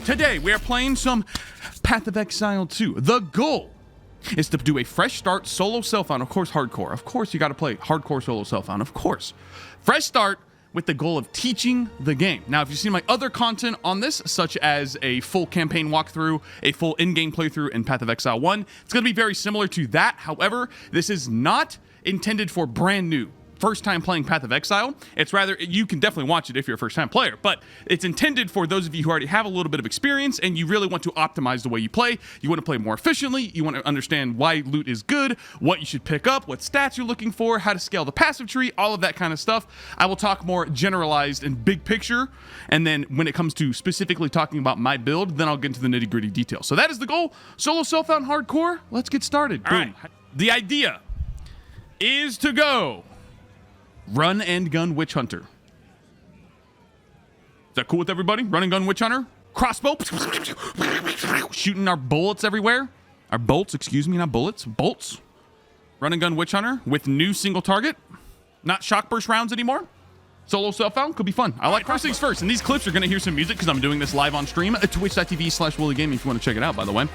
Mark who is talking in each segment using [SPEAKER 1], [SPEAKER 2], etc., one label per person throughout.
[SPEAKER 1] Today, we are playing some Path of Exile 2. The goal is to do a fresh start solo self-found, of course, hardcore. Of course, you got to play hardcore solo self-found, of course. Fresh start with the goal of teaching the game. Now, if you've seen my other content on this, such as a full campaign walkthrough, a full in-game playthrough in Path of Exile 1, it's going to be very similar to that. However, this is not intended for brand new first time playing Path of Exile. It's rather, you can definitely watch it if you're a first time player, but it's intended for those of you who already have a little bit of experience and you really want to optimize the way you play. You want to play more efficiently. You want to understand why loot is good, what you should pick up, what stats you're looking for, how to scale the passive tree, all of that kind of stuff. I will talk more generalized and big picture. And then when it comes to specifically talking about my build, then I'll get into the nitty gritty details. So that is the goal. Solo self-found hardcore. Let's get started. All right. The idea is to go run and gun Witchhunter. Is that cool with everybody? Run and gun Witchhunter. Crossbow. Shooting our bullets everywhere. Our bolts, excuse me, not bullets. Bolts. Run and gun Witchhunter with new single target. Not shock burst rounds anymore. Solo self-found could be fun. I like first things first. In these clips, you're going to hear some music because I'm doing this live on stream at twitch.tv/Woolie Gaming if you want to check it out, by the way.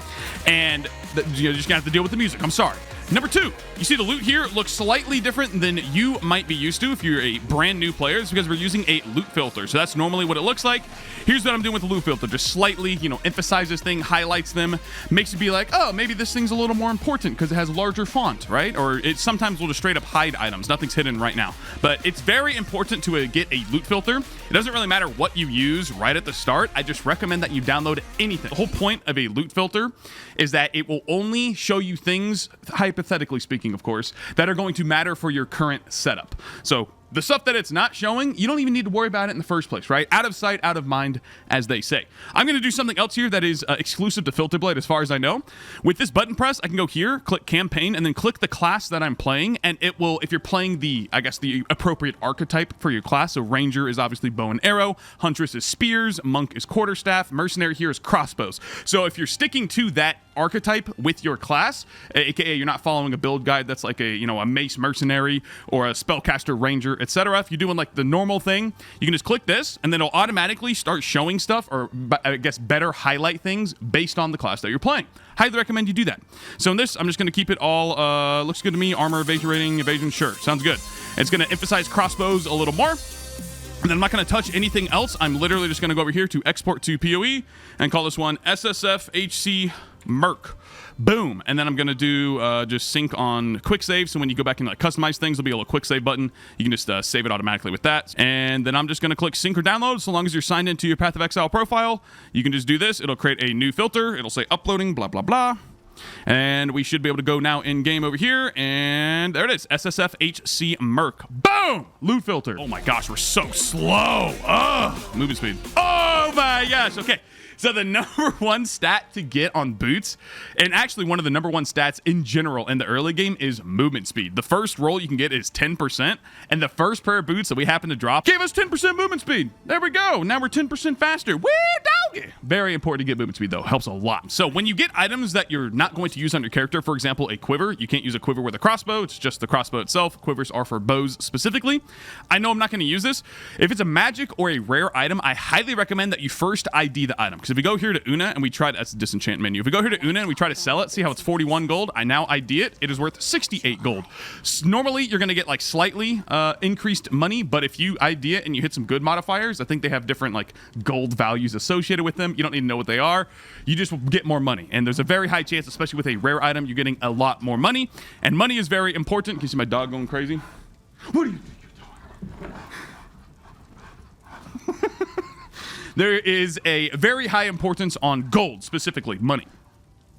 [SPEAKER 1] And you're just going to have to deal with the music. I'm sorry. Number two, you see the loot here looks slightly different than you might be used to if you're a brand new player. It's because we're using a loot filter. So that's normally what it looks like. Here's what I'm doing with the loot filter. Just slightly, emphasizes thing, highlights them, makes you be like, oh, maybe this thing's a little more important because it has larger font, right? Or it sometimes will just straight up hide items. Nothing's hidden right now. But it's very important to get a loot filter. It doesn't really matter what you use right at the start. I just recommend that you download anything. The whole point of a loot filter is that it will only show you things, hypothetically speaking, of course, that are going to matter for your current setup. So the stuff that it's not showing, you don't even need to worry about it in the first place, right? Out of sight, out of mind, as they say. I'm going to do something else here that is exclusive to Filterblade as far as I know. With this button press, I can go here, click campaign, and then click the class that I'm playing, and it will, if you're playing the appropriate archetype for your class, so Ranger is obviously bow and arrow, Huntress is spears, Monk is quarterstaff, Mercenary here is crossbows. So if you're sticking to that archetype with your class, aka you're not following a build guide that's like a mace mercenary or a spellcaster ranger, etc. If you're doing like the normal thing, you can just click this and then it'll automatically start showing stuff, or I guess better highlight things based on the class that you're playing. Highly recommend you do that. So in this, I'm just going to keep it all looks good to me. Armor, evasion rating, evasion, sure, sounds good. It's going to emphasize crossbows a little more. And then I'm not going to touch anything else. I'm literally just going to go over here to export to PoE and call this one SSF HC Merc. Boom. And then I'm going to do just sync on quick save. So when you go back and customize things, there'll be a little quick save button. You can just save it automatically with that. And then I'm just going to click sync or download. So long as you're signed into your Path of Exile profile, you can just do this. It'll create a new filter. It'll say uploading, blah, blah, blah. And we should be able to go now in game over here. And there it is. SSF HC Merc. Boom! Loot filter. Oh my gosh, we're so slow. Ugh. Movement speed. Oh my gosh. Okay. So the number one stat to get on boots, and actually one of the number one stats in general in the early game, is movement speed. The first roll you can get is 10%, and the first pair of boots that we happen to drop gave us 10% movement speed. There we go. Now we're 10% faster. Woo, doggy. Very important to get movement speed, though. Helps a lot. So when you get items that you're not going to use on your character, for example, a quiver, you can't use a quiver with a crossbow. It's just the crossbow itself. Quivers are for bows specifically. I know I'm not going to use this. If it's a magic or a rare item, I highly recommend that you first ID the item. If we go here to Una and we try to, that's a disenchant menu. If we go here to Una and we try to sell it, see how it's 41 gold. I now ID it. It is worth 68 gold. Normally, you're going to get like slightly increased money, but if you ID it and you hit some good modifiers, I think they have different like gold values associated with them. You don't need to know what they are. You just will get more money. And there's a very high chance, especially with a rare item, you're getting a lot more money. And money is very important. Can you see my dog going crazy? What do you think you're doing? There is a very high importance on gold, specifically money.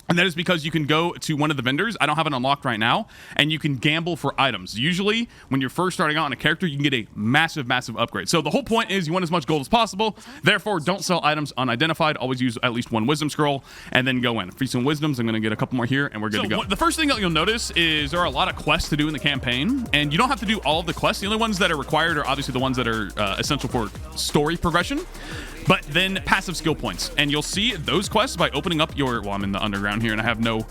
[SPEAKER 1] And that is because you can go to one of the vendors. I don't have it unlocked right now. And you can gamble for items. Usually, when you're first starting out on a character, you can get a massive, massive upgrade. So the whole point is you want as much gold as possible. Therefore, don't sell items unidentified. Always use at least one wisdom scroll and then go in. For some wisdoms, I'm going to get a couple more here and we're good to go. The first thing that you'll notice is there are a lot of quests to do in the campaign. And you don't have to do all of the quests. The only ones that are required are obviously the ones that are essential for story progression. but then passive skill points. And you'll see those quests by opening up your, well, I'm in the underground here and I have no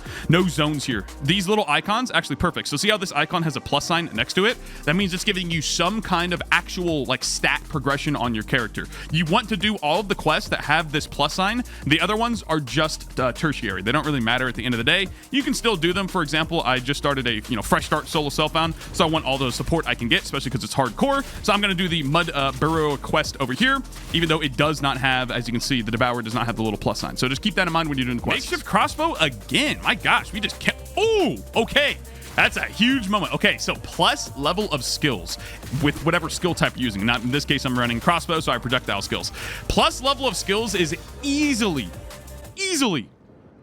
[SPEAKER 1] zones here. These little icons, actually perfect. So see how this icon has a plus sign next to it? That means it's giving you some kind of actual like stat progression on your character. You want to do all of the quests that have this plus sign. The other ones are just tertiary. They don't really matter at the end of the day. You can still do them. For example, I just started a fresh start solo self-bound, so I want all the support I can get, especially because it's hardcore. So I'm going to do the Mud Burrow quest over here, even though it does not have, as you can see, the Devourer does not have the little plus sign. So just keep that in mind when you're doing the quest. Makeshift crossbow again. My gosh, we just kept. Oh, okay. That's a huge moment. Okay, so plus level of skills with whatever skill type you're using. Not in this case, I'm running crossbow, so I have projectile skills. Plus level of skills is easily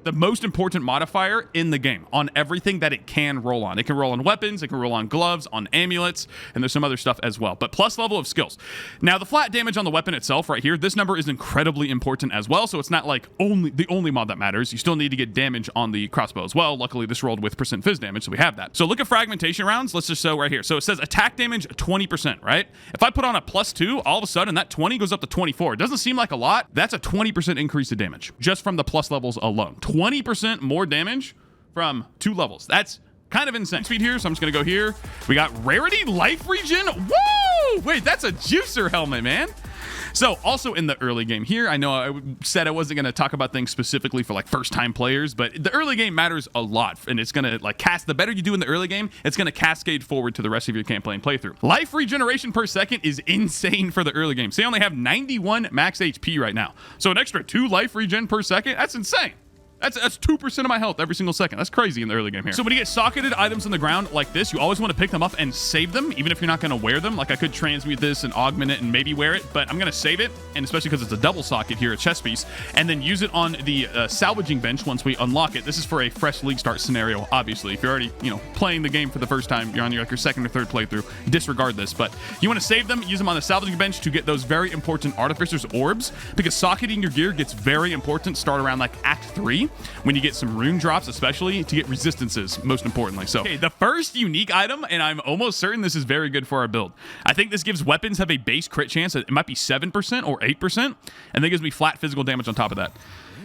[SPEAKER 1] the most important modifier in the game on everything that it can roll on. It can roll on weapons, it can roll on gloves, on amulets, and there's some other stuff as well. But plus level of skills. Now, the flat damage on the weapon itself right here, this number is incredibly important as well, so it's not like the only mod that matters. You still need to get damage on the crossbow as well. Luckily, this rolled with % fizz damage, so we have that. So look at fragmentation rounds. Let's just show right here. So it says attack damage 20%, right? If I put on a +2, all of a sudden that 20 goes up to 24. It doesn't seem like a lot. That's a 20% increase to damage just from the plus levels alone. 20% more damage from 2 levels. That's kind of insane. Speed here, so I'm just gonna go here. We got rarity, life regen. Woo! Wait, that's a juicer helmet, man. So also in the early game here, I know I said I wasn't gonna talk about things specifically for like first time players, but the early game matters a lot, and it's gonna like the better you do in the early game, it's gonna cascade forward to the rest of your campaign playthrough. Life regeneration per second is insane for the early game. So I only have 91 max HP right now. So an extra 2 life regen per second, that's insane. That's 2% of my health every single second. That's crazy in the early game here. So when you get socketed items on the ground like this, you always want to pick them up and save them, even if you're not going to wear them. Like I could transmute this and augment it and maybe wear it, but I'm going to save it, and especially because it's a double socket here, a chest piece, and then use it on the salvaging bench once we unlock it. This is for a fresh league start scenario, obviously. If you're already, playing the game for the first time, you're on your second or third playthrough, disregard this, but you want to save them, use them on the salvaging bench to get those very important Artificer's Orbs, because socketing your gear gets very important. Start around like Act 3 when you get some rune drops, especially to get resistances, most importantly. So, okay, the first unique item, and I'm almost certain this is very good for our build. I think this gives weapons have a base crit chance. It might be 7% or 8%, and that gives me flat physical damage on top of that.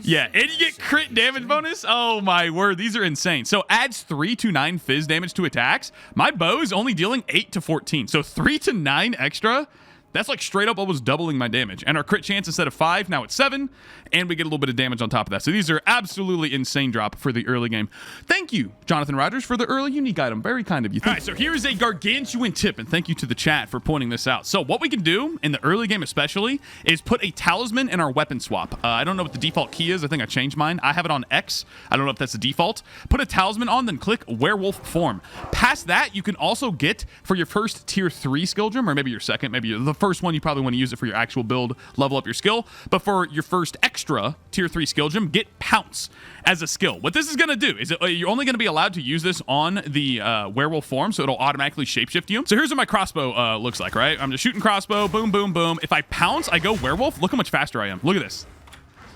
[SPEAKER 1] Yeah, and you get crit damage bonus. Oh my word, these are insane. So adds 3 to 9 fizz damage to attacks. My bow is only dealing 8 to 14, so 3 to 9 extra. That's like straight up almost doubling my damage. And our crit chance, instead of 5, now it's 7. And we get a little bit of damage on top of that. So these are absolutely insane drop for the early game. Thank you, Jonathan Rogers, for the early unique item. Very kind of you. All right, so here's a gargantuan tip, and thank you to the chat for pointing this out. So what we can do in the early game especially is put a talisman in our weapon swap. I don't know what the default key is. I think I changed mine. I have it on X. I don't know if that's the default. Put a talisman on, then click werewolf form. Past that, you can also get for your first tier 3 skill gem, or maybe your second, maybe the first one, you probably want to use it for your actual build, level up your skill. But for your first extra tier 3 skill gem, get Pounce as a skill. What this is going to do is you're only going to be allowed to use this on the werewolf form, so it'll automatically shapeshift you. So here's what my crossbow looks like, right? I'm just shooting crossbow, boom, boom, boom. If I pounce, I go werewolf. Look how much faster I am. Look at this.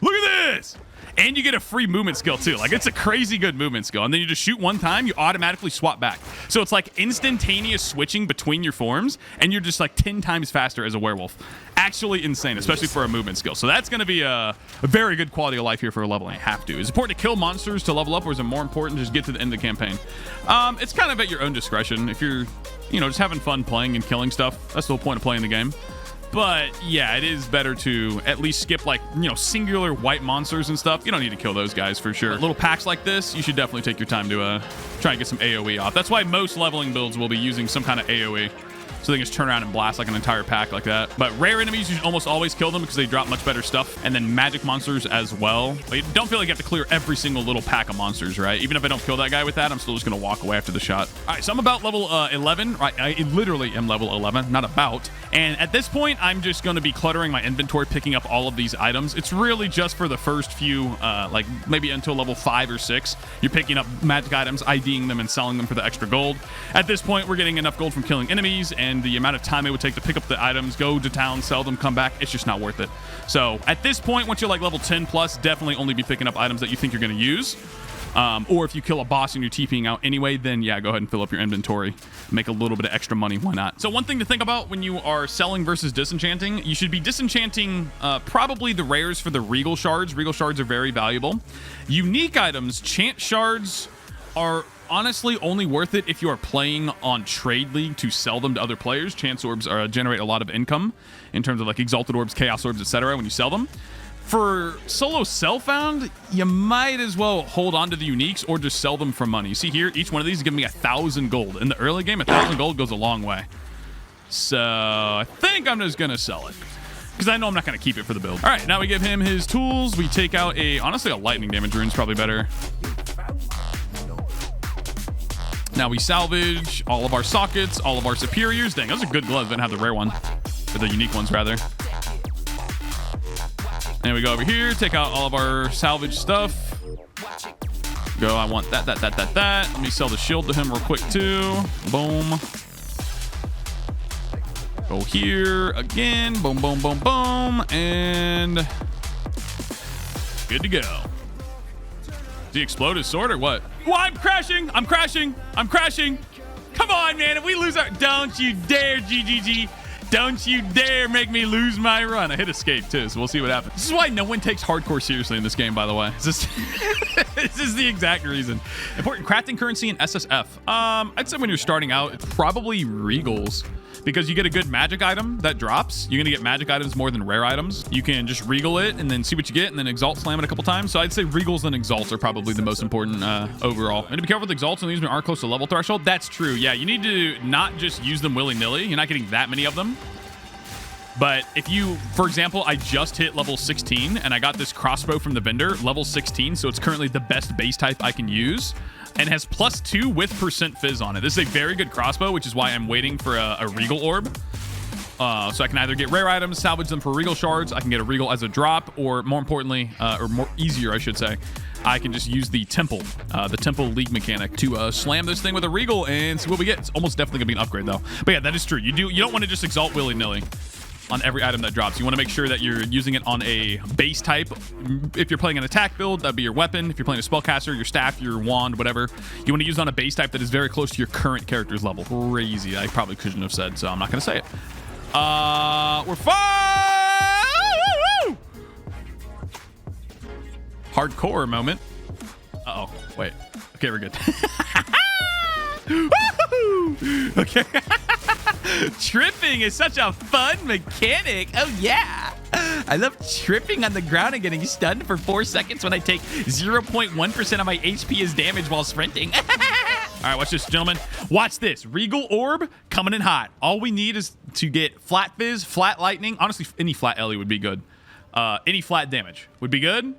[SPEAKER 1] Look at this. And you get a free movement skill too. Like, it's a crazy good movement skill. And then you just shoot one time, you automatically swap back. So it's like instantaneous switching between your forms, and you're just like 10 times faster as a werewolf. Actually insane, especially for a movement skill. So that's going to be a very good quality of life here for leveling. I have to. Is it important to kill monsters to level up, or is it more important to just get to the end of the campaign? It's kind of at your own discretion. If you're, just having fun playing and killing stuff, that's the whole point of playing the game. But yeah, it is better to at least skip like, singular white monsters and stuff. You don't need to kill those guys for sure. But little packs like this, you should definitely take your time to try and get some AoE off. That's why most leveling builds will be using some kind of AoE. So they can just turn around and blast like an entire pack like that. But rare enemies, you should almost always kill them because they drop much better stuff. And then magic monsters as well. But you don't feel like you have to clear every single little pack of monsters, right? Even if I don't kill that guy with that, I'm still just going to walk away after the shot. All right, so I'm about level 11. Right, I literally am level 11, not about. And at this point, I'm just going to be cluttering my inventory, picking up all of these items. It's really just for the first few, like maybe until level 5 or 6. You're picking up magic items, IDing them, and selling them for the extra gold. At this point, we're getting enough gold from killing enemies and and the amount of time it would take to pick up the items, go to town, sell them, come back, it's just not worth it. So at this point, once you're like level 10 plus, definitely only be picking up items that you think you're going to use. Or if you kill a boss and you're TPing out anyway, then yeah, go ahead and fill up your inventory. Make a little bit of extra money. Why not? So one thing to think about when you are selling versus disenchanting, you should be disenchanting probably the rares for the Regal Shards. Regal Shards are very valuable. Unique items, Chant Shards are honestly only worth it if you are playing on Trade League to sell them to other players. Chance Orbs generate a lot of income in terms of like Exalted Orbs, Chaos Orbs, etc. when you sell them. For solo self-found, you might as well hold on to the uniques or just sell them for money. You see here, each one of these is giving me 1,000 gold. In the early game, 1,000 gold goes a long way. So I think I'm just going to sell it because I know I'm not going to keep it for the build. All right, now we give him his tools. We take out honestly, a lightning damage rune's probably better. Now we salvage all of our sockets, all of our superiors. Dang, those are good gloves. I didn't have the rare one, or the unique ones rather. And we go over here, take out all of our salvage stuff. Go, I want that. Let me sell the shield to him real quick too. Boom. Go here again. Boom, boom, boom, boom. And good to go. Did he explode his sword or what? Well, I'm crashing. Come on, man. If we lose our... Don't you dare, GGG. Don't you dare make me lose my run. I hit escape too, so we'll see what happens. This is why no one takes hardcore seriously in this game, by the way. This is the exact reason. Important crafting currency in SSF. I'd say when you're starting out, it's probably Regals, because you get a good magic item that drops. You're gonna get magic items more than rare items. You can just Regal it and then see what you get and then Exalt slam it a couple times. So I'd say Regals and Exalts are probably the most important overall. And to be careful with Exalts and these aren't close to level threshold. That's true. Yeah, you need to not just use them willy-nilly. You're not getting that many of them. But if you, for example, I just hit level 16 and I got this crossbow from the vendor, level 16, so it's currently the best base type I can use and has +2 with % fizz on it. This is a very good crossbow, which is why I'm waiting for a Regal Orb. So I can either get rare items, salvage them for Regal Shards, I can get a Regal as a drop, or more importantly, or more easier, I should say, I can just use the Temple League mechanic to slam this thing with a Regal and see what we get. It's almost definitely gonna be an upgrade though. But yeah, that is true. You don't want to just Exalt willy-nilly on every item that drops. You want to make sure that you're using it on a base type. If you're playing an attack build, that'd be your weapon. If you're playing a spellcaster, your staff, your wand, whatever, you want to use it on a base type that is very close to your current character's level. Crazy. I probably couldn't have said, so I'm not going to say it. We're fine! Hardcore moment. Uh-oh. Wait. Okay, we're good. Okay. Tripping is such a fun mechanic. Oh yeah, I love tripping on the ground and getting stunned for 4 seconds when I take 0.1% of my HP as damage while sprinting. All right, watch this, gentlemen. Watch this. Regal Orb coming in hot. All we need is to get flat fizz, flat lightning. Honestly, any flat Ellie would be good. Any flat damage would be good.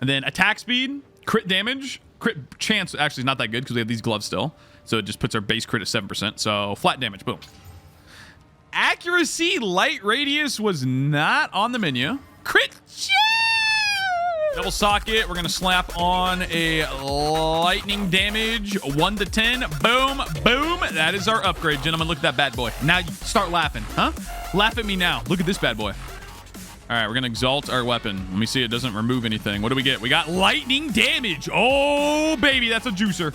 [SPEAKER 1] And then attack speed, crit damage, crit chance actually is not that good because we have these gloves still. So it just puts our base crit at 7%. So flat damage, boom. Accuracy, light radius was not on the menu. Crit chance! Double socket. We're going to slap on a lightning damage. 1 to 10. Boom, boom. That is our upgrade, gentlemen. Look at that bad boy. Now you start laughing, huh? Laugh at me now. Look at this bad boy. All right, we're going to exalt our weapon. Let me see. It doesn't remove anything. What do we get? We got lightning damage. Oh, baby. That's a juicer.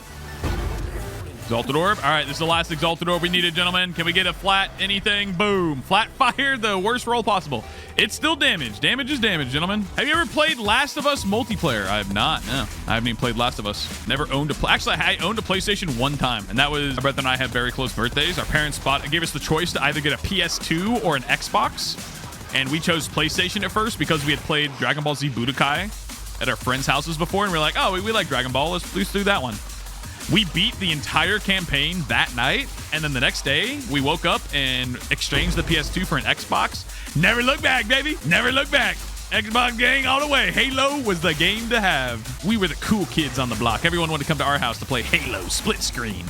[SPEAKER 1] Exalted Orb. All right, this is the last Exalted Orb we needed, gentlemen. Can we get a flat anything? Boom. Flat fire, the worst roll possible. It's still damage. Damage is damage, gentlemen. Have you ever played Last of Us multiplayer? I have not, no. I haven't even played Last of Us. Never owned a... Actually, I owned a PlayStation one time, and that was... My brother and I had very close birthdays. Our parents gave us the choice to either get a PS2 or an Xbox, and we chose PlayStation at first because we had played Dragon Ball Z Budokai at our friends' houses before, and we were like, oh, we like Dragon Ball. Let's do that one. We beat the entire campaign that night, and then the next day, we woke up and exchanged the PS2 for an Xbox. Never look back, baby. Never look back. Xbox gang all the way. Halo was the game to have. We were the cool kids on the block. Everyone wanted to come to our house to play Halo split screen.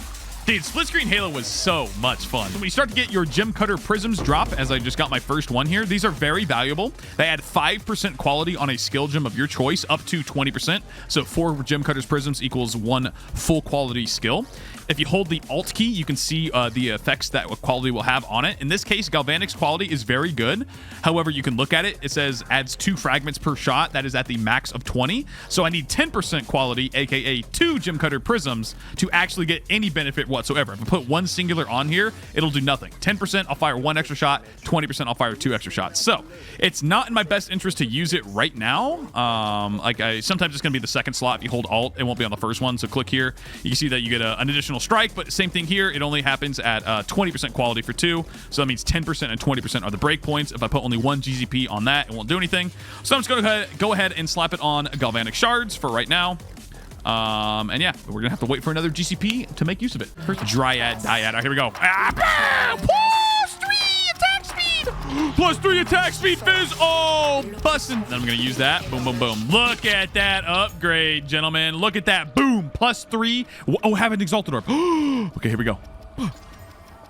[SPEAKER 1] Dude, Split Screen Halo was so much fun. When you start to get your Gem Cutter Prisms drop, as I just got my first one here, these are very valuable. They add 5% quality on a skill gem of your choice, up to 20%. So 4 Gem Cutters Prisms equals 1 full quality skill. If you hold the Alt key, you can see the effects that quality will have on it. In this case, Galvanic's quality is very good. However, you can look at it. It says adds 2 fragments per shot. That is at the max of 20. So I need 10% quality, aka 2 Gem Cutter Prisms, to actually get any benefit whatsoever. If I put one singular on here, it'll do nothing. 10%, I'll fire 1 extra shot. 20%, I'll fire 2 extra shots. So it's not in my best interest to use it right now. Sometimes it's going to be the second slot. If you hold Alt, it won't be on the first one. So click here. You can see that you get an additional strike, but same thing here. It only happens at 20% quality for 2. So that means 10% and 20% are the break points. If I put only 1 GZP on that, it won't do anything. So I'm just going to go ahead and slap it on Galvanic Shards for right now. And yeah, we're gonna have to wait for another GCP to make use of it. First Dryad, Dyad. Here we go. Plus 3 attack speed. Plus 3 attack speed, Fizz. Oh, bussin'. Then I'm gonna use that. Boom, boom, boom. Look at that upgrade, gentlemen. Look at that. Boom. Plus 3. Oh, have an Exalted Orb. Okay, here we go.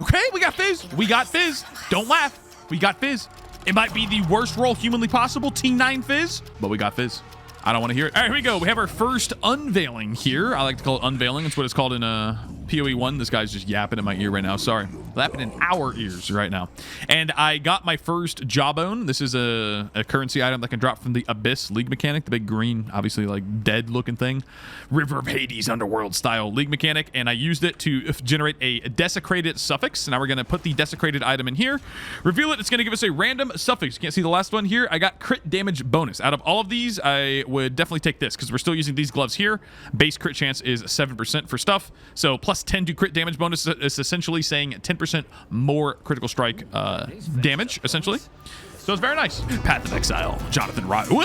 [SPEAKER 1] Okay, we got Fizz. We got Fizz. Don't laugh. We got Fizz. It might be the worst roll humanly possible, T9 Fizz, but we got Fizz. I don't want to hear it. All right, here we go. We have our first unveiling here. I like to call it unveiling. That's what it's called in PoE1. This guy's just yapping in my ear right now. Sorry. Yapping in our ears right now. And I got my first Jawbone. This is a currency item that can drop from the Abyss League mechanic. The big green, obviously like dead looking thing. River of Hades Underworld style League mechanic. And I used it to generate a desecrated suffix. Now we're going to put the desecrated item in here. Reveal it. It's going to give us a random suffix. You can't see the last one here. I got crit damage bonus. Out of all of these, I would definitely take this because we're still using these gloves here. Base crit chance is 7% for stuff. So plus 10 to crit damage bonus is essentially saying 10% more critical strike damage, essentially. So it's very nice. Path of Exile, Jonathan Rod. Woo!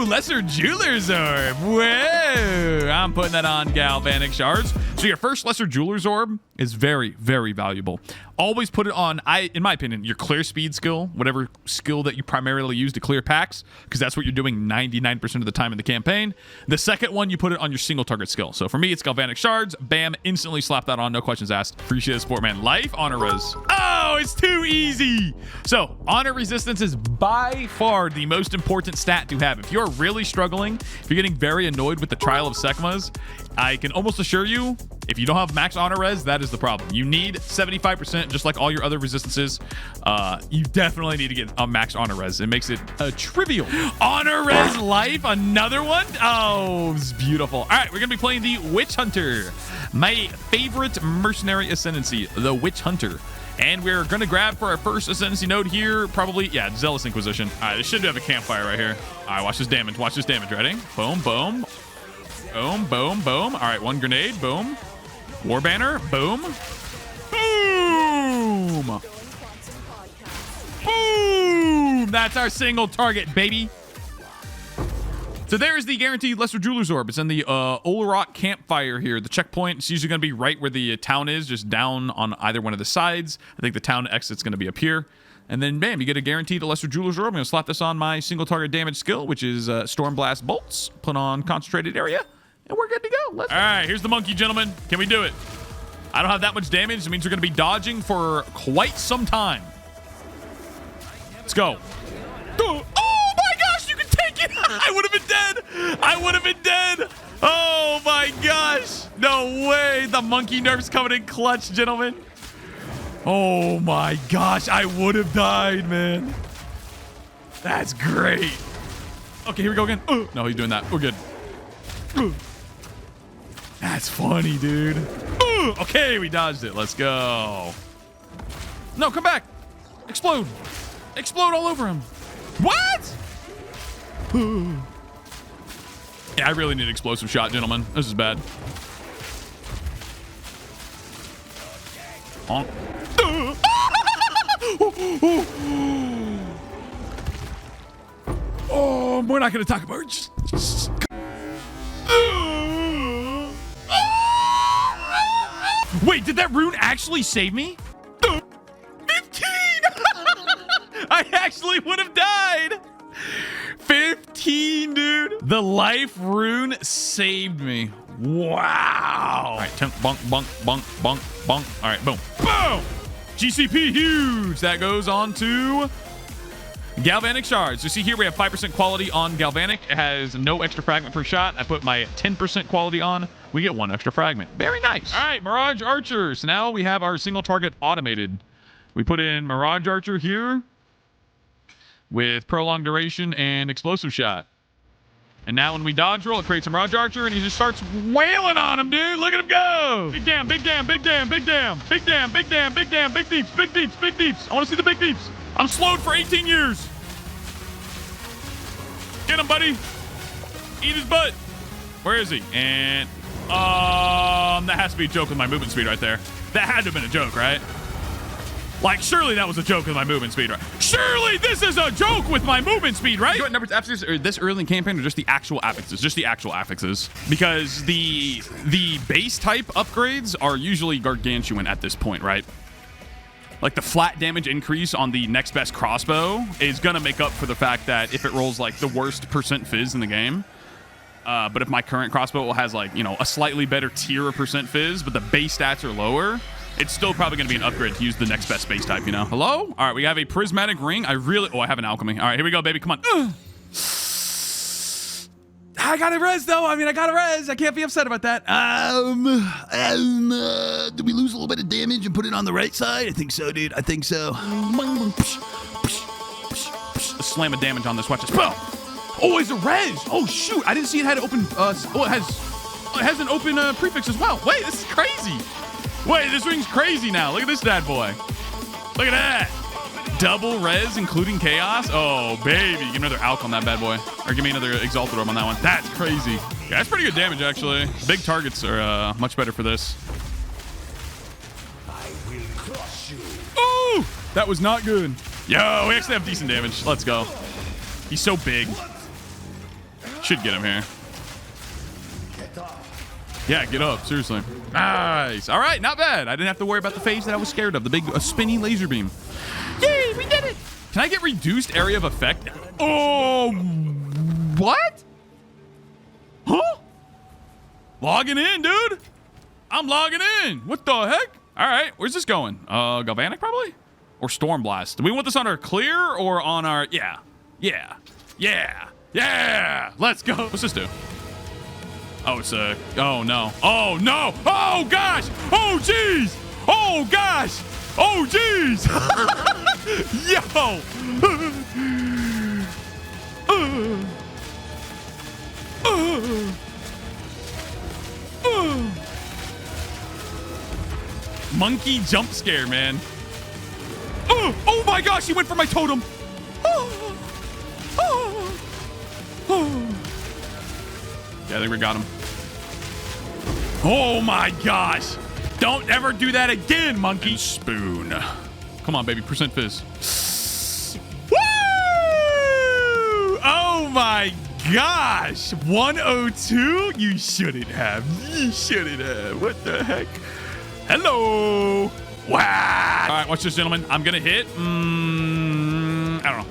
[SPEAKER 1] Lesser Jeweler's Orb. Whoa! I'm putting that on Galvanic Shards. So your first Lesser Jeweler's Orb is very, very valuable. Always put it on, in my opinion, your clear speed skill, whatever skill that you primarily use to clear packs, because that's what you're doing 99% of the time in the campaign. The second one, you put it on your single target skill. So for me, it's Galvanic Shards. Bam, instantly slap that on, no questions asked. Appreciate the support, man. Life, honor res. Oh, it's too easy. So honor resistance is by far the most important stat to have. If you're really struggling, if you're getting very annoyed with the Trial of Sekhemas, I can almost assure you, if you don't have max honor res, that is the problem. You need 75%, just like all your other resistances. You definitely need to get a max honor res. It makes it trivial. Honor res life, another one. Oh, it's beautiful. All right, we're gonna be playing the Witch Hunter, my favorite mercenary ascendancy, the Witch Hunter. And we're gonna grab for our first ascendancy node here, probably, yeah, Zealous Inquisition. All right, this should have a campfire right here. All right, watch this damage. Watch this damage. Ready? Boom, boom. Boom, boom, boom. All right, one grenade. Boom. War banner. Boom. Boom. Boom. That's our single target, baby. So there's the guaranteed Lesser Jeweler's Orb. It's in the Olorok campfire here. The checkpoint is usually going to be right where the town is, just down on either one of the sides. I think the town exit's going to be up here. And then, bam, you get a guaranteed Lesser Jeweler's Orb. I'm going to slap this on my single target damage skill, which is Storm Blast Bolts. Put on Concentrated Area, and we're good to go. Let's go. All right, here's the monkey, gentlemen. Can we do it? I don't have that much damage. It means we're going to be dodging for quite some time. Let's go. Oh my gosh, you can take it. I would have been dead. I would have been dead. Oh my gosh. No way. The monkey nerf's coming in clutch, gentlemen. Oh my gosh, I would have died, man. That's great. Okay, here we go again. No, he's doing that. We're good. That's funny, dude. Okay, we dodged it. Let's go. No, come back. Explode. Explode all over him. What? Yeah, I really need an explosive shot, gentlemen. This is bad. Honk. Oh, we're not going to talk about it. Wait, did that rune actually save me? 15! I actually would have died. 15, dude. The life rune saved me. Wow. All right, bunk, bunk, bunk, bunk, bunk. All right, boom, boom. GCP huge. That goes on to Galvanic Shards. You see here we have 5% quality on Galvanic. It has no extra fragment per shot. I put my 10% quality on. We get 1 extra fragment. Very nice. All right, Mirage Archer. So now we have our single target automated. We put in Mirage Archer here with prolonged duration and explosive shot. And now when we dodge roll, it creates a Mirage Archer, and he just starts wailing on him, dude. Look at him go. Big damn, big damn, big damn, big damn, big damn, big damn, big damn, big deeps, big deeps, big deeps. I want to see the big deeps. I'm slowed for 18 years. Get him, buddy. Eat his butt. Where is he? And that has to be a joke with my movement speed right there. That had to have been a joke, right? Like, surely that was a joke with my movement speed, right? Surely this is a joke with my movement speed, right? You know what numbers affixes are this early in campaign, or just the actual affixes? Just the actual affixes. Because the base type upgrades are usually gargantuan at this point, right? Like the flat damage increase on the next best crossbow is gonna make up for the fact that if it rolls like the worst percent fizz in the game. But if my current crossbow has like, you know, a slightly better tier of percent fizz, but the base stats are lower, it's still probably going to be an upgrade to use the next best base type, you know? Hello? All right, we have a prismatic ring. Oh, I have an alchemy. All right, here we go, baby. Come on. I got a res, though. I mean, I got a res. I can't be upset about that. Did we lose a little bit of damage and put it on the right side? I think so, dude. I think so. Slam of damage on this. Watch this. Boom. Oh, it's a res. Oh, shoot. I didn't see it had an open... it has an open prefix as well. Wait, this is crazy. Wait, this ring's crazy now. Look at this bad boy. Look at that. Double res, including chaos. Oh, baby. Give me another alch on that bad boy. Or give me another exalted orb on that one. That's crazy. Yeah, that's pretty good damage, actually. Big targets are much better for this.
[SPEAKER 2] I will crush you.
[SPEAKER 1] Ooh, that was not good. Yo, we actually have decent damage. Let's go. He's so big. Should get him here. Yeah, get up. Seriously. Nice. All right, not bad. I didn't have to worry about the phase that I was scared of. The big spinny laser beam. Yay, we did it. Can I get reduced area of effect? Oh, what? Huh? Logging in, dude. I'm logging in. What the heck? All right, where's this going? Galvanic probably? Or Storm Blast? Do we want this on our clear or on our... Yeah. Let's go. What's this do? Oh, it's a... Oh, no. Oh, no. Oh, gosh. Oh, jeez. Oh, gosh. Oh, jeez. Yo. Monkey jump scare, man. Oh, my gosh. He went for my totem. Yeah, I think we got him. Oh my gosh. Don't ever do that again, monkey. And spoon. Come on, baby. Percent fizz. Woo! Oh my gosh. 102? You shouldn't have. What the heck? Hello. Wow. All right, watch this, gentlemen. I'm going to hit. I don't know.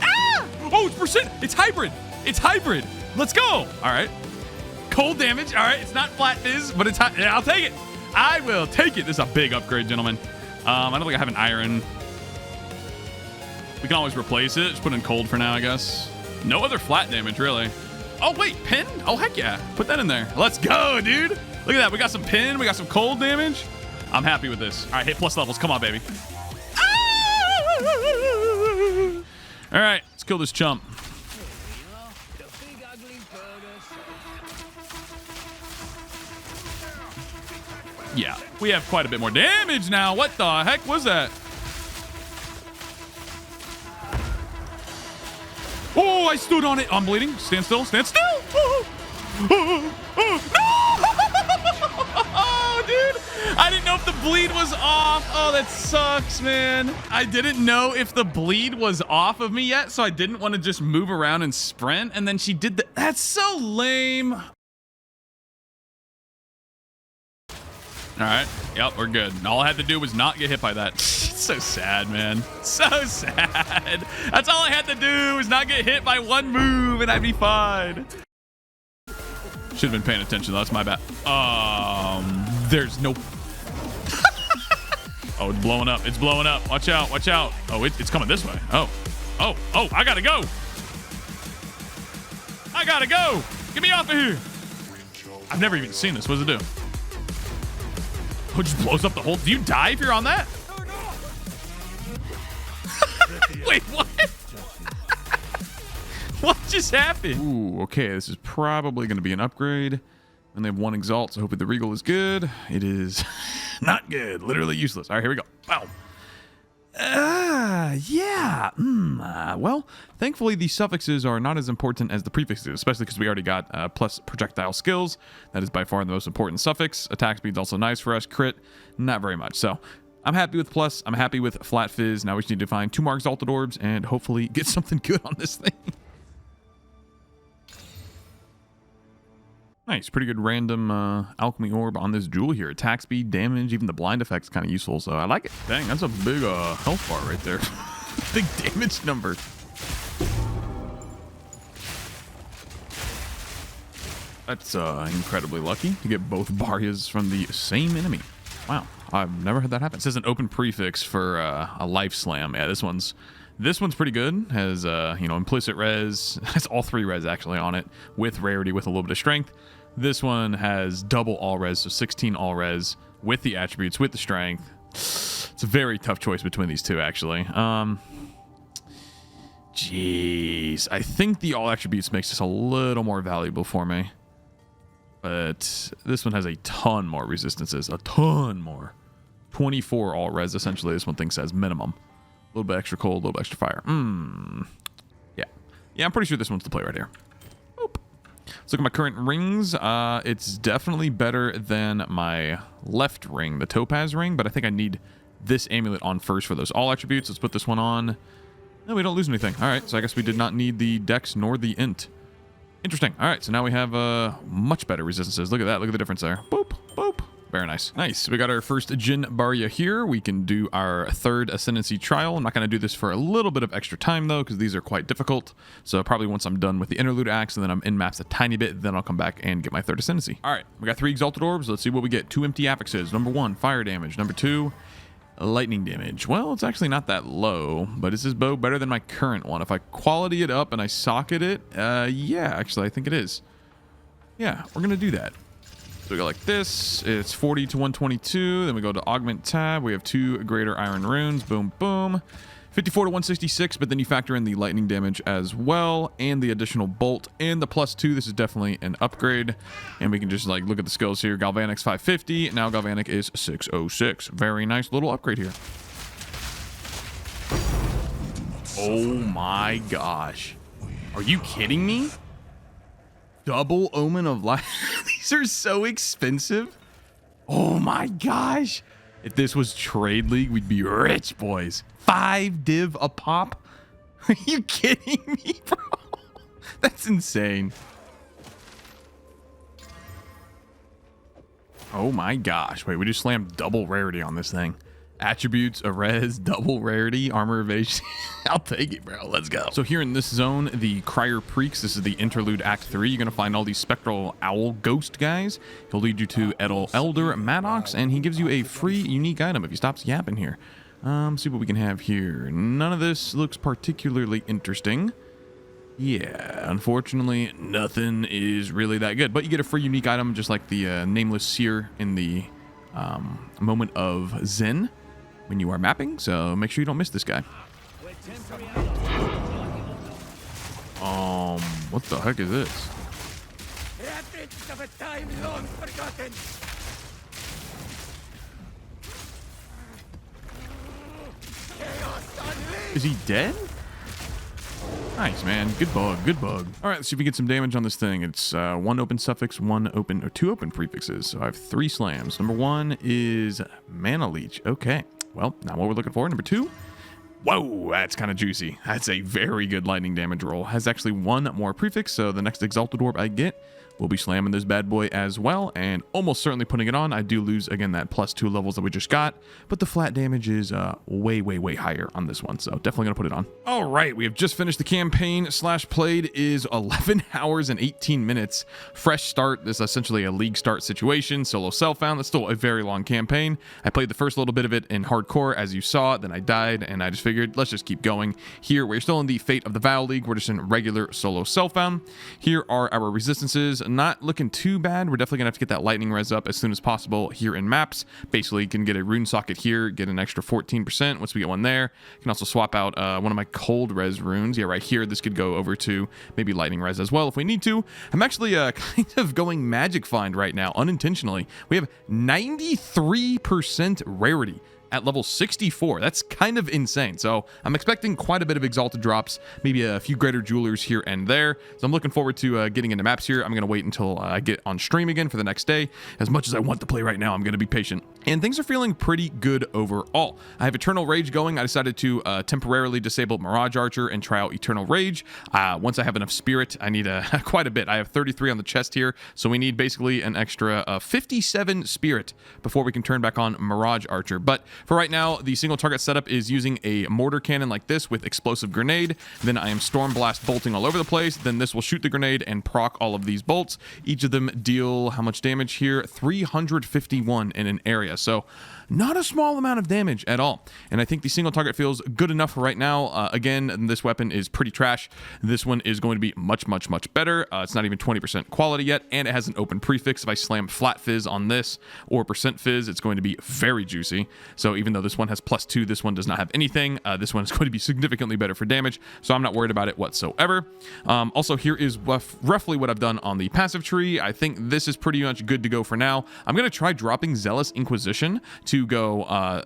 [SPEAKER 1] Ah! Oh, it's percent. It's hybrid. Let's go. All right. Cold damage. All right. It's not flat fizz, but it's hot. Yeah, I'll take it. I will take it. This is a big upgrade, gentlemen. I don't think I have an iron. We can always replace it. Just put in cold for now, I guess. No other flat damage, really. Oh, wait. Pin? Oh, heck yeah. Put that in there. Let's go, dude. Look at that. We got some pin. We got some cold damage. I'm happy with this. All right. Hit plus levels. Come on, baby. All right. Let's kill this chump. Yeah, we have quite a bit more damage now. What the heck was that? Oh, I stood on it. I'm bleeding. Stand still. Stand still. No! Oh, dude. I didn't know if the bleed was off. Oh, that sucks, man. I didn't know if the bleed was off of me yet, so I didn't want to just move around and sprint. And then she did that. That's so lame. All right. Yep, we're good. All I had to do was not get hit by that. It's so sad, man. So sad. That's all I had to do was not get hit by one move, and I'd be fine. Should have been paying attention. That's my bad. There's no... Oh, it's blowing up. It's blowing up. Watch out. Watch out. Oh, it's coming this way. Oh. Oh. Oh, I gotta go. I gotta go. Get me off of here. I've never even seen this. What does it do? Oh, it just blows up the whole... Do you die if you're on that? Wait, what? What just happened? Ooh, okay. This is probably going to be an upgrade. And they have 1 Exalt, so hopefully the Regal is good. It is not good. Literally useless. All right, here we go. Wow. Yeah. Well, thankfully the suffixes are not as important as the prefixes, especially because we already got plus projectile skills. That is by far the most important suffix. Attack speed's also nice for us. Crit, not very much. So I'm happy with plus. I'm happy with flat fizz. Now we just need to find 2 more exalted orbs and hopefully get something good on this thing. Nice, pretty good random alchemy orb on this jewel here. Attack speed, damage, even the blind effect's kind of useful, so I like it. Dang, that's a big health bar right there. Big damage number. That's incredibly lucky to get both Barrias from the same enemy. Wow, I've never had that happen. It says an open prefix for a life slam. Yeah, this one's pretty good. Has implicit res. Has all 3 res actually on it with rarity with a little bit of strength. This one has double all res, so 16 all res with the attributes, with the strength. It's a very tough choice between these two, actually. Jeez. I think the all attributes makes this a little more valuable for me. But this one has a ton more resistances. A ton more. 24 all res, essentially, this one thing says minimum. A little bit extra cold, a little bit extra fire. Yeah. Yeah, I'm pretty sure this one's the play right here. Boop. Let's look at my current rings. It's definitely better than my left ring, the topaz ring, but I think I need this amulet on first for those all attributes. Let's put this one on. No, we don't lose anything. All right, so I guess we did not need the dex nor the int. Interesting. All right, so now we have much better resistances. Look at that. Look at the difference there. Boop, boop. Very nice. Nice. We got our first Jin Barya here. We can do our 3rd Ascendancy trial. I'm not going to do this for a little bit of extra time, though, because these are quite difficult. So probably once I'm done with the Interlude Axe and then I'm in maps a tiny bit, then I'll come back and get my 3rd Ascendancy. All right. We got 3 Exalted Orbs. Let's see what we get. 2 empty affixes. Number 1, fire damage. Number 2, lightning damage. Well, it's actually not that low, but is this bow better than my current one? If I quality it up and I socket it, yeah, actually, I think it is. Yeah, we're going to do that. So we go like this. It's 40 to 122. Then we go to augment tab. We have 2 greater iron runes. Boom, boom. 54 to 166, but then you factor in the lightning damage as well and the additional bolt and the +2. This is definitely an upgrade. And we can just like look at the skills here. Galvanic's 550. Now Galvanic is 606. Very nice little upgrade here. Oh my gosh. Are you kidding me? Double Omen of Life. These are so expensive. Oh my gosh. If this was Trade League, we'd be rich, boys. 5 div a pop? Are you kidding me, bro? That's insane. Oh my gosh. Wait, we just slammed double rarity on this thing. Attributes, a res, double rarity, armor evasion. I'll take it, bro. Let's go. So here in this zone, the Crier Preeks, this is the Interlude Act 3. You're going to find all these spectral owl ghost guys. He'll lead you to Elder Maddox, and he gives you a free unique item if he stops yapping here. See what we can have here. None of this looks particularly interesting. Yeah, unfortunately, nothing is really that good. But you get a free unique item, just like the Nameless Seer in the Moment of Zen when you are mapping, so make sure you don't miss this guy. What the heck is this? Is he dead? Nice, man. Good bug. Good bug. All right, let's see if we get some damage on this thing. It's 1 open suffix, 2 open prefixes. So I have 3 slams. Number 1 is Mana Leech. Okay. Well, not what we're looking for. Number 2. Whoa, that's kind of juicy. That's a very good lightning damage roll. Has actually 1 more prefix, so the next Exalted Orb I get We'll be slamming this bad boy as well, and almost certainly putting it on. I do lose, again, that +2 levels that we just got, but the flat damage is way, way, way higher on this one, so definitely going to put it on. All right, we have just finished the campaign / played is 11 hours and 18 minutes. Fresh start. This is essentially a league start situation, solo self-found. That's still a very long campaign. I played the first little bit of it in hardcore, as you saw, then I died, and I just figured, let's just keep going. Here, we're still in the Fate of the Vow League. We're just in regular solo self-found. Here are our resistances. Not looking too bad. We're definitely gonna have to get that lightning res up as soon as possible here in maps. Basically, you can get a rune socket here, get an extra 14% once we get one there. You can also swap out one of my cold res runes. Yeah, right here. This could go over to maybe lightning res as well if we need to. I'm actually kind of going magic find right now, unintentionally. We have 93% rarity at level 64. That's kind of insane. So I'm expecting quite a bit of exalted drops, maybe a few greater jewelers here and there. So I'm looking forward to getting into maps here. I'm going to wait until I get on stream again for the next day. As much as I want to play right now, I'm going to be patient. And things are feeling pretty good overall. I have Eternal Rage going. I decided to temporarily disable Mirage Archer and try out Eternal Rage. Once I have enough spirit, I need quite a bit. I have 33 on the chest here, so we need basically an extra 57 spirit before we can turn back on Mirage Archer. But for right now, the single target setup is using a mortar cannon like this with explosive grenade. Then I am storm blast bolting all over the place. Then this will shoot the grenade and proc all of these bolts. Each of them deal how much damage here? 351 in an area. So not a small amount of damage at all. And I think the single target feels good enough for right now. Again, this weapon is pretty trash. This one is going to be much, much, much better. It's not even 20% quality yet, and it has an open prefix. If I slam flat fizz on this or percent fizz, it's going to be very juicy. So even though this one has +2, this one does not have anything. This one is going to be significantly better for damage, so I'm not worried about it whatsoever. Also, here is roughly what I've done on the passive tree. I think this is pretty much good to go for now. I'm going to try dropping Zealous Inquisition to go,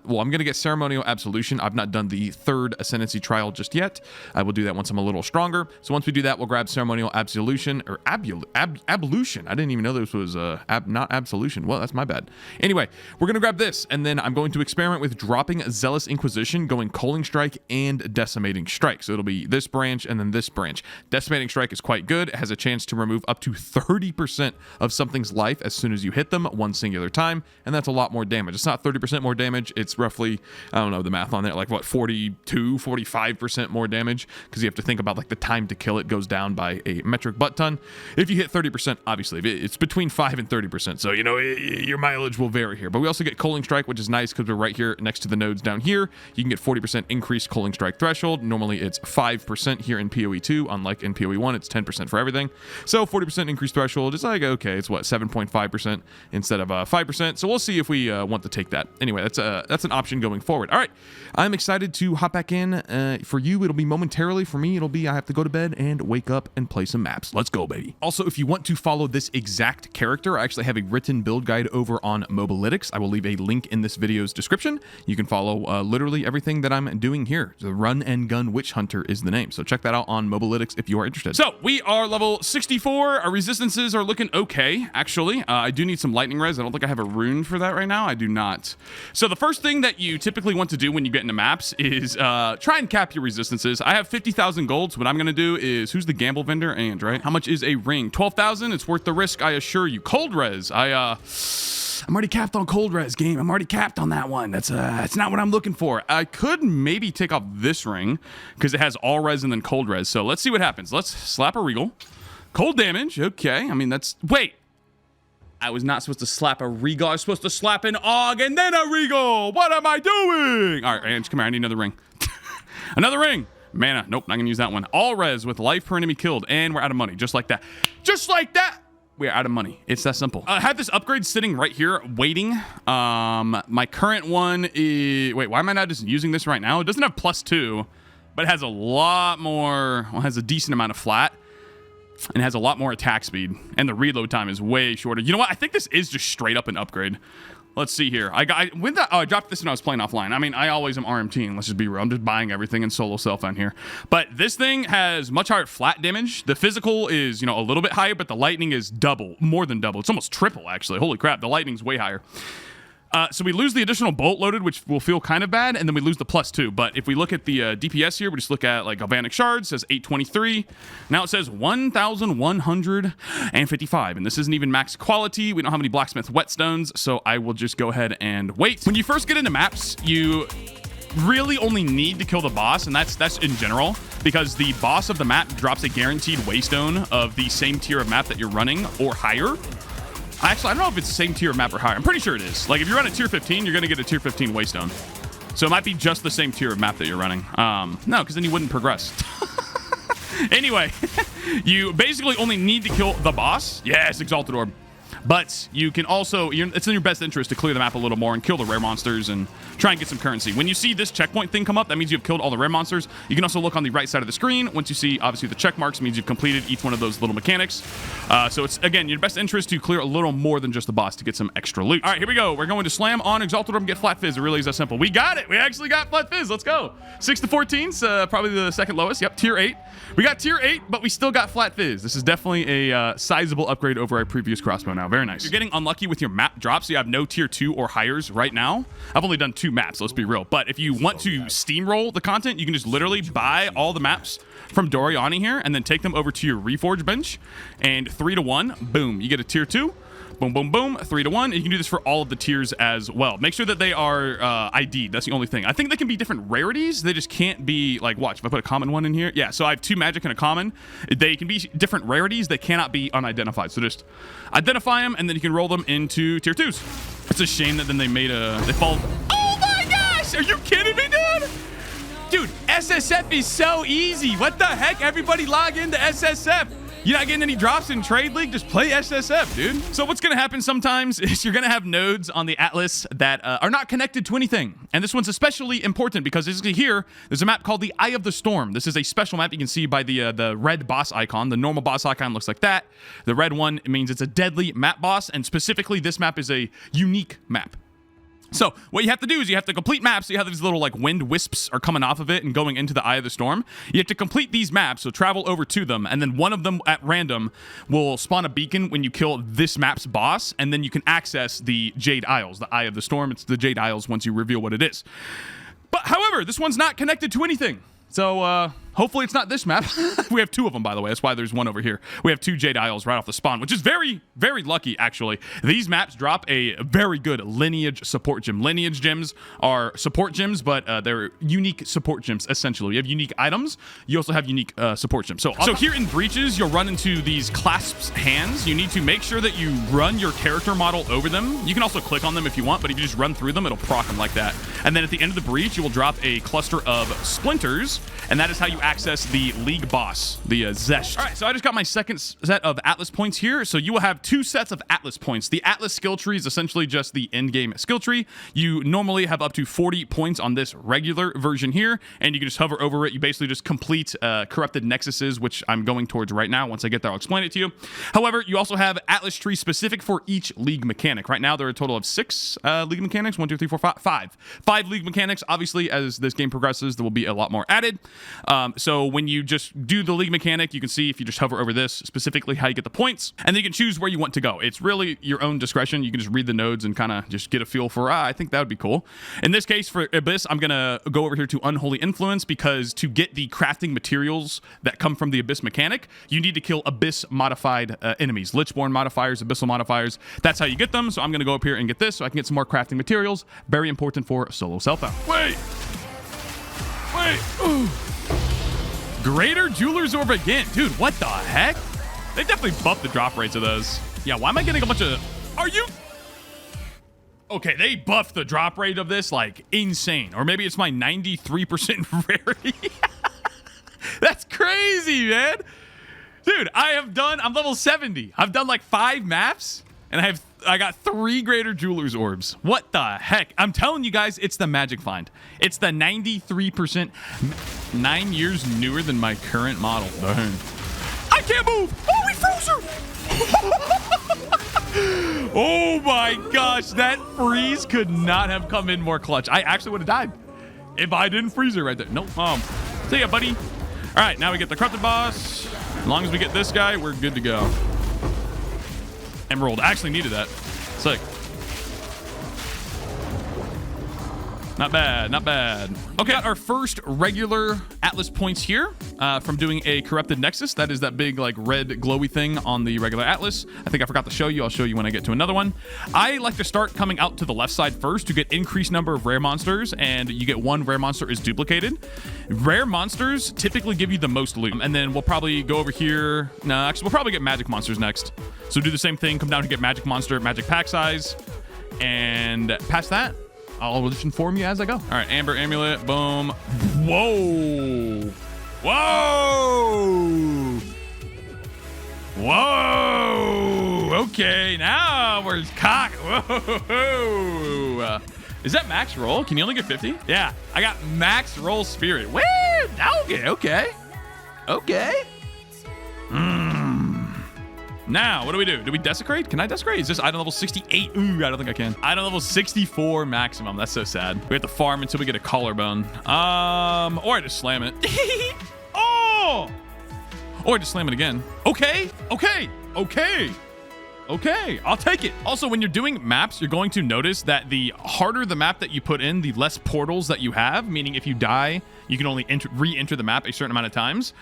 [SPEAKER 1] well, I'm going to get Ceremonial Absolution. I've not done the 3rd Ascendancy trial just yet. I will do that once I'm a little stronger. So once we do that, we'll grab Ceremonial Absolution, or Ablution. I didn't even know this was not Absolution. Well, that's my bad. Anyway, we're going to grab this, and then I'm going to experiment with dropping Zealous Inquisition, going Coaling Strike and Decimating Strike. So it'll be this branch and then this branch. Decimating Strike is quite good. It has a chance to remove up to 30% of something's life as soon as you hit them one singular time, and that's a lot more damage. It's not 30% more damage. It's roughly, I don't know the math on that, like what, 42, 45% more damage, because you have to think about like the time to kill it goes down by a metric butt ton. If you hit 30%, obviously, it's between 5 and 30%. So, you know, your mileage will vary here. But we also get Coaling Strike, which is nice because we're right here next to the nodes down here. You can get 40% increased Coaling Strike threshold. Normally it's 5% here in PoE2, unlike in PoE1, it's 10% for everything. So 40% increased threshold is like, okay, it's what, 7.5% instead of 5%. So we'll see if we want to take that. Anyway, that's an option going forward. All right, I'm excited to hop back in. For you, it'll be momentarily. For me, it'll be I have to go to bed and wake up and play some maps. Let's go, baby. Also, if you want to follow this exact character, I actually have a written build guide over on Mobalytics. I will leave a link in this video's description. You can follow literally everything that I'm doing here. The Run and Gun Witchhunter is the name. So check that out on Mobalytics if you are interested. So we are level 64. Our resistances are looking okay, actually. I do need some lightning res. I don't think I have a rune for that right now. I do not. So the first thing that you typically want to do when you get into maps is try and cap your resistances. I have 50,000 gold, so what I'm going to do is, who's the gamble vendor? And, right? How much is a ring? 12,000. It's worth the risk, I assure you. Cold res. I'm already capped on cold res, game. I'm already capped on that one. That's not what I'm looking for. I could maybe take off this ring because it has all res and then cold res. So let's see what happens. Let's slap a regal. Cold damage. Okay. I mean, that's... Wait. I was not supposed to slap a regal. I was supposed to slap an AUG and then a regal. What am I doing? All right, Ange, come here. I need another ring. Another ring. Mana. Nope, not going to use that one. All res with life per enemy killed. And we're out of money. Just like that. Just like that. We're out of money. It's that simple. I have this upgrade sitting right here waiting. My current one is... Wait, why am I not just using this right now? It doesn't have +2, but it has a lot more... Well, it has a decent amount of flat. And it has a lot more attack speed. And the reload time is way shorter. You know what? I think this is just straight up an upgrade. Let's see here. I dropped this when I was playing offline. I mean, I always am RMTing. Let's just be real. I'm just buying everything in solo self on here. But this thing has much higher flat damage. The physical is, you know, a little bit higher, but the lightning is double, more than double. It's almost triple, actually. Holy crap. The lightning's way higher. So we lose the additional bolt loaded, which will feel kind of bad, and then we lose the +2. But if we look at the DPS here, we just look at like Galvanic Shards, says 823. Now it says 1,155, and this isn't even max quality. We don't have any Blacksmith Whetstones, so I will just go ahead and wait. When you first get into maps, you really only need to kill the boss, and that's in general, because the boss of the map drops a guaranteed waystone of the same tier of map that you're running or higher. Actually, I don't know if it's the same tier of map or higher. I'm pretty sure it is. Like, if you run a tier 15, you're going to get a tier 15 waystone. So it might be just the same tier of map that you're running. No, because then you wouldn't progress. Anyway, you basically only need to kill the boss. Yes, Exalted Orb. But you can also, it's in your best interest to clear the map a little more and kill the rare monsters and try and get some currency. When you see this checkpoint thing come up, that means you've killed all the rare monsters. You can also look on the right side of the screen. Once you see, obviously, the check marks, means you've completed each one of those little mechanics. So it's, again, your best interest to clear a little more than just the boss to get some extra loot. All right, here we go. We're going to slam on Exalted Orb and get Flat Fizz. It really is that simple. We got it. We actually got Flat Fizz. Let's go. 6 to 14's probably the second lowest. Yep, tier 8. We got tier 8, but we still got Flat Fizz. This is definitely a sizable upgrade over our previous crossbow now. Very nice. You're getting unlucky with your map drops. You have no tier 2 or higher's right now. I've only done 2 maps, let's be real. But if you want to steamroll the content, you can just literally buy all the maps from Doriani here and then take them over to your Reforge bench. And 3 to 1, boom, you get a tier 2. Boom, boom, boom, 3 to 1. And you can do this for all of the tiers as well. Make sure that they are ID'd. That's the only thing. I think they can be different rarities. They just can't be, like, watch, if I put a common one in here. Yeah, so I have 2 magic and a common. They can be different rarities. They cannot be unidentified. So just identify them, and then you can roll them into tier 2s. It's a shame that then they made they fall. Oh my gosh! Are you kidding me, dude? Dude, SSF is so easy. What the heck? Everybody log into SSF. You're not getting any drops in Trade League? Just play SSF, dude. So what's going to happen sometimes is you're going to have nodes on the Atlas that are not connected to anything. And this one's especially important because as you can here, there's a map called the Eye of the Storm. This is a special map you can see by the red boss icon. The normal boss icon looks like that. The red one means it's a deadly map boss, and specifically this map is a unique map. So what you have to do is you have to complete maps. So you have these little like wind wisps are coming off of it and going into the Eye of the Storm. You have to complete these maps, so travel over to them, and then one of them at random will spawn a beacon when you kill this map's boss, and then you can access the Jade Isles, the Eye of the Storm. It's the Jade Isles once you reveal what it is. But however, this one's not connected to anything. So hopefully it's not this map. We have 2 of them, by the way. That's why there's one over here. We have 2 Jade Isles right off the spawn, which is very, very lucky, actually. These maps drop a very good lineage support gem. Lineage gems are support gems, but they're unique support gems, essentially. You have unique items. You also have unique support gems. So here in Breaches, you'll run into these clasps hands. You need to make sure that you run your character model over them. You can also click on them if you want, but if you just run through them, it'll proc them like that. And then at the end of the breach, you will drop a cluster of splinters, and that is how you access the League boss, the Zesh. All right, so I just got my second set of Atlas points here. So you will have 2 sets of Atlas points. The Atlas skill tree is essentially just the endgame skill tree. You normally have up to 40 points on this regular version here, and you can just hover over it. You basically just complete corrupted nexuses, which I'm going towards right now. Once I get there, I'll explain it to you. However, you also have Atlas tree specific for each League mechanic. Right now, there are a total of 6 League mechanics. 1, 2, 3, 4, 5. 5 League mechanics. Obviously, as this game progresses, there will be a lot more added. So when you just do the League mechanic, you can see if you just hover over this specifically how you get the points, and then you can choose where you want to go. It's really your own discretion. You can just read the nodes and kind of just get a feel for, I think that would be cool. In this case, for Abyss, I'm going to go over here to Unholy Influence, because to get the crafting materials that come from the Abyss mechanic, you need to kill Abyss modified enemies. Lichborn modifiers, Abyssal modifiers. That's how you get them. So I'm going to go up here and get this so I can get some more crafting materials. Very important for solo self-out. Wait. Ooh. Greater Jeweler's Orb again. Dude, what the heck? They definitely buffed the drop rates of those. Yeah, why am I getting a bunch of... Are you... Okay, they buffed the drop rate of this like insane. Or maybe it's my 93% rarity. That's crazy, man. Dude, I'm level 70. I've done like 5 maps, and I got 3 Greater Jeweler's Orbs. What the heck? I'm telling you guys, it's the magic find. It's the 93%, 9 years newer than my current model. Darn. I can't move. Oh, we froze her. Oh my gosh, that freeze could not have come in more clutch. I actually would have died if I didn't freeze her right there. Nope. See ya, buddy. All right, now we get the corrupted boss. As long as we get this guy, we're good to go. Emerald. I actually needed that. Sick. Not bad, not bad. Okay, got our first regular Atlas points here from doing a Corrupted Nexus. That is that big like red glowy thing on the regular Atlas. I think I forgot to show you. I'll show you when I get to another one. I like to start coming out to the left side first to get increased number of rare monsters, and you get one rare monster is duplicated. Rare monsters typically give you the most loot, and then we'll probably go over here. No, actually, we'll probably get magic monsters next. So do the same thing, come down to get magic monster, magic pack size, and past that, I'll just inform you as I go. All right, Amber Amulet, boom. Whoa. Whoa. Whoa. Okay, now we're cock. Whoa. Is that max roll? Can you only get 50? Yeah, I got max roll spirit. Woo. Okay. Now, what do we do? Do we desecrate? Can I desecrate? Is this item level 68? Ooh, I don't think I can. Item level 64 maximum. That's so sad. We have to farm until we get a collarbone. Or I just slam it. Oh! Or I just slam it again. Okay. I'll take it. Also, when you're doing maps, you're going to notice that the harder the map that you put in, the less portals that you have, meaning if you die, you can only re-enter the map a certain amount of times.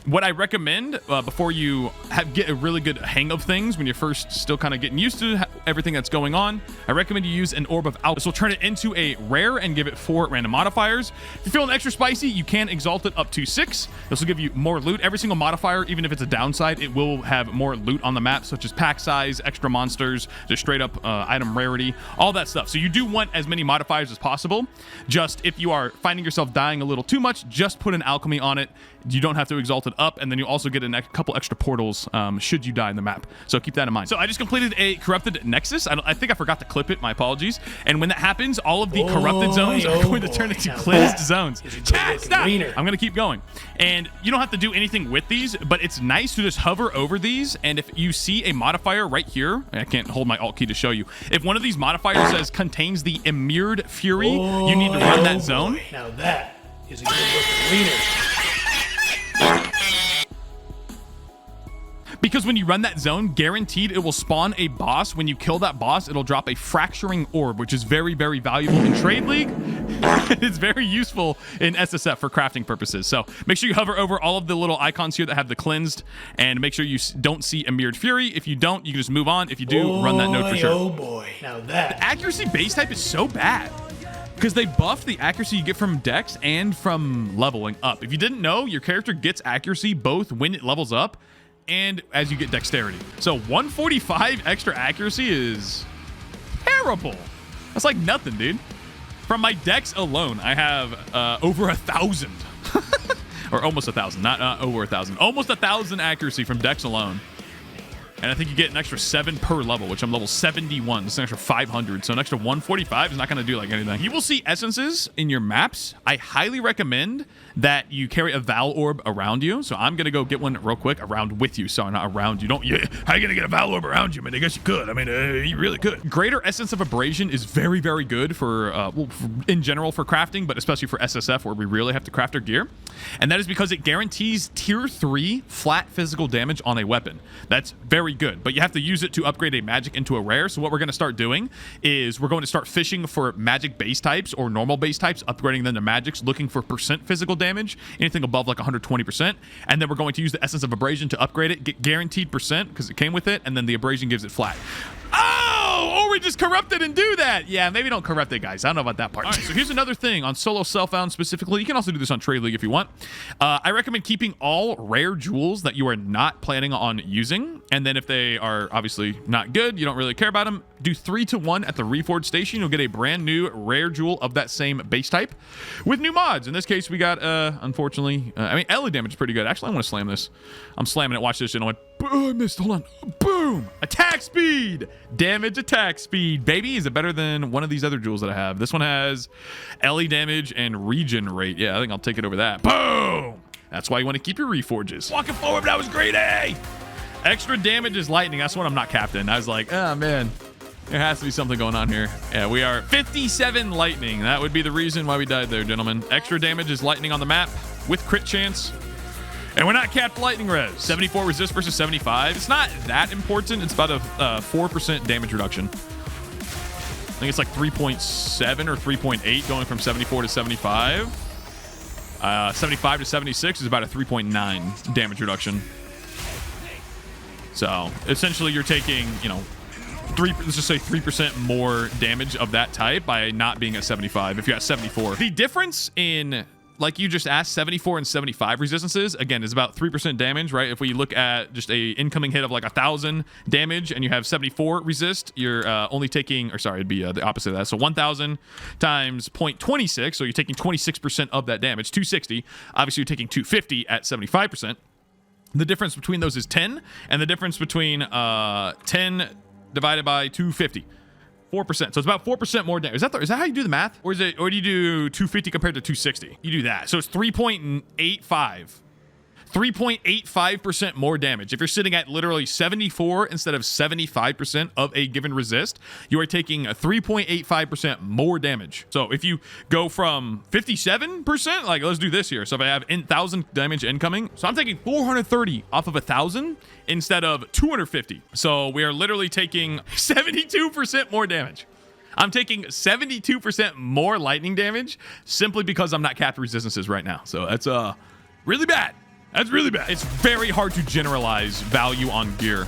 [SPEAKER 1] What I recommend before you get a really good hang of things, when you're first still kind of getting used to everything that's going on, I recommend you use an Orb of Alchemy. This will turn it into a rare and give it 4 random modifiers. If you're feeling extra spicy, you can exalt it up to 6. This will give you more loot. Every single modifier, even if it's a downside, it will have more loot on the map, such as pack size, extra monsters, just straight up item rarity, all that stuff. So you do want as many modifiers as possible. Just if you are finding yourself dying a little too much, just put an alchemy on it. You don't have to exalt it up, and then you also get a couple extra portals should you die in the map. So keep that in mind. So I just completed a Corrupted Nexus. I think I forgot to clip it. My apologies. And when that happens, all of the corrupted zones are going to turn into cleansed zones. Chat, stop! I'm going to keep going. And you don't have to do anything with these, but it's nice to just hover over these. And if you see a modifier right here, I can't hold my alt key to show you. If one of these modifiers says contains the Immured Fury, you need to run that zone.
[SPEAKER 2] Now that is a good looking wiener.
[SPEAKER 1] Because when you run that zone, guaranteed it will spawn a boss. When you kill that boss, it'll drop a Fracturing Orb, which is very, very valuable in Trade League. It's very useful in SSF for crafting purposes. So make sure you hover over all of the little icons here that have the cleansed, and make sure you don't see Immured Fury. If you don't, you can just move on. If you do, run that node for sure.
[SPEAKER 2] Oh boy, now that.
[SPEAKER 1] The accuracy base type is so bad, because they buff the accuracy you get from dex and from leveling up. If you didn't know, your character gets accuracy both when it levels up and as you get dexterity. So 145 extra accuracy is terrible. That's like nothing, dude. From my dex alone, I have over 1,000. Or almost 1,000, not over 1,000. Almost 1,000 accuracy from dex alone. And I think you get an extra 7 per level, which I'm level 71. It's an extra 500. So an extra 145 is not going to do like anything. You will see essences in your maps. I highly recommend that you carry a Val Orb around you. So I'm going to go get one real quick around with you. Sorry, not around you. How are you going to get a Val Orb around you? I mean, I guess you could. I mean, you really could. Greater Essence of Abrasion is very, very good for, in general for crafting, but especially for SSF where we really have to craft our gear. And that is because it guarantees tier 3 flat physical damage on a weapon. That's very good, but you have to use it to upgrade a magic into a rare. So what we're going to start doing is we're going to start fishing for magic base types or normal base types, upgrading them to magics, looking for percent physical damage, anything above like 120%. And then we're going to use the Essence of Abrasion to upgrade it, get guaranteed percent because it came with it, and then the abrasion gives it flat. Oh, or we just corrupted and do that. Yeah, maybe don't corrupt it, guys. I don't know about that part. All right, so here's another thing on solo self-found specifically. You can also do this on Trade League if you want. I recommend keeping all rare jewels that you are not planning on using. And then if they are obviously not good, you don't really care about them, do 3-to-1 at the Reforged station. You'll get a brand new rare jewel of that same base type with new mods. In this case, we got, unfortunately, I mean, LE damage is pretty good. Actually, I want to slam this. I'm slamming it. Watch this. And I went, oh, I missed. Hold on. Boom. Attack speed. Damage attack speed. Baby, is it better than one of these other jewels that I have? This one has LE damage and regen rate. Yeah, I think I'll take it over that. Boom. That's why you want to keep your Reforges. Walking forward, that was great, eh? Extra damage is lightning. That's what I'm not captain. I was like, oh, man. There has to be something going on here. Yeah, we are 57 lightning. That would be the reason why we died there, gentlemen. Extra damage is lightning on the map with crit chance. And we're not capped lightning res. 74 resist versus 75. It's not that important. It's about a 4% damage reduction. think it's like 3.7 or 3.8 going from 74 to 75. 75 to 76 is about a 3.9 damage reduction. So essentially you're taking, you know, let's just say 3% more damage of that type by not being at 75 if you're at 74. The difference in, like you just asked, 74 and 75 resistances, again, is about 3% damage, right? If we look at just a incoming hit of like 1,000 damage and you have 74 resist, you're only taking, or sorry, it'd be the opposite of that. So 1,000 times 0.26, so you're taking 26% of that damage, 260. Obviously, you're taking 250 at 75%. The difference between those is 10, and the difference between 10 divided by 250. 4%. So it's about 4% more damage. Is that how you do the math? Or do you do 250 compared to 260? You do that. So it's 3.85. 3.85% more damage. If you're sitting at literally 74 instead of 75% of a given resist, you are taking a 3.85% more damage. So if you go from 57%, like let's do this here. So if I have 1,000 damage incoming, so I'm taking 430 off of 1,000 instead of 250. So we are literally taking 72% more damage. I'm taking 72% more lightning damage simply because I'm not capped resistances right now. So that's really bad. That's really bad. It's very hard to generalize value on gear.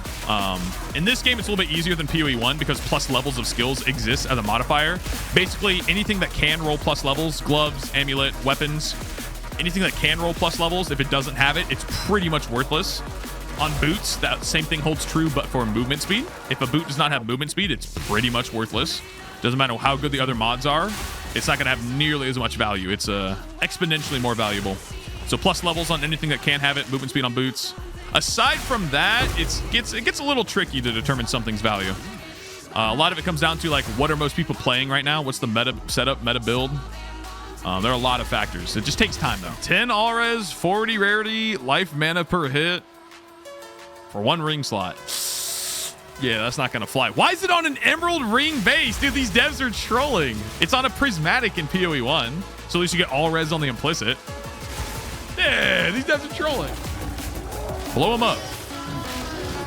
[SPEAKER 1] In this game, it's a little bit easier than PoE1 because plus levels of skills exist as a modifier. Basically, anything that can roll plus levels, gloves, amulet, weapons, anything that can roll plus levels, if it doesn't have it, it's pretty much worthless. On boots, that same thing holds true, but for movement speed. If a boot does not have movement speed, it's pretty much worthless. Doesn't matter how good the other mods are, it's not going to have nearly as much value. It's exponentially more valuable. So plus levels on anything that can have it, movement speed on boots. Aside from that, it gets a little tricky to determine something's value. A lot of it comes down to like, what are most people playing right now? What's the meta setup, meta build? There are a lot of factors. It just takes time though. 10 all res, 40 rarity, life mana per hit for 1 ring slot. Yeah, that's not gonna fly. Why is it on an emerald ring base? Dude, these devs are trolling. It's on a prismatic in PoE1, so at least you get all res on the implicit. Yeah, these devs are trolling. Blow them up.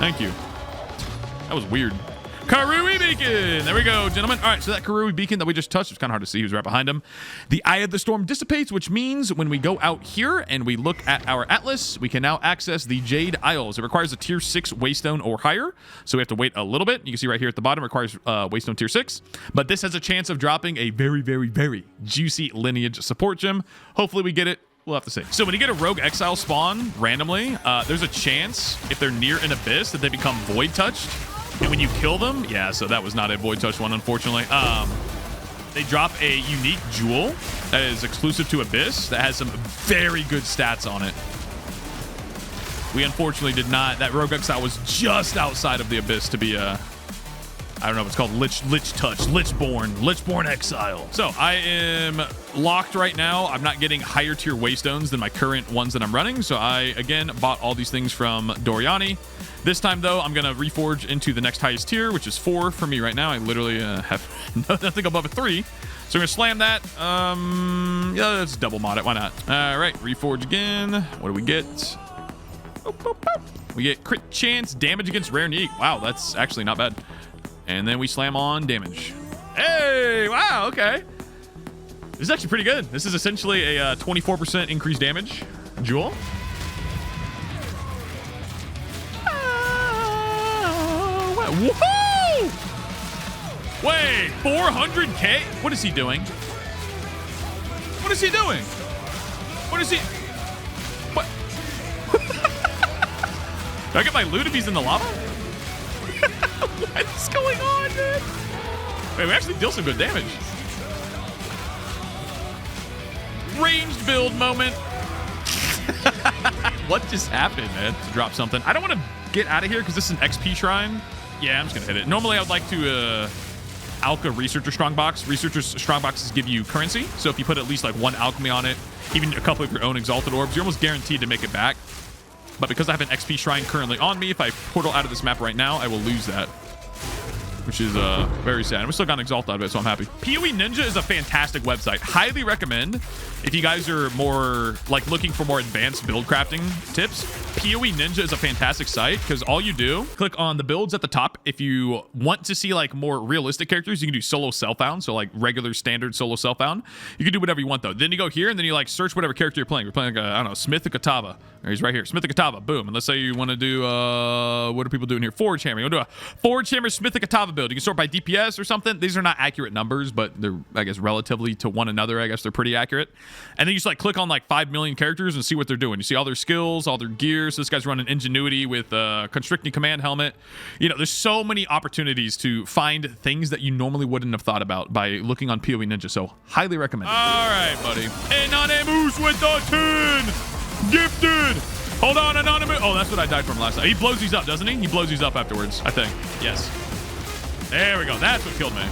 [SPEAKER 1] Thank you. That was weird. Karui Beacon. There we go, gentlemen. All right, so that Karui Beacon that we just touched, it's kind of hard to see who's right behind him. The Eye of the Storm dissipates, which means when we go out here and we look at our atlas, we can now access the Jade Isles. It requires a tier 6 Waystone or higher, so we have to wait a little bit. You can see right here at the bottom, it requires Waystone tier 6, but this has a chance of dropping a very, very, very juicy lineage support gem. Hopefully we get it. We'll have to see. So when you get a Rogue Exile spawn randomly, there's a chance if they're near an abyss that they become void touched. And when you kill them, yeah, so that was not a void touch one, unfortunately. They drop a unique jewel that is exclusive to Abyss that has some very good stats on it. We unfortunately did not. That Rogue Exile was just outside of the Abyss to be a, I don't know if it's called Lich Touch, Lichborn Exile. So I am locked right now. I'm not getting higher tier Waystones than my current ones that I'm running. So I, again, bought all these things from Doriani. This time, though, I'm going to reforge into the next highest tier, which is 4 for me right now. I literally have nothing above a 3. So we're going to slam that. Yeah, let's double mod it. Why not? All right, reforge again. What do we get? Boop, boop, boop. We get crit chance, damage against rare and unique. Wow, that's actually not bad. And then we slam on damage. Hey, wow, okay. This is actually pretty good. This is essentially a 24% increased damage jewel. Woohoo! Wait, 400k? What is he doing? What is he doing? What is he? What? Do I get my loot if he's in the lava? What is going on, man? Wait, we actually deal some good damage. Ranged build moment. What just happened, man? To drop something. I don't want to get out of here because this is an XP shrine. Yeah, I'm just going to hit it. Normally, I would like to Alka Researcher Strongbox. Researcher Strongboxes give you currency. So if you put at least like 1 alchemy on it, even a couple of your own Exalted Orbs, you're almost guaranteed to make it back. But because I have an XP shrine currently on me, if I portal out of this map right now, I will lose that. which is very sad. And we still got an Exalt out of it, so I'm happy. PoE Ninja is a fantastic website. Highly recommend if you guys are more like looking for more advanced build crafting tips. PoE Ninja is a fantastic site because all you do, click on the builds at the top. If you want to see like more realistic characters, you can do solo self-found, so like regular standard solo self-found. You can do whatever you want though. Then you go here and then you like search whatever character you're playing. You're playing like I don't know, Smith or Katava. He's right here, Smith or Katava. Boom. And let's say you want to do what are people doing here? Forge Hammer. You want to do a Forge Hammer Smith or Katava build. You can sort by DPS or something. These are not accurate numbers, but they're, I guess, relatively to one another. I guess they're pretty accurate. And then you just like click on like 5 million characters and see what they're doing. You see all their skills, all their gear. So this guy's running Ingenuity with Constricting Command Helmet. You know, there's so many opportunities to find things that you normally wouldn't have thought about by looking on PoE Ninja. So highly recommend it. All right, buddy. Anonymous with the 10. Gifted. Hold on, Anonymous. Oh, that's what I died from last time. He blows these up, doesn't he? He blows these up afterwards, I think. Yes. There we go. That's what killed me.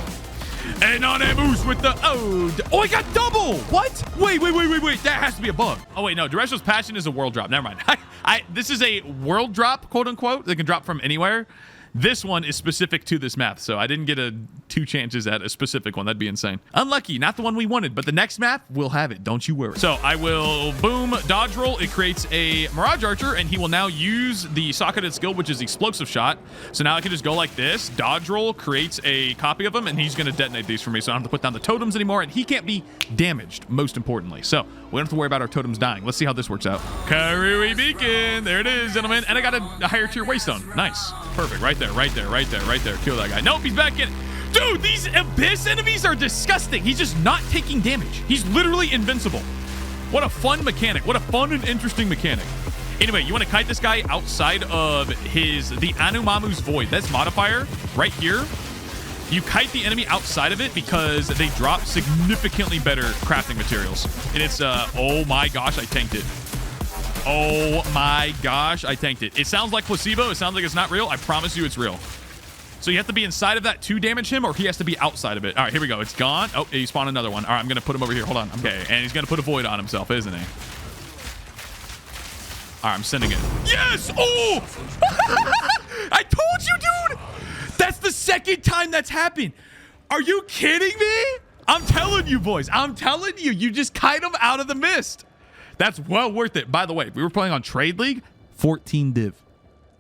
[SPEAKER 1] Anonymous with the... Oh, I got double. What? Wait. That has to be a bug. Oh, wait, no. Directional's Passion is a world drop. Never mind. This is a world drop, quote unquote. They can drop from anywhere. This one is specific to this map, so I didn't get 2 chances at a specific one. That'd be insane. Unlucky, not the one we wanted, but the next map, we'll have it. Don't you worry. So I will boom, dodge roll. It creates a Mirage Archer, and he will now use the socketed skill, which is Explosive Shot. So now I can just go like this. Dodge roll creates a copy of him, and he's going to detonate these for me, so I don't have to put down the totems anymore, and he can't be damaged, most importantly. So we don't have to worry about our totems dying. Let's see how this works out. Karui Beacon. There it is, gentlemen. And I got a higher tier Waystone. Nice. Perfect. Right there. Kill that guy. Nope, he's back in. Dude, these Abyss enemies are disgusting. He's just not taking damage. He's literally invincible. What a fun mechanic. What a fun and interesting mechanic. Anyway, you want to kite this guy outside of the Anumamu's Void. That's modifier right here. You kite the enemy outside of it because they drop significantly better crafting materials. And it's, oh my gosh, I tanked it. Oh my gosh, I tanked it. It sounds like placebo. It sounds like it's not real. I promise you it's real. So you have to be inside of that to damage him, or he has to be outside of it. All right, here we go. It's gone. Oh, he spawned another one. All right, I'm going to put him over here. Hold on. Okay, and he's going to put a void on himself, isn't he? All right, I'm sending it. Yes! Oh! I told you, dude! That's the second time that's happened. Are you kidding me? I'm telling you, boys. I'm telling you. You just kite him out of the mist. That's well worth it. By the way, we were playing on Trade League. 14 div.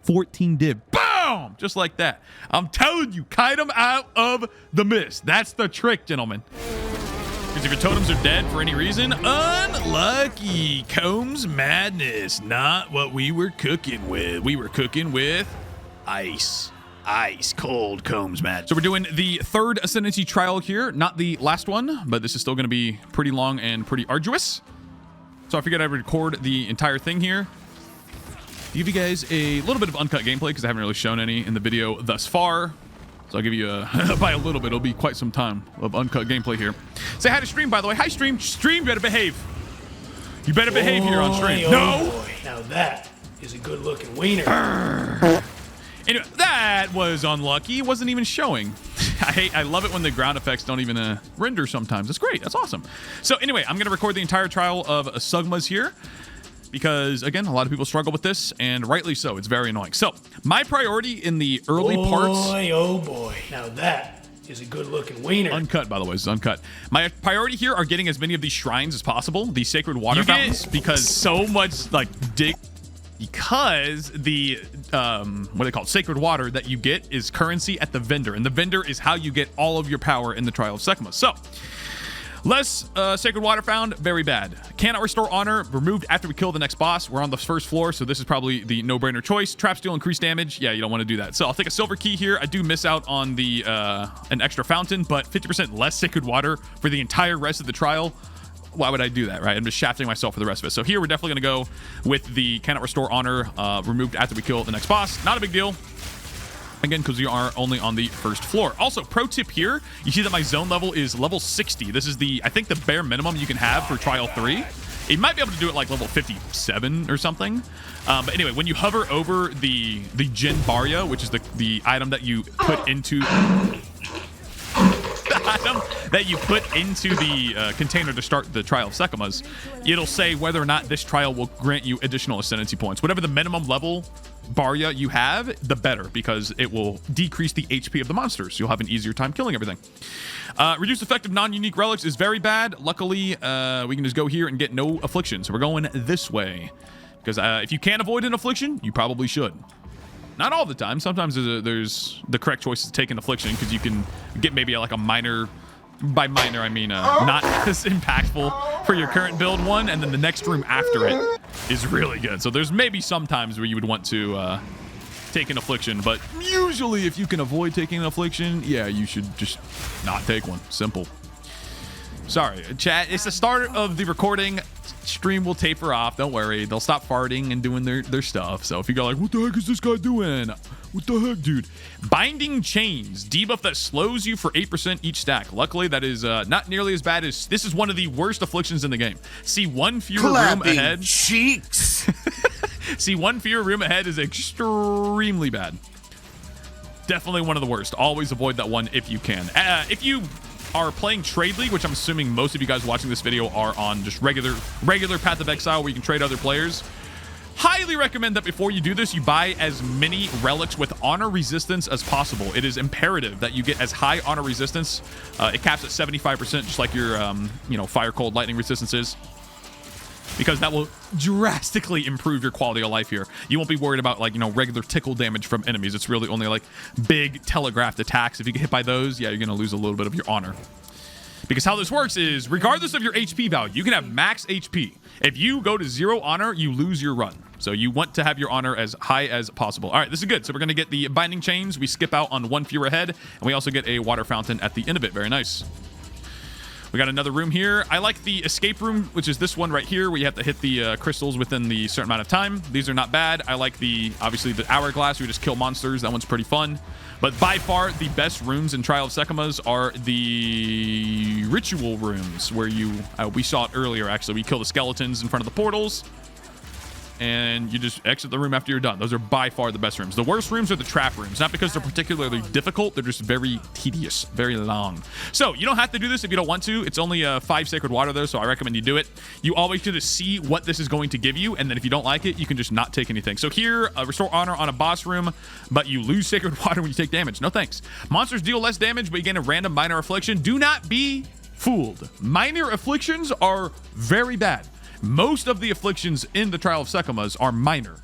[SPEAKER 1] 14 div. Boom! Just like that. I'm telling you, kite them out of the mist. That's the trick, gentlemen. Because if your totems are dead for any reason, unlucky. Combs madness. Not what we were cooking with. We were cooking with ice. Ice cold Combs madness. So we're doing the 3rd Ascendancy trial here. Not the last one, but this is still going to be pretty long and pretty arduous. So I figured I'd record the entire thing here. Give you guys a little bit of uncut gameplay because I haven't really shown any in the video thus far. So I'll give you by a little bit. It'll be quite some time of uncut gameplay here. Say hi to Stream, by the way. Hi, Stream. Stream, better behave. You better behave here on stream.
[SPEAKER 2] Oh,
[SPEAKER 1] no.
[SPEAKER 2] Boy. Now that is a good-looking wiener.
[SPEAKER 1] Anyway, that was unlucky. It wasn't even showing. I love it when the ground effects don't even render sometimes. It's great. That's awesome. So anyway, I'm going to record the entire trial of Sugmas here because, again, a lot of people struggle with this, and rightly so. It's very annoying. So my priority in the early parts...
[SPEAKER 2] Oh, boy. Now that is a good-looking wiener.
[SPEAKER 1] Uncut, by the way. This is uncut. My priority here are getting as many of these shrines as possible, these sacred water fountains, because so much, like, because the what are they called, sacred water that you get is currency at the vendor, and the vendor is how you get all of your power in the trial of Sekhemas. So less sacred water found, very bad. Cannot restore honor, removed after we kill the next boss. We're on the 1st floor, so this is probably the no-brainer choice. Trap steal, increased damage. Yeah, you don't want to do that. So I'll take a silver key here. I do miss out on the an extra fountain, but 50% less sacred water for the entire rest of the trial. Why would I do that, right? I'm just shafting myself for the rest of it. So here we're definitely going to go with the cannot restore honor, removed after we kill the next boss. Not a big deal. Again, because we are only on the 1st floor. Also, pro tip here, you see that my zone level is level 60. This is I think the bare minimum you can have for trial 3. You might be able to do it like level 57 or something. But anyway, when you hover over the Jin Barya, which is the item that you put into... item that you put into the container to start the trial of Sekhemas, it'll say whether or not this trial will grant you additional ascendancy points. Whatever the minimum level Barya you have, the better, because it will decrease the HP of the monsters. You'll have an easier time killing everything. Reduced effect of non-unique relics is very bad. Luckily, we can just go here and get no affliction. So we're going this way. Because if you can't avoid an affliction, you probably should. Not all the time. Sometimes there's the correct choice to take an affliction, because you can get maybe like a minor... By minor, I mean not as impactful for your current build one, and then the next room after it is really good. So there's maybe some times where you would want to take an affliction, but usually if you can avoid taking an affliction, yeah, you should just not take one. Simple. Sorry, chat. It's the start of the recording. Stream will taper off. Don't worry. They'll stop farting and doing their stuff. So if you go like, what the heck is this guy doing? What the heck, dude? Binding Chains. Debuff that slows you for 8% each stack. Luckily, that is not nearly as bad as... This is one of the worst afflictions in the game. See one fewer room ahead.
[SPEAKER 3] Cheeks.
[SPEAKER 1] See one fewer room ahead is extremely bad. Definitely one of the worst. Always avoid that one if you can. If you... are playing Trade League, which I'm assuming most of you guys watching this video are on just regular Path of Exile where you can trade other players. Highly recommend that before you do this, you buy as many relics with honor resistance as possible. It is imperative that you get as high honor resistance. It caps at 75%, just like your fire, cold, lightning resistance is. Because that will drastically improve your quality of life here. You won't be worried about regular tickle damage from enemies. It's really only like big telegraphed attacks. If you get hit by those, yeah, you're gonna lose a little bit of your honor. Because how this works is, regardless of your HP value, you can have max HP. If you go to 0 honor, you lose your run. So you want to have your honor as high as possible. All right, this is good. So we're gonna get the Binding Chains. We skip out on one fewer head, and we also get a water fountain at the end of it. Very nice. We got another room here. I like the escape room, which is this one right here, where you have to hit the crystals within the certain amount of time. These are not bad. I like obviously the hourglass, where you just kill monsters. That one's pretty fun. But by far, the best rooms in Trial of Sekhemas are the ritual rooms, where we saw it earlier, actually. We kill the skeletons in front of the portals, and you just exit the room after you're done. Those are by far the best rooms. The worst rooms are the trap rooms, not because they're particularly difficult, they're just very tedious, very long. So you don't have to do this if you don't want to. It's only 5 sacred water though, so I recommend you do it. You always get to see what this is going to give you, and then if you don't like it, you can just not take anything. So here, restore honor on a boss room, but you lose sacred water when you take damage. No thanks. Monsters deal less damage, but you gain a random minor affliction. Do not be fooled. Minor afflictions are very bad. Most of the afflictions in the Trial of Sekhemas are minor.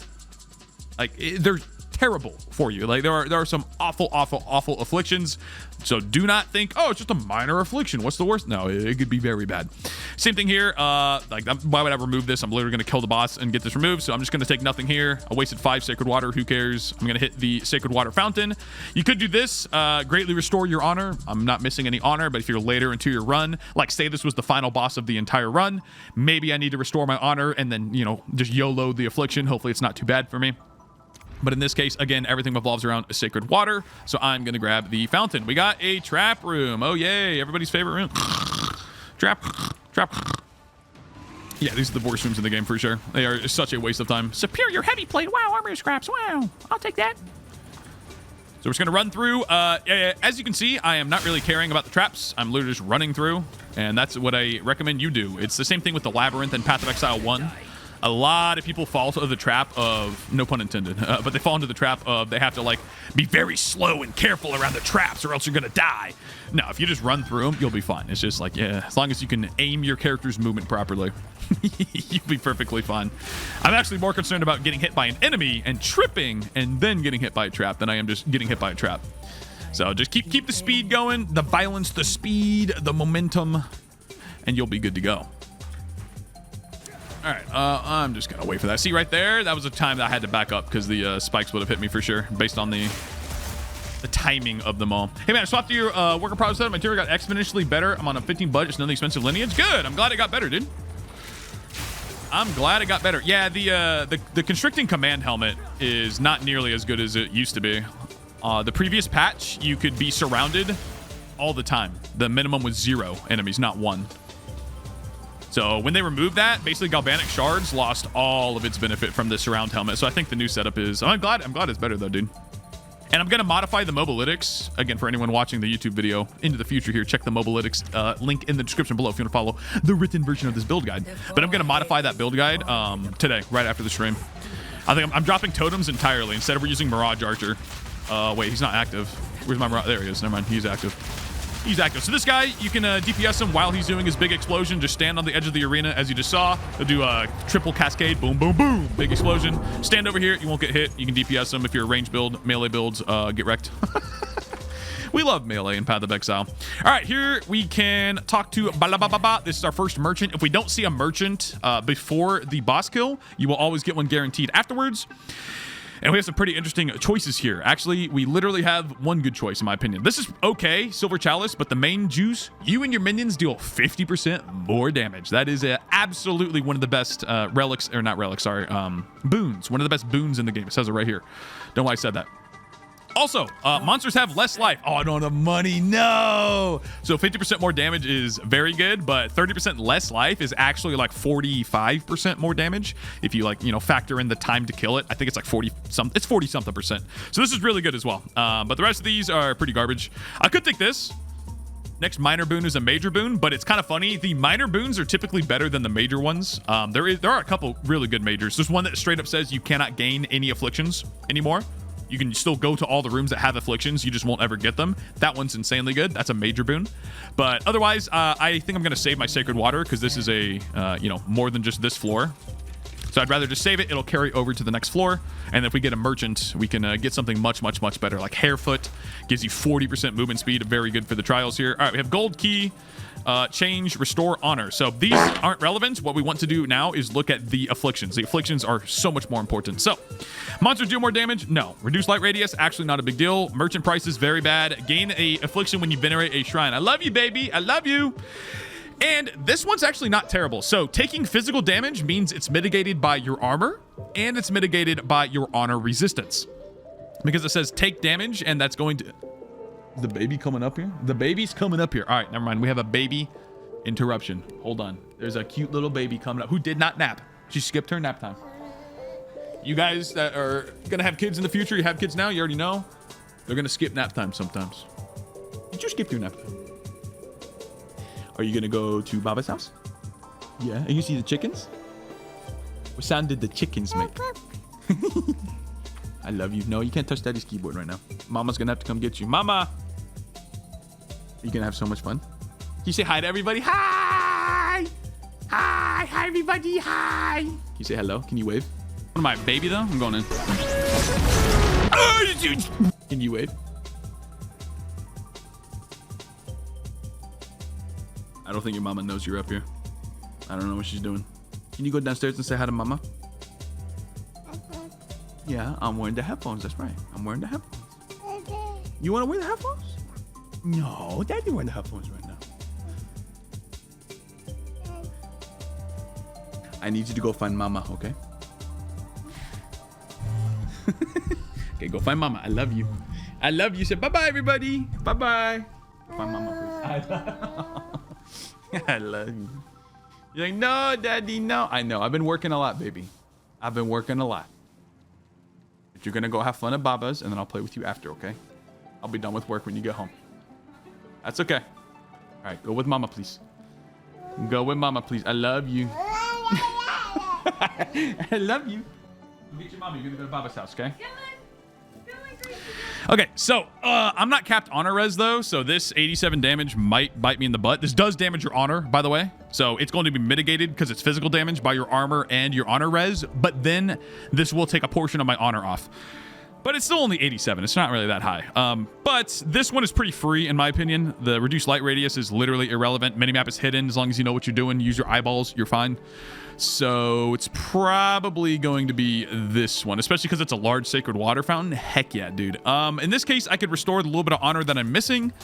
[SPEAKER 1] They're terrible for you. There are some awful afflictions. So do not think, oh, it's just a minor affliction. What's the worst? No, it could be very bad. Same thing here. Why would I remove this? I'm literally going to kill the boss and get this removed. So I'm just going to take nothing here. I wasted 5 sacred water. Who cares? I'm going to hit the sacred water fountain. You could do this. Greatly restore your honor. I'm not missing any honor, but if you're later into your run, like say this was the final boss of the entire run, maybe I need to restore my honor and then, just YOLO the affliction. Hopefully it's not too bad for me. But in this case, again, everything revolves around sacred water. So I'm going to grab the fountain. We got a trap room. Oh, yay. Everybody's favorite room. Trap. Yeah, these are the worst rooms in the game for sure. They are such a waste of time. Superior heavy plate. Wow, armor scraps. Wow. I'll take that. So we're just going to run through. As you can see, I am not really caring about the traps. I'm literally just running through. And that's what I recommend you do. It's the same thing with the Labyrinth and Path of Exile 1. A lot of people fall into the trap of, no pun intended, but they fall into the trap of they have to be very slow and careful around the traps or else you're going to die. No, if you just run through them, you'll be fine. It's just as long as you can aim your character's movement properly, you'll be perfectly fine. I'm actually more concerned about getting hit by an enemy and tripping and then getting hit by a trap than I am just getting hit by a trap. So just keep the speed going, the violence, the speed, the momentum, and you'll be good to go. All right, I'm just going to wait for that. See right there? That was a time that I had to back up because the spikes would have hit me for sure based on the timing of them all. Hey, man, I swapped to your worker product setup. My tier got exponentially better. I'm on a 15 budget. It's none of the expensive lineage. Good. I'm glad it got better, dude. I'm glad it got better. Yeah, the constricting command helmet is not nearly as good as it used to be. The previous patch, you could be surrounded all the time. The minimum was 0 enemies, not 1. So when they removed that, basically Galvanic Shards lost all of its benefit from the surround helmet. So I think the new setup is... I'm glad it's better though, dude. And I'm going to modify the mobilytics. Again, for anyone watching the YouTube video into the future here, check the mobilytics link in the description below if you want to follow the written version of this build guide. But I'm going to modify that build guide today, right after the stream. I think I'm dropping totems entirely. Instead of we're using Mirage Archer. Wait, he's not active. Where's my Mirage? There he is. Never mind. He's active. He's active. So this guy, you can DPS him while he's doing his big explosion. Just stand on the edge of the arena, as you just saw. He'll do a triple cascade. Boom, boom, boom. Big explosion. Stand over here. You won't get hit. You can DPS him if you're a range build. Melee builds, get wrecked. We love melee in Path of Exile. All right, here we can talk to Balababa. This is our first merchant. If we don't see a merchant before the boss kill, you will always get one guaranteed afterwards. And we have some pretty interesting choices here. Actually, we literally have one good choice, in my opinion. This is okay, Silver Chalice, but the main juice, you and your minions deal 50% more damage. That is absolutely one of the best relics, or not relics, sorry, boons. One of the best boons in the game. It says it right here. Don't know why I said that. Also, monsters have less life. Oh, I don't have money. No. So 50% more damage is very good, but 30% less life is actually like 45% more damage. If you like, factor in the time to kill it, I think it's like 40-something. It's 40-something percent. So this is really good as well. But the rest of these are pretty garbage. I could take this. Next minor boon is a major boon, but it's kind of funny. The minor boons are typically better than the major ones. There are a couple really good majors. There's one that straight up says you cannot gain any afflictions anymore. You can still go to all the rooms that have afflictions. You just won't ever get them. That one's insanely good. That's a major boon. But otherwise, I think I'm going to save my Sacred Water because this is a, more than just this floor. So I'd rather just save it. It'll carry over to the next floor. And if we get a merchant, we can get something much, much, much better. Like Harefoot gives you 40% movement speed. Very good for the trials here. All right, we have Gold Key. Change, restore, honor. So these aren't relevant. What we want to do now is look at the afflictions. The afflictions are so much more important. So monsters do more damage? No. Reduce light radius? Actually not a big deal. Merchant prices? Very bad. Gain a affliction when you venerate a shrine. I love you, baby. I love you. And this one's actually not terrible. So taking physical damage means it's mitigated by your armor and it's mitigated by your honor resistance. Because it says take damage and that's going to... Is the baby coming up here? The baby's coming up here. All right, never mind. We have a baby interruption. Hold on. There's a cute little baby coming up who did not nap. She skipped her nap time. You guys that are going to have kids in the future, you have kids now, you already know, they're going to skip nap time sometimes. Did you skip your nap time? Are you going to go to Baba's house? Yeah. And you see the chickens? What sound did the chickens make? I love you. No, you can't touch Daddy's keyboard right now. Mama's gonna have to come get you. Mama! You're gonna have so much fun. Can you say hi to everybody? Hi! Hi! Hi, everybody! Hi! Can you say hello? Can you wave? What am I, baby, though? I'm going in. Can you wave? I don't think your mama knows you're up here. I don't know what she's doing. Can you go downstairs and say hi to mama? Yeah, I'm wearing the headphones. That's right. I'm wearing the headphones. You want to wear the headphones? No, Daddy wearing the headphones right now. I need you to go find Mama, okay? Okay, go find Mama. I love you. I love you. Say bye-bye, everybody. Bye-bye. Find Mama, please. I love you. You're like, no, Daddy, no. I know. I've been working a lot, baby. I've been working a lot. You're gonna go have fun at Baba's and then I'll play with you after, okay? I'll be done with work when you get home. That's okay. All right, go with Mama, please. Go with Mama, please. I love you. I love you. Get your mama. You're gonna go to Baba's house, okay? Okay, so I'm not capped honor res though, so this 87 damage might bite me in the butt. This does damage your honor, by the way, so it's going to be mitigated because it's physical damage by your armor and your honor res, but then this will take a portion of my honor off. But it's still only 87. It's not really that high. But this one is pretty free, in my opinion. The reduced light radius is literally irrelevant. Minimap is hidden. As long as you know what you're doing, use your eyeballs, you're fine. So it's probably going to be this one, especially because it's a large sacred water fountain. Heck yeah, dude. In this case, I could restore the little bit of honor that I'm missing,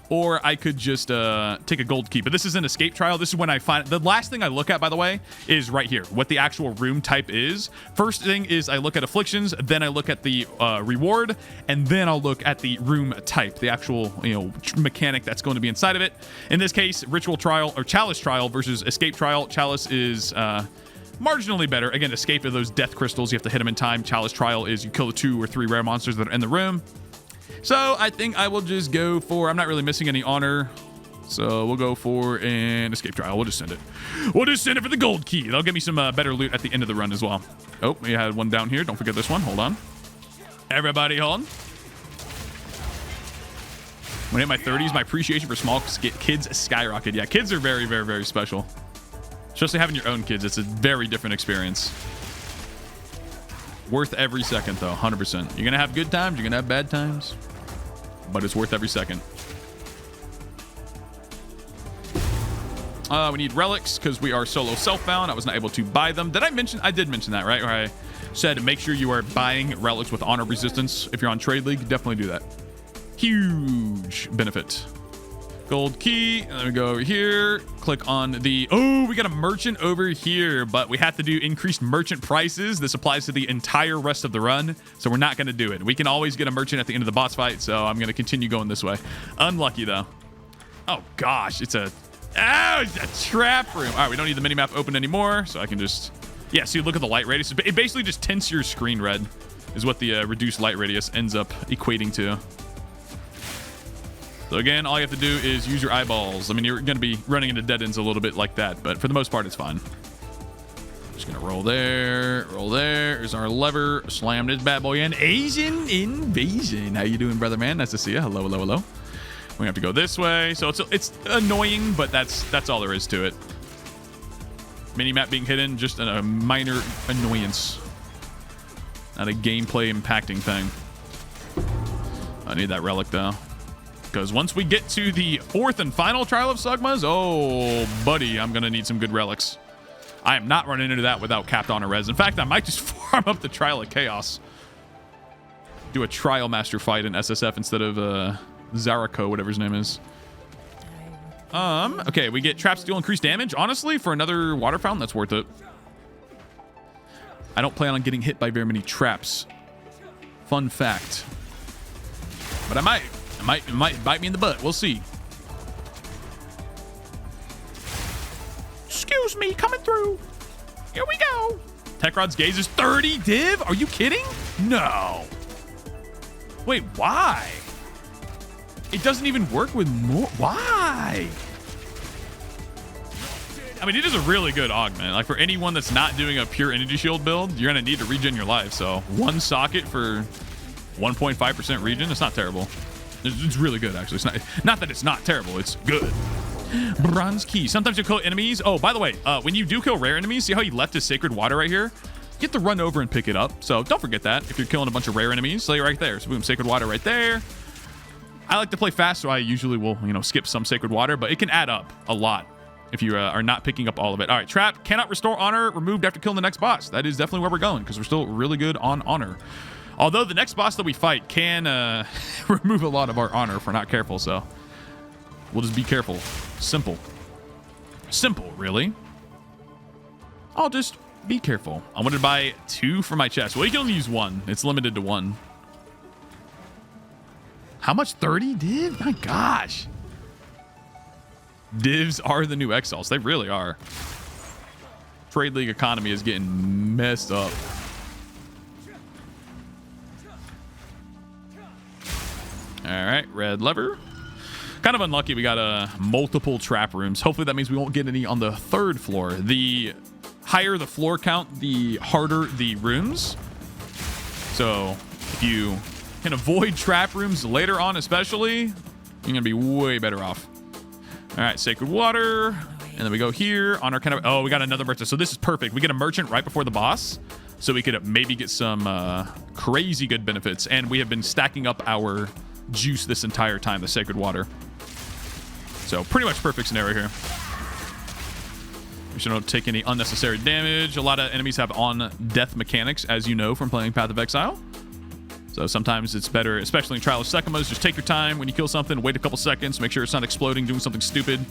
[SPEAKER 1] or I could just take a gold key. But this is an escape trial. This is when I find... The last thing I look at, by the way, is right here, what the actual room type is. First thing is I look at afflictions, then I look at the reward, and then I'll look at the room type, the actual, mechanic that's going to be inside of it. In this case, ritual trial or chalice trial versus escape trial. Chalice is marginally better. Again, escape are those death crystals. You have to hit them in time. Chalice trial is you kill the 2 or 3 rare monsters that are in the room. So I think I will just go for... I'm not really missing any honor. So we'll go for an escape trial. We'll just send it. We'll just send it for the gold key. That'll give me some better loot at the end of the run as well. Oh, we had one down here. Don't forget this one. Hold on. Everybody hold on. When I hit my 30s, my appreciation for small kids skyrocketed. Yeah, kids are very, very, very special. Especially having your own kids. It's a very different experience. Worth every second, though. 100%. You're going to have good times. You're going to have bad times. But it's worth every second. We need relics because we are solo self-bound. I was not able to buy them. Did I mention? I did mention that, right? Where I said make sure you are buying relics with honor resistance. If you're on Trade League, definitely do that. Huge benefit. Gold key. And then we go over here. Click on the... Oh, we got a merchant over here, but we have to do increased merchant prices. This applies to the entire rest of the run, so we're not going to do it. We can always get a merchant at the end of the boss fight, so I'm going to continue going this way. Unlucky, though. Oh, gosh. It's a... Oh, it's a trap room. All right, we don't need the minimap open anymore, so I can just... Yeah, see, look at the light radius. It basically just tints your screen red is what the reduced light radius ends up equating to. So again, all you have to do is use your eyeballs. I mean, you're going to be running into dead ends a little bit like that, but for the most part, it's fine. Just going to roll there, roll there. Here's our lever. Slam this bad boy in. Asian invasion. How you doing, brother man? Nice to see you. Hello, hello, hello. We have to go this way. So it's annoying, but that's all there is to it. Minimap being hidden, just a minor annoyance. Not a gameplay impacting thing. I need that relic, though. Because once we get to the 4th and final trial of Sekhemas, oh, buddy, I'm going to need some good relics. I am not running into that without capped honor res. In fact, I might just farm up the Trial of Chaos. Do a Trial Master fight in SSF instead of Zarako, whatever his name is. Okay, we get Trap Steel increased damage. Honestly, for another water fountain, that's worth it. I don't plan on getting hit by very many traps. Fun fact. But I might. It might bite me in the butt. We'll see. Excuse me, coming through. Here we go. Techrod's Gaze is 30 div? Are you kidding? No. Wait, why? It doesn't even work with more. Why? I mean, it is a really good augment. Like, for anyone that's not doing a pure energy shield build, you're going to need to regen your life. So, one socket for 1.5% regen, it's not terrible. It's really good, actually. It's not that it's not terrible. It's good. Bronze key. Sometimes you kill enemies. Oh, by the way, when you do kill rare enemies, see how he left his sacred water right here? You have to run over and pick it up. So don't forget that if you're killing a bunch of rare enemies. So you're right there. So boom, sacred water right there. I like to play fast, so I usually will, skip some sacred water, but it can add up a lot if you are not picking up all of it. All right, trap cannot restore honor. Removed after killing the next boss. That is definitely where we're going because we're still really good on honor. Although the next boss that we fight can remove a lot of our honor if we're not careful, so we'll just be careful. Simple. Simple, really. I'll just be careful. I wanted to buy 2 for my chest. Well, you can only use 1. It's limited to 1. How much? 30 div? My gosh. Divs are the new Exiles. They really are. Trade League economy is getting messed up. All right, red lever. Kind of unlucky we got multiple trap rooms. Hopefully that means we won't get any on the 3rd floor. The higher the floor count, the harder the rooms. So if you can avoid trap rooms later on especially, you're going to be way better off. All right, sacred water. And then we go here on our kind of... Oh, we got another merchant. So this is perfect. We get a merchant right before the boss. So we could maybe get some crazy good benefits. And we have been stacking up our juice this entire time, the sacred water. So pretty much perfect scenario here. We should not take any unnecessary damage. A lot of enemies have on death mechanics, as you know from playing Path of Exile. So sometimes it's better, especially in Trial of Sekhemas, just take your time when you kill something, wait a couple seconds, make sure it's not exploding, doing something stupid,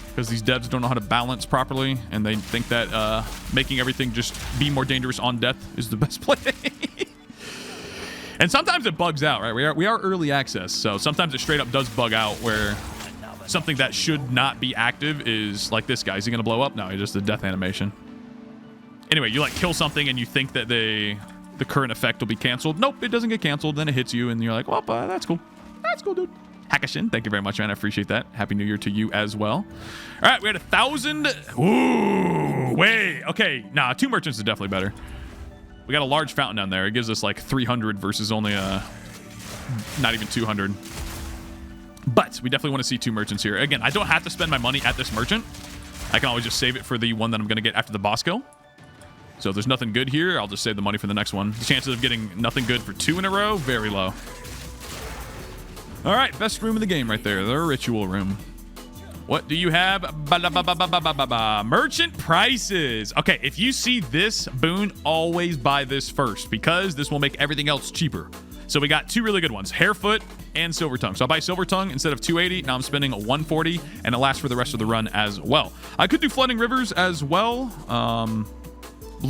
[SPEAKER 1] because these devs don't know how to balance properly, and they think that making everything just be more dangerous on death is the best play. And sometimes it bugs out, right? We are early access, so sometimes it straight up does bug out where something that should not be active is like this guy. Is he going to blow up? No, it's just a death animation. Anyway, you like kill something and you think that the current effect will be canceled. Nope, it doesn't get canceled. Then it hits you and you're like, well, that's cool. That's cool, dude. Hakashin, thank you very much, man. I appreciate that. Happy New Year to you as well. All right, we had 1,000. Ooh, wait. Okay, nah, 2 merchants is definitely better. We got a large fountain down there. It gives us like 300 versus only not even 200. But we definitely want to see 2 merchants here. Again, I don't have to spend my money at this merchant. I can always just save it for the one that I'm going to get after the boss kill. So if there's nothing good here, I'll just save the money for the next one. The chances of getting nothing good for 2 in a row, very low. All right, best room in the game right there, the ritual room. What do you have? Merchant prices. Okay, if you see this boon, always buy this first because this will make everything else cheaper. So we got 2 really good ones, Hairfoot and Silver Tongue. So I'll buy Silver Tongue instead of 280. Now I'm spending 140, and it lasts for the rest of the run as well. I could do Flooding Rivers as well.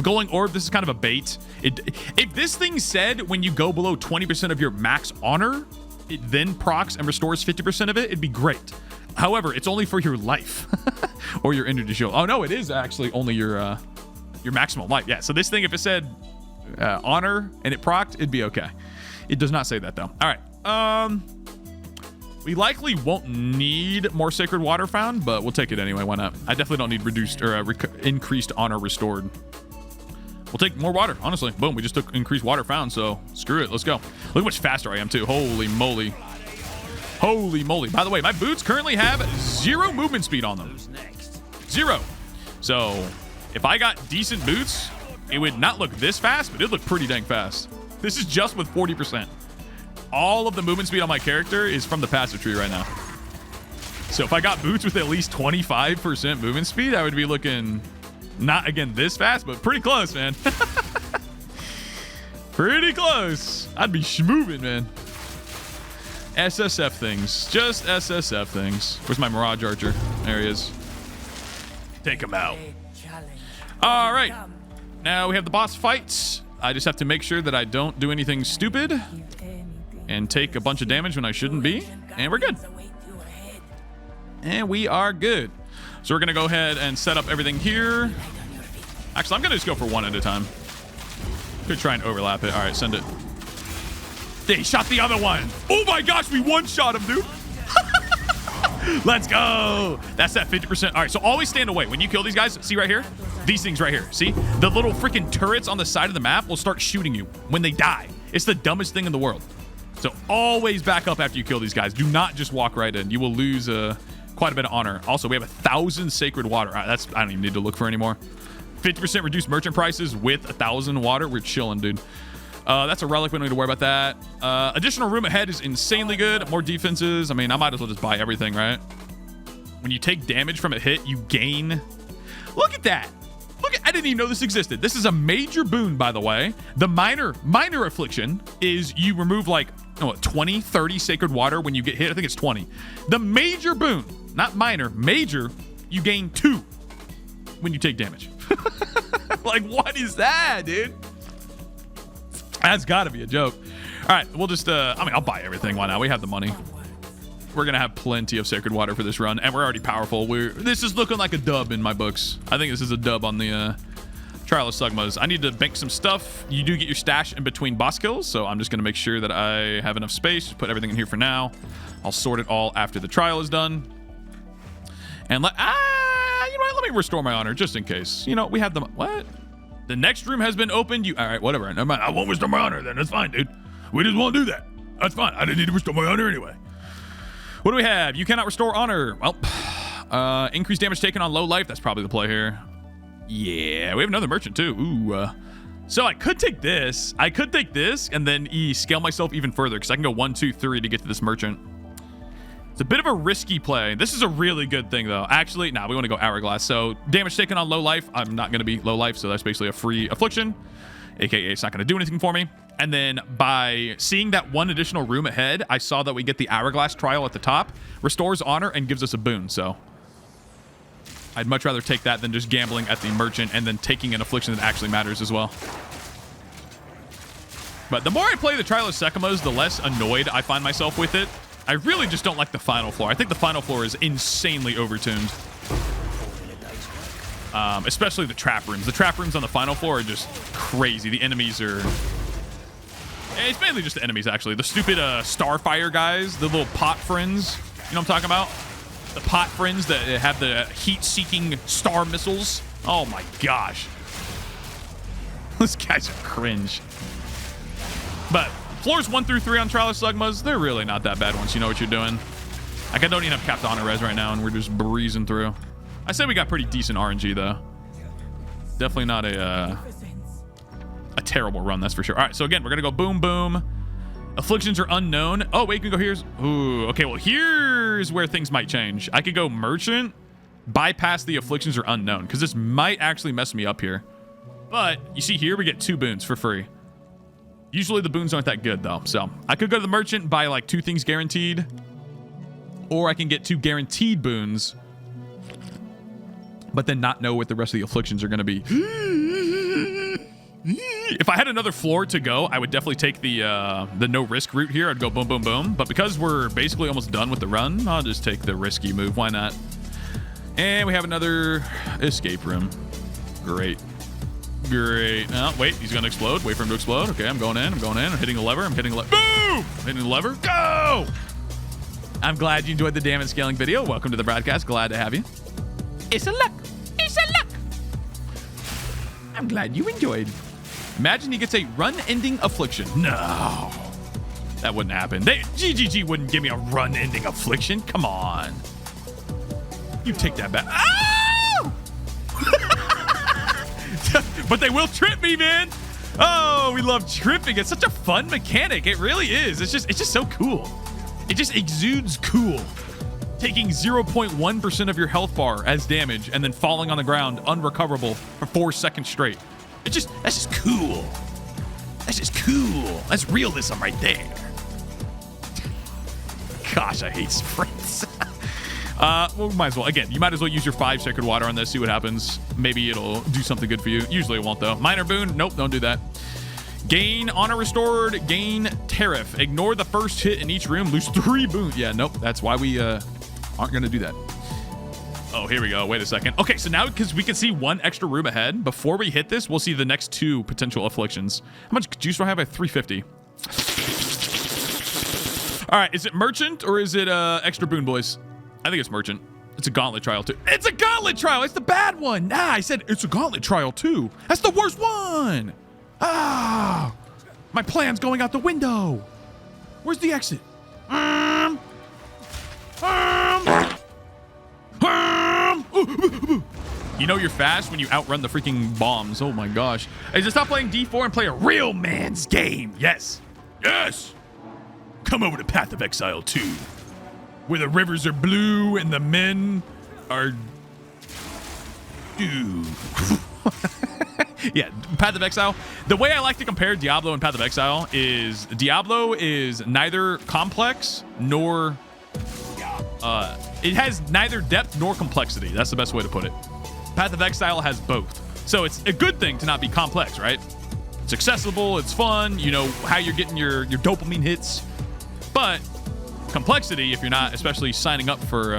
[SPEAKER 1] Going Orb, this is kind of a bait. If this thing said when you go below 20% of your max honor, it then procs and restores 50% of it, it'd be great. However, it's only for your life or your energy shield. Oh no, it is actually only your maximum life. Yeah, so this thing, if it said honor and it procced, it'd be okay. It does not say that though. All right. We likely won't need more Sacred Water found, but we'll take it anyway. Why not? I definitely don't need reduced or increased honor restored. We'll take more water, honestly. Boom, we just took increased water found, so screw it. Let's go. Look how much faster I am, too. Holy moly. Holy moly. By the way, my boots currently have 0 movement speed on them. 0. So if I got decent boots, it would not look this fast, but it'd look pretty dang fast. This is just with 40%. All of the movement speed on my character is from the passive tree right now. So if I got boots with at least 25% movement speed, I would be looking... not, again, this fast, but pretty close, man. Pretty close. I'd be schmoving, man. SSF things. Just SSF things. Where's my Mirage Archer? There he is. Take him out. All right. Now we have the boss fights. I just have to make sure that I don't do anything stupid and take a bunch of damage when I shouldn't be. And we're good. And we are good. So we're going to go ahead and set up everything here. Actually, I'm going to just go for one at a time. Could try and overlap it. All right, send it. They shot the other one. Oh my gosh, we one-shot him, dude. Let's go. That's that 50%. All right, so always stand away. When you kill these guys, see right here? These things right here. See? The little freaking turrets on the side of the map will start shooting you when they die. It's the dumbest thing in the world. So always back up after you kill these guys. Do not just walk right in. You will lose quite a bit of honor. Also, we have 1,000 Sacred Water. All right, that's, I don't even need to look for anymore. 50% reduced merchant prices with 1,000 water. We're chilling, dude. That's a relic. We don't need to worry about that. Additional room ahead is insanely good. More defenses. I mean, I might as well just buy everything, right? When you take damage from a hit, you gain. Look at that. Look at, I didn't even know this existed. This is a major boon, by the way. The minor affliction is you remove like 20, 30 Sacred Water when you get hit. I think it's 20. The major boon, not minor, major, you gain 2 when you take damage. Like, what is that, dude? That's got to be a joke. All right, we'll just, I mean, I'll buy everything. Why not? We have the money. We're going to have plenty of Sacred Water for this run, and we're already powerful. This is looking like a dub in my books. I think this is a dub on the Trial of Sekhemas. I need to bank some stuff. You do get your stash in between boss kills, so I'm just going to make sure that I have enough space to put everything in here for now. I'll sort it all after the trial is done. And you know what? Let me restore my honor just in case. You know, we have the... What? The next room has been opened. All right, whatever. Never mind. I won't restore my honor then. That's fine, dude. We just won't do that. That's fine. I didn't need to restore my honor anyway. What do we have? You cannot restore honor. Well, increased damage taken on low life. That's probably the play here. Yeah, we have another merchant too. Ooh. So I could take this. I could take this and then scale myself even further because I can go 1, 2, 3 to get to this merchant. It's a bit of a risky play. This is a really good thing though. Actually, we want to go Hourglass. So damage taken on low life. I'm not going to be low life, so that's basically a free affliction. AKA it's not going to do anything for me. And then by seeing that one additional room ahead, I saw that we get the Hourglass trial at the top. Restores honor and gives us a boon. So I'd much rather take that than just gambling at the merchant and then taking an affliction that actually matters as well. But the more I play the Trial of Sekhemas, the less annoyed I find myself with it. I really just don't like the final floor. I think the final floor is insanely overtuned. Especially the trap rooms. The trap rooms on the final floor are just crazy. The enemies are It's mainly just the enemies, actually. The stupid Starfire guys, the little pot friends. You know what I'm talking about? The pot friends that have the heat-seeking star missiles. Oh my gosh. Those guys are cringe. But floors 1 through 3 on Trial of Slugmas, they're really not that bad once you know what you're doing. Like, I don't even have capped honor res right now, and we're just breezing through. I say we got pretty decent RNG, though. Definitely not a terrible run, that's for sure. All right, so again, we're going to go boom, boom. Afflictions are unknown. Oh, wait, you can go here's... Ooh, okay, well, here's where things might change. I could go Merchant, bypass the Afflictions are unknown, because this might actually mess me up here. But you see here, we get 2 boons for free. Usually the boons aren't that good, though. So I could go to the Merchant, buy like 2 things guaranteed, or I can get 2 guaranteed boons, but then not know what the rest of the Afflictions are going to be. If I had another floor to go, I would definitely take the no risk route here. I'd go boom, boom, boom. But because we're basically almost done with the run, I'll just take the risky move. Why not? And we have another escape room. Great. Great. Oh, wait, he's going to explode. Wait for him to explode. Okay, I'm going in. I'm going in. I'm hitting the lever. I'm hitting the lever. Boom! Hitting the lever. Go! I'm glad you enjoyed the damage scaling video. Welcome to the broadcast. Glad to have you. It's a luck. It's a luck. I'm glad you enjoyed. Imagine he gets a run-ending affliction. No. That wouldn't happen. GGG wouldn't give me a run-ending affliction. Come on. You take that back. Oh! But they will trip me, man. Oh, we love tripping. It's such a fun mechanic. It really is. It's just so cool. It just exudes cool. Taking 0.1% of your health bar as damage and then falling on the ground unrecoverable for 4 seconds straight. That's just cool. That's just cool. That's realism right there. Gosh, I hate sprints. Well, might as well. Again, you might as well use your 5 Sacred Water on this. See what happens. Maybe it'll do something good for you. Usually it won't, though. Minor boon. Nope, don't do that. Gain honor restored. Gain tariff. Ignore the first hit in each room. Lose 3 boons. Yeah, nope. That's why we aren't going to do that. Oh, here we go. Wait a second. Okay, so now because we can see 1 extra room ahead, before we hit this, we'll see the next 2 potential afflictions. How much juice do I have? I have 350. All right, is it Merchant or is it extra boon, boys? I think it's Merchant. It's a Gauntlet Trial, too. It's a Gauntlet Trial. It's the bad one. Nah, I said it's a Gauntlet Trial, too. That's the worst one. Ah, my plan's going out the window. Where's the exit? You know you're fast when you outrun the freaking bombs. Oh my gosh. Hey, just stop playing D4 and play a real man's game. Yes. Yes. Come over to Path of Exile 2, where the rivers are blue and the men are... Dude. Yeah, Path of Exile. The way I like to compare Diablo and Path of Exile is Diablo is neither complex nor... it has neither depth nor complexity. That's the best way to put it. Path of Exile has both. So it's a good thing to not be complex, right? It's accessible, it's fun, you know how you're getting your dopamine hits. But complexity, if you're not especially signing up for...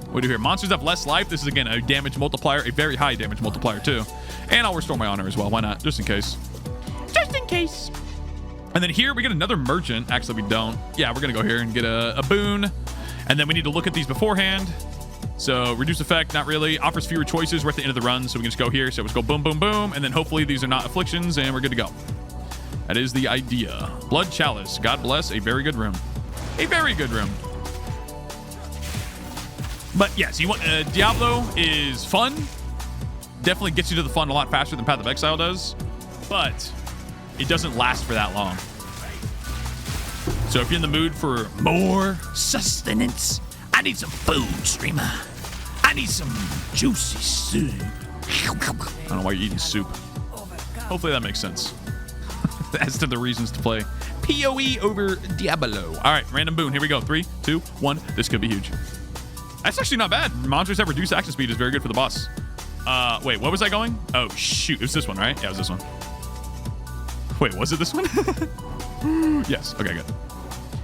[SPEAKER 1] what do you hear? Monsters have less life. This is, again, a damage multiplier, a very high damage multiplier, too. And I'll restore my honor as well. Why not? Just in case. Just in case. And then here we get another Merchant. Actually, we don't. Yeah, we're going to go here and get a boon. And then we need to look at these beforehand. So reduce effect, not really. Offers fewer choices. We're at the end of the run, so we can just go here. So let's go boom, boom, boom. And then hopefully these are not afflictions, and we're good to go. That is the idea. Blood Chalice. God bless. A very good room. A very good room. But yes, you want Diablo is fun. Definitely gets you to the fun a lot faster than Path of Exile does. But it doesn't last for that long. So if you're in the mood for more sustenance, I need some food, streamer. I need some juicy soup. I don't know why you're eating soup. Hopefully that makes sense. As to the reasons to play PoE over Diablo. All right, random boon. Here we go. 3, 2, 1. This could be huge. That's actually not bad. Monsters have reduced action speed is very good for the boss. Wait, what was I going? Oh, shoot. It was this one, right? Yeah, it was this one. Wait, was it this one? Yes. Okay, good.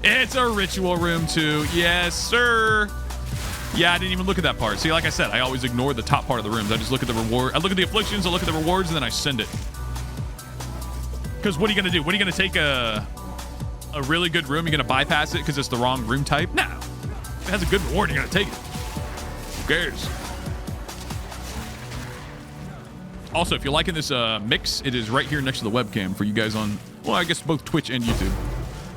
[SPEAKER 1] It's a ritual room, too. Yes, sir. Yeah, I didn't even look at that part. See, like I said, I always ignore the top part of the rooms. I just look at the reward. I look at the afflictions, I look at the rewards, and then I send it. Because what are you going to do? What are you going to take a really good room? You're going to bypass it because it's the wrong room type? No. If it has a good reward, you're going to take it. Who cares? Also, if you're liking this mix, it is right here next to the webcam for you guys on, well, I guess both Twitch and YouTube.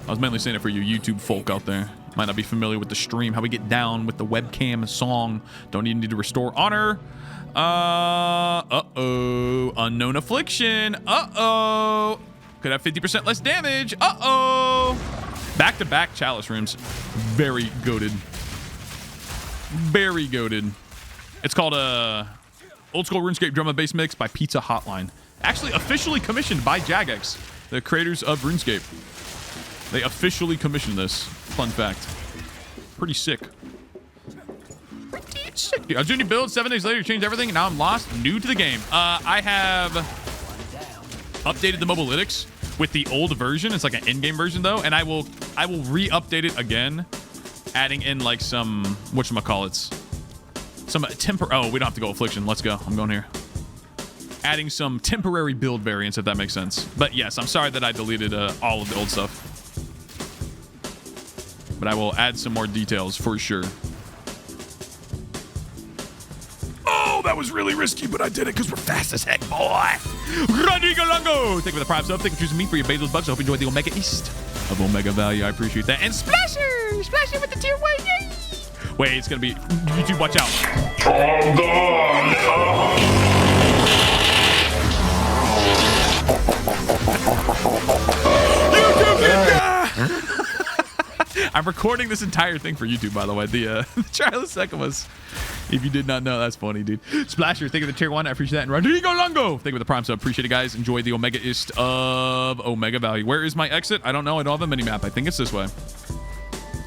[SPEAKER 1] I was mainly saying it for you YouTube folk out there. Might not be familiar with the stream, how we get down with the webcam song. Don't even need to restore honor. Uh-oh. Unknown affliction. Uh-oh. Could have 50% less damage. Uh-oh. Back-to-back chalice rooms. Very goated. Very goated. It's called Old School RuneScape Drum and Bass Mix by Pizza Hotline. Actually officially commissioned by Jagex, the creators of RuneScape. They officially commissioned this. Fun fact. Pretty sick. Pretty sick, dude. I was doing a build 7 days later, changed everything, and now I'm lost. New to the game. I have updated the mobalytics with the old version. It's like an in-game version though, and I will re-update it again, adding in like some whatchamacallits. Some oh, we don't have to go affliction. Let's go. I'm going here. Adding some temporary build variants, if that makes sense. But yes, I'm sorry that I deleted all of the old stuff. But I will add some more details for sure. Oh, that was really risky, but I did it because we're fast as heck, boy. Rodrigo Longo. Thank you for the prime sub. Thank you for choosing me for your Basil's Bucks. I hope you enjoyed the Omega East of Omega Value. I appreciate that. And Splasher! Splasher with the tier 1. Yay! Wait, it's going to be... YouTube, watch out. YouTube Ninja! I'm recording this entire thing for YouTube, by the way. The trial of Sekhemas. If you did not know, that's funny, dude. Splasher, thank you for the tier 1. I appreciate that. And Rodrigo Longo, thank you for the prime sub. Appreciate it, guys. Enjoy the Omega East of Omega Value. Where is my exit? I don't know. I don't have a mini map. I think it's this way.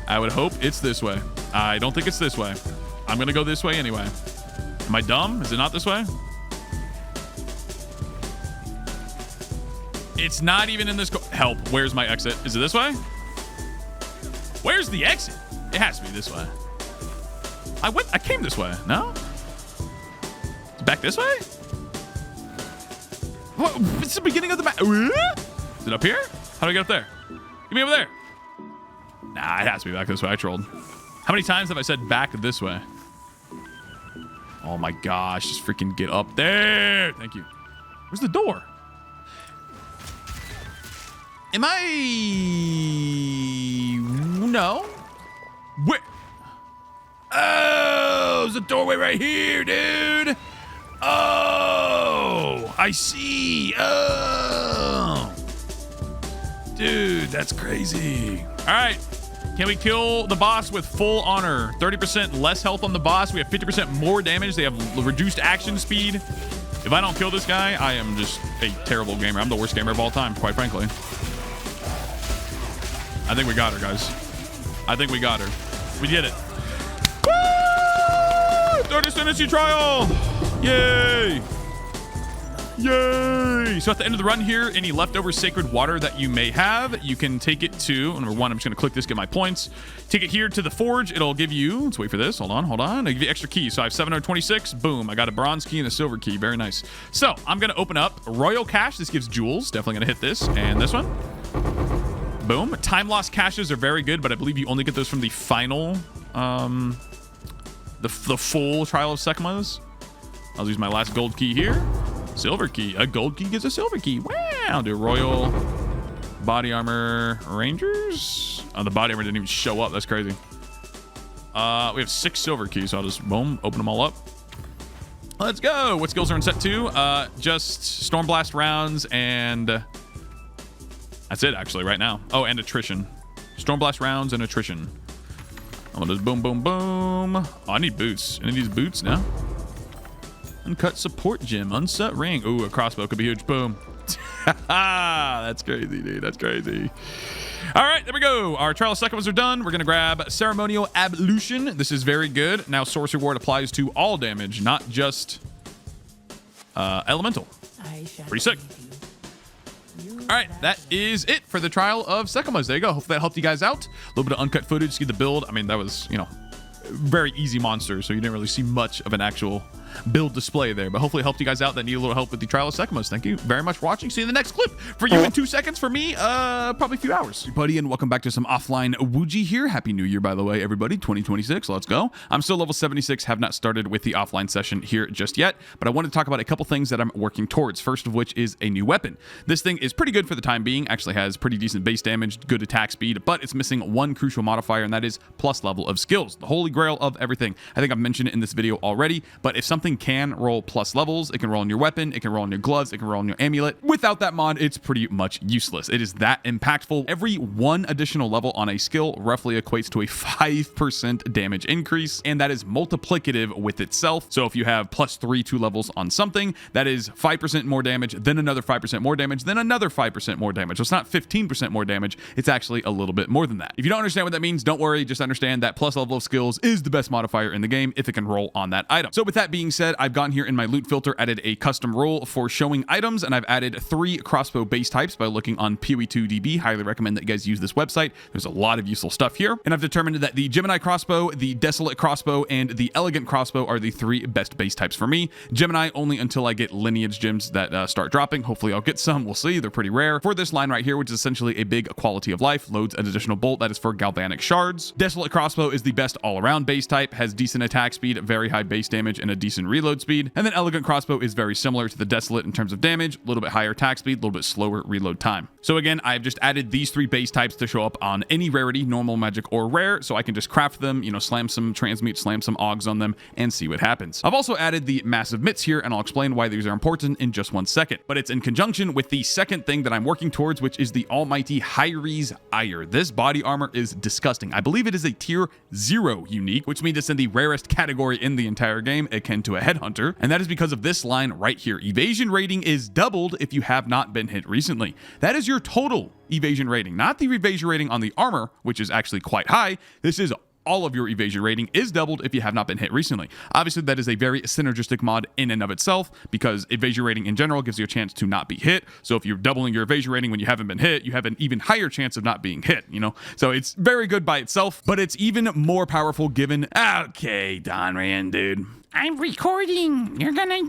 [SPEAKER 1] I would hope it's this way. I don't think it's this way. I'm going to go this way anyway. Am I dumb? Is it not this way? It's not even in this... Help. Where's my exit? Is it this way? Where's the exit? It has to be this way. I came this way. No? It's back this way? What? It's the beginning of the map. Is it up here? How do I get up there? Get me over there. Nah, it has to be back this way. I trolled. How many times have I said back this way? Oh my gosh. Just freaking get up there. Thank you. Where's the door? Am I... No. Where? Oh, there's a doorway right here, dude. Oh, I see. Oh. Dude, that's crazy. All right. Can we kill the boss with full honor? 30% less health on the boss. We have 50% more damage. They have reduced action speed. If I don't kill this guy, I am just a terrible gamer. I'm the worst gamer of all time, quite frankly. I think we got her, guys. I think we got her. We did it. Woo! 30 Ascendancy Trial! Yay! Yay! So at the end of the run here, any leftover sacred water that you may have, you can take it to, number one, I'm just going to click this, get my points. Take it here to the forge. It'll give you, let's wait for this. Hold on. It'll give you extra keys. So I have 726. Boom. I got a bronze key and a silver key. Very nice. So I'm going to open up Royal Cache. This gives jewels. Definitely going to hit this. And this one. Boom. Time loss caches are very good, but I believe you only get those from the final, the full Trial of Sekhemas. I'll use my last gold key here. Silver key. A gold key gives a silver key. Wow. I'll do Royal Body Armor Rangers. Oh, the body armor didn't even show up. That's crazy. We have 6 silver keys, so I'll just, boom, open them all up. Let's go. What skills are in set 2? Just Stormblast rounds and... That's it, actually, right now. Oh, and attrition. Stormblast rounds and attrition. I'm gonna just boom, boom, boom. Oh, I need boots. Any of these boots now? Uncut support gem. Unset ring. Ooh, a crossbow could be huge. Boom. That's crazy, dude. That's crazy. All right, there we go. Our Trial of Sekhemas are done. We're going to grab Ceremonial Ablution. This is very good. Now, Source Reward applies to all damage, not just elemental. Pretty sick. All right, that is it for the Trial of Sekhemas. There you go. Hopefully that helped you guys out. A little bit of uncut footage. See the build. I mean, that was, you know, very easy monsters, so you didn't really see much of an actual build display there, but hopefully it helped you guys out that need a little help with the trial of Sekhemas. Thank you very much for watching. See you in the next clip. For you in 2 seconds, for me, probably a few hours. Buddy, and welcome back to some offline Woogie here. Happy New Year, by the way, everybody. 2026, let's go. I'm still level 76, have not started with the offline session here just yet, but I wanted to talk about a couple things that I'm working towards. First of which is a new weapon. This thing is pretty good for the time being, actually has pretty decent base damage, good attack speed, but it's missing one crucial modifier, and that is plus level of skills, the holy grail of everything. I think I've mentioned it in this video already, but if something can roll plus levels, it can roll on your weapon, it can roll on your gloves, it can roll on your amulet. Without that mod, it's pretty much useless. It is that impactful. Every one additional level on a skill roughly equates to a 5% damage increase, and that is multiplicative with itself. So if you have +3 2 levels on something, that is 5% more damage, then another 5% more damage, then another 5% more damage. So it's not 15% more damage, it's actually a little bit more than that. If you don't understand what that means, don't worry, just understand that plus level of skills is the best modifier in the game if it can roll on that item. So with that being said, I've gone here in my loot filter, added a custom rule for showing items, and I've added 3 crossbow base types by looking on PoE2 DB. Highly recommend that you guys use this website. There's a lot of useful stuff here. And I've determined that the Gemini crossbow, the Desolate crossbow, and the Elegant crossbow are the 3 best base types for me. Gemini only until I get lineage gems that start dropping. Hopefully I'll get some. We'll see. They're pretty rare. For this line right here, which is essentially a big quality of life, loads an additional bolt that is for galvanic shards. Desolate crossbow is the best all-around base type, has decent attack speed, very high base damage, and a decent reload speed. And then Elegant crossbow is very similar to the Desolate in terms of damage, a little bit higher attack speed, a little bit slower reload time. So again, I've just added these 3 base types to show up on any rarity, normal, magic, or rare, so I can just craft them, you know, slam some transmute, slam some augs on them, and see what happens. I've also added the massive mitts here, and I'll explain why these are important in just 1 second. But it's in conjunction with the second thing that I'm working towards, which is the almighty Hyres Ire. This body armor is disgusting. I believe it is a tier 0 unique, which means it's in the rarest category in the entire game, akin to a headhunter, and that is because of this line right here. Evasion rating is doubled if you have not been hit recently. That is your total evasion rating, not the evasion rating on the armor, which is actually quite high. This is all of your evasion rating is doubled if you have not been hit recently. Obviously, that is a very synergistic mod in and of itself, because evasion rating in general gives you a chance to not be hit. So if you're doubling your evasion rating when you haven't been hit, you have an even higher chance of not being hit, you know? So it's very good by itself, but it's even more powerful given... Okay, Don Rand, dude. I'm recording. You're gonna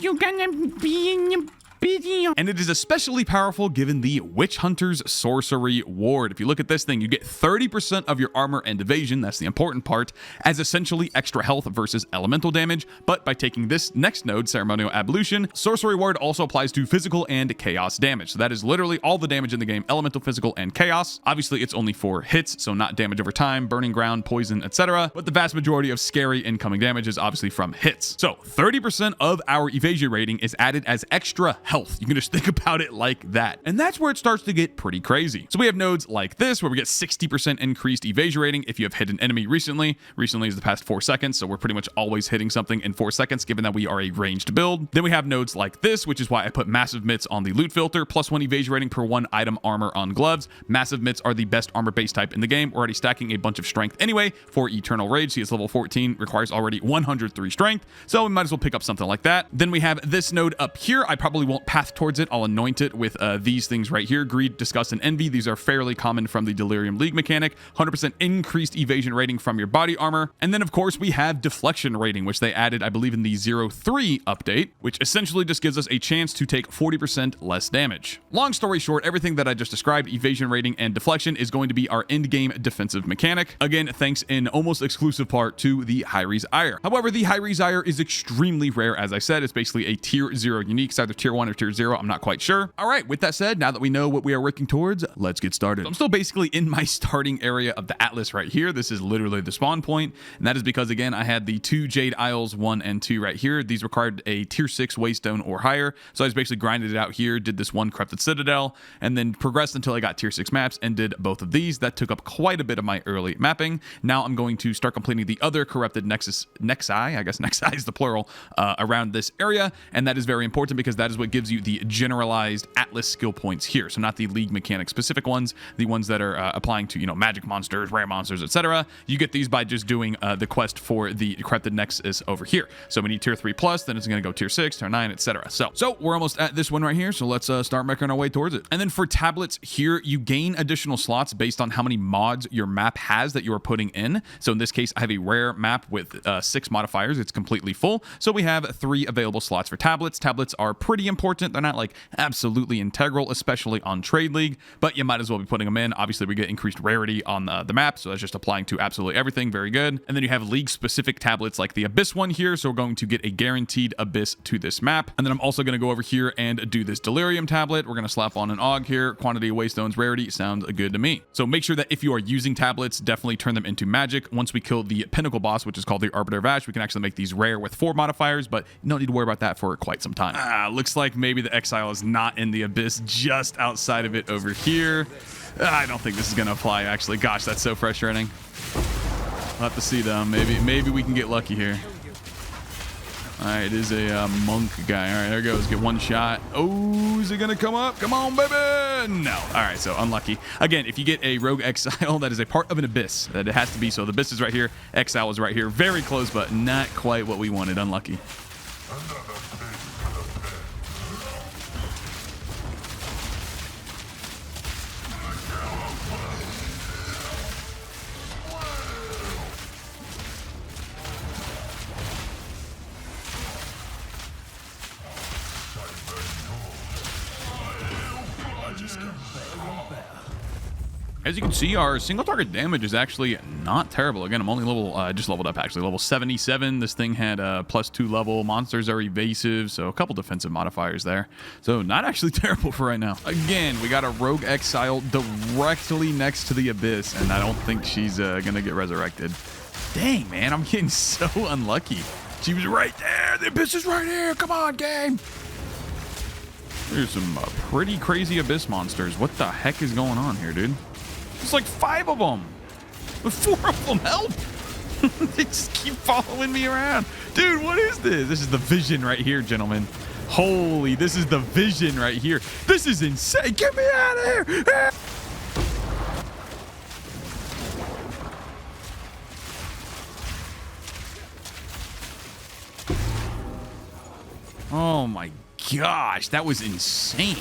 [SPEAKER 1] be in your video. And it is especially powerful given the Witch Hunter's Sorcery Ward. If you look at this thing, you get 30% of your armor and evasion, that's the important part, as essentially extra health versus elemental damage. But by taking this next node, Ceremonial Ablution, Sorcery Ward also applies to physical and chaos damage. So that is literally all the damage in the game, elemental, physical, and chaos. Obviously, it's only for hits, so not damage over time, burning ground, poison, etc. But the vast majority of scary incoming damage is obviously from hits. So 30% of our evasion rating is added as extra health. You can just think about it like that. And that's where it starts to get pretty crazy. So we have nodes like this, where we get 60% increased evasion rating if you have hit an enemy recently. Recently is the past 4 seconds, so we're pretty much always hitting something in 4 seconds, given that we are a ranged build. Then we have nodes like this, which is why I put massive mitts on the loot filter, +1 evasion rating per 1 item armor on gloves. Massive mitts are the best armor base type in the game. We're already stacking a bunch of strength anyway for Eternal Rage. See, it's level 14, requires already 103 strength, so we might as well pick up something like that. Then we have this node up here. I probably won't path towards it. I'll anoint it with these things right here: Greed, Disgust, and Envy. These are fairly common from the Delirium League mechanic. 100% increased evasion rating from your body armor. And then of course we have Deflection rating, which they added I believe in the 0.3 update, which essentially just gives us a chance to take 40% less damage. Long story short, everything that I just described, evasion rating and deflection, is going to be our end-game defensive mechanic. Again, thanks in almost exclusive part to the Hyres Ire. However, the Hyres Ire is extremely rare. As I said, it's basically a tier 0 unique. It's either tier 1 or tier 0. I'm not quite sure. All right, with that said, now that we know what we are working towards, let's get started. So I'm still basically in my starting area of the Atlas right here. This is literally the spawn point, and that is because, again, I had the 2 Jade Isles 1 and 2 right here. These required a tier 6 Waystone or higher, so I just basically grinded it out here, did this 1 Corrupted Citadel, and then progressed until I got tier 6 maps and did both of these. That took up quite a bit of my early mapping. Now I'm going to start completing the other Corrupted Nexi, I guess Nexi is the plural, around this area, and that is very important because that is what gives gives you the generalized Atlas skill points here. So not the league mechanic specific ones, the ones that are applying to, you know, magic monsters, rare monsters, etc. You get these by just doing the quest for the Corrupted Nexus over here. So we need tier 3 plus, then it's going to go tier 6, tier 9, etc. So we're almost at this one right here. So let's start making our way towards it. And then for tablets here, you gain additional slots based on how many mods your map has that you are putting in. So in this case, I have a rare map with 6 modifiers. It's completely full. So we have 3 available slots for tablets. Tablets are pretty important. They're not like absolutely integral, especially on Trade League, but you might as well be putting them in. Obviously, we get increased rarity on the map, so that's just applying to absolutely everything. Very good. And then you have league-specific tablets like the Abyss one here, so we're going to get a guaranteed Abyss to this map. And then I'm also going to go over here and do this Delirium tablet. We're going to slap on an AUG here. Quantity of Waystones rarity sounds good to me. So make sure that if you are using tablets, definitely turn them into magic. Once we kill the pinnacle boss, which is called the Arbiter of Ash, we can actually make these rare with 4 modifiers, but you don't need to worry about that for quite some time. Looks like maybe the Exile is not in the Abyss, just outside of it over here. I don't think this is going to apply, actually. Gosh, that's so frustrating. We'll have to see, though. Maybe we can get lucky here. All right, it is a monk guy. All right, there it goes. Get one shot. Oh, is it going to come up? Come on, baby. No. All right, so unlucky. Again, if you get a rogue Exile, that is a part of an Abyss. That it has to be. So the Abyss is right here. Exile is right here. Very close, but not quite what we wanted. Unlucky. As you can see, our single target damage is actually not terrible. Again, I'm only level, just leveled up actually, level 77. This thing had +2 level. Monsters are evasive, so a couple defensive modifiers there. So not actually terrible for right now. Again, we got a rogue Exile directly next to the Abyss, and I don't think she's gonna get resurrected. Dang, man, I'm getting so unlucky. She was right there. The Abyss is right here. Come on, game. There's some pretty crazy Abyss monsters. What the heck is going on here, dude? There's like 5 of them. 4 of them, help. They just keep following me around. Dude, what is this? This is the vision right here, gentlemen. Holy, this is the vision right here. This is insane. Get me out of here. Oh my gosh, that was insane.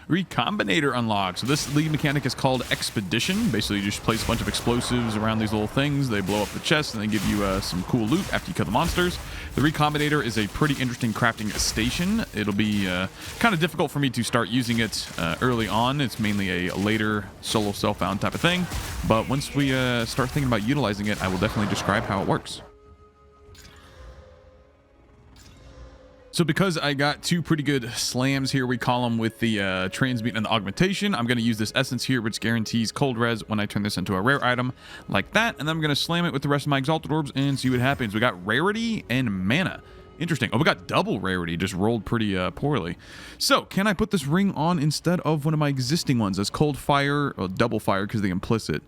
[SPEAKER 1] Recombinator unlocked. So this lead mechanic is called Expedition. Basically, you just place a bunch of explosives around these little things. They blow up the chest and they give you some cool loot after you kill the monsters. The Recombinator is a pretty interesting crafting station. It'll be kind of difficult for me to start using it early on. It's mainly a later solo self-found type of thing. But once we start thinking about utilizing it, I will definitely describe how it works. So because I got 2 pretty good slams here, we call them with the transmute and the augmentation, I'm going to use this essence here, which guarantees cold res when I turn this into a rare item like that. And then I'm going to slam it with the rest of my exalted orbs and see what happens. We got rarity and mana. Interesting. Oh, we got double rarity, just rolled pretty poorly. So can I put this ring on instead of one of my existing ones as cold fire or double fire because the implicit?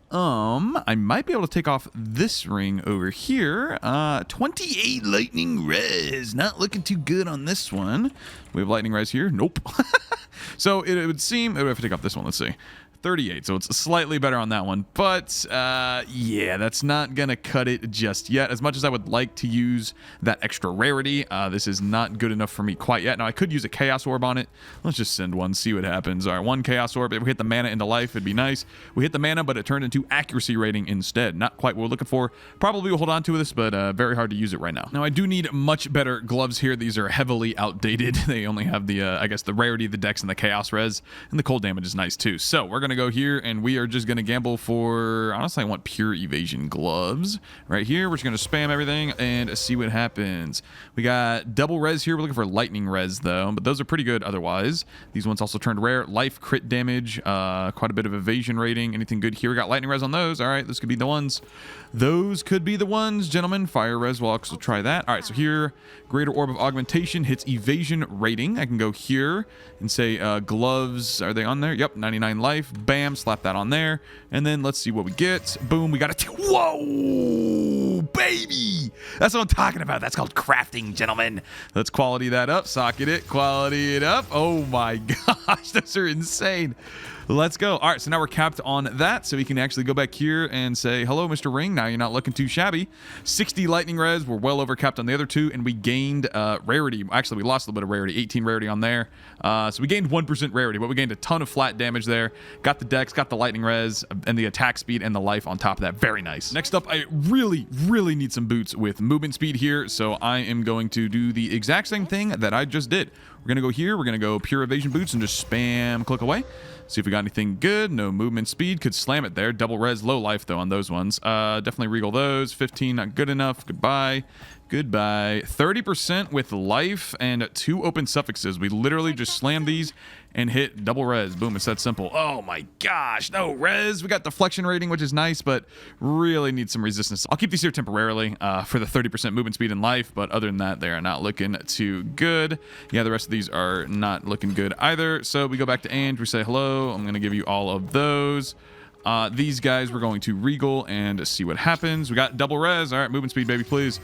[SPEAKER 1] I might be able to take off this ring over here. 28 lightning res. Not looking too good on this one. We have lightning res here. Nope. So it would seem, I have to take off this one. Let's see. 38, so it's slightly better on that one, but yeah, that's not gonna cut it just yet. As much as I would like to use that extra rarity, this is not good enough for me quite yet. Now I could use a chaos orb on it. Let's just send one, see what happens. All right, 1 chaos orb. If we hit the mana into life, it'd be nice. We hit the mana, but it turned into accuracy rating instead. Not quite what we're looking for. Probably will hold on to this, but very hard to use it right now. Now I do need much better gloves here. These are heavily outdated. They only have the I guess the rarity, the dex, and the chaos res, and the cold damage is nice too. So we're gonna go here and we are just gonna gamble for, honestly, I want pure evasion gloves right here. We're just gonna spam everything and see what happens. We got double res here. We're looking for lightning res though, but those are pretty good otherwise. These ones also turned rare. Life, crit damage, quite a bit of evasion rating. Anything good here? We got lightning res on those. All right, this could be the ones. Those could be the ones, gentlemen. Fire res, we'll also try that. All right, so here, greater orb of augmentation hits evasion rating. I can go here and say gloves, are they on there? Yep, 99 life. Bam, slap that on there. And then let's see what we get. Boom, we got a whoa! baby. That's what I'm talking about. That's called crafting, gentlemen. Let's quality that up. Socket it. Quality it up. Oh my gosh, those are insane. Let's go. All right, so now we're capped on that, so we can actually go back here and say, hello, Mr. Ring. Now you're not looking too shabby. 60 lightning res. We're well over capped on the other two, and we gained rarity. Actually, we lost a little bit of rarity. 18 rarity on there. So we gained 1% rarity, but we gained a ton of flat damage there. Got the dex, got the lightning res, and the attack speed and the life on top of that. Very nice. Next up, I really need some boots with movement speed here, so I am going to do the exact same thing that I just did. We're going to go here. We're going to go pure evasion boots and just spam click away. See if we got anything good. No movement speed. Could slam it there. Double res, low life, though, on those ones. Definitely regal those. 15, not good enough. Goodbye. Goodbye. 30% with life and 2 open suffixes. We literally just slammed these and hit double res. Boom, it's that simple. Oh my gosh, no res. We got deflection rating, which is nice, but really need some resistance. I'll keep these here temporarily for the 30% movement speed and life, but other than that, they are not looking too good. Yeah, the rest of these are not looking good either. So we go back to Ange, we say hello. I'm gonna give you all of those. These guys, we're going to regal and see what happens. We got double res. All right, movement speed, baby, please.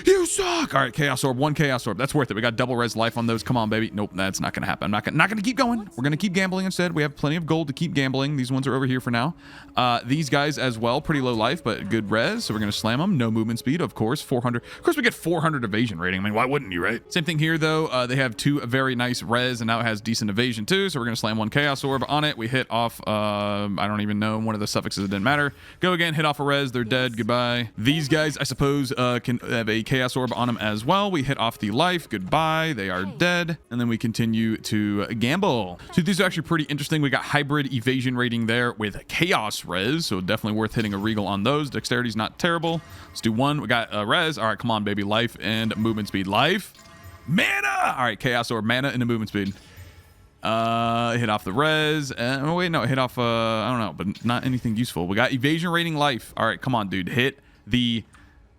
[SPEAKER 1] You suck. All right, Chaos Orb. 1 Chaos Orb. That's worth it. We got double res life on those. Come on, baby. Nope, that's not going to happen. I'm not going to keep going. We're going to keep gambling instead. We have plenty of gold to keep gambling. These ones are over here for now. These guys as well. Pretty low life, but good res. So we're going to slam them. No movement speed, of course. 400. Of course, we get 400 evasion rating. I mean, why wouldn't you, right? Same thing here, though. They have 2 very nice res, and now it has decent evasion, too. So we're going to slam 1 Chaos Orb on it. We hit off, I don't even know, one of the suffixes. It didn't matter. Go again. Hit off a res. They're dead. Goodbye. These guys, I suppose, can have a Chaos Orb on them as well. We hit off the life. Goodbye. They are dead. And then we continue to gamble. So these are actually pretty interesting. We got hybrid evasion rating there with chaos res. So definitely worth hitting a regal on those. Dexterity's not terrible. Let's do 1. We got res. All right, come on, baby. Life and movement speed. Life. Mana. All right, chaos orb, mana, and the movement speed. Hit off the res. Oh, wait, no. Hit off, I don't know, but not anything useful. We got evasion rating life. All right, come on, dude. Hit the...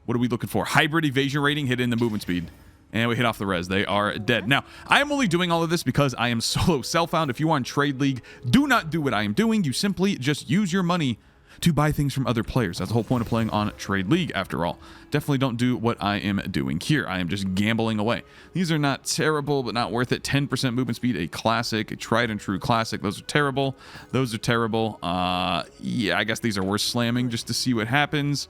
[SPEAKER 1] What are we looking for? Hybrid evasion rating, hit in the movement speed. And we hit off the res. They are dead. Now, I am only doing all of this because I am solo self-found. If you are on Trade League, do not do what I am doing. You simply just use your money to buy things from other players. That's the whole point of playing on Trade League, after all. Definitely don't do what I am doing here. I am just gambling away. These are not terrible, but not worth it. 10% movement speed, a classic, a tried and true classic. Those are terrible. Those are terrible. Yeah, I guess these are worth slamming just to see what happens.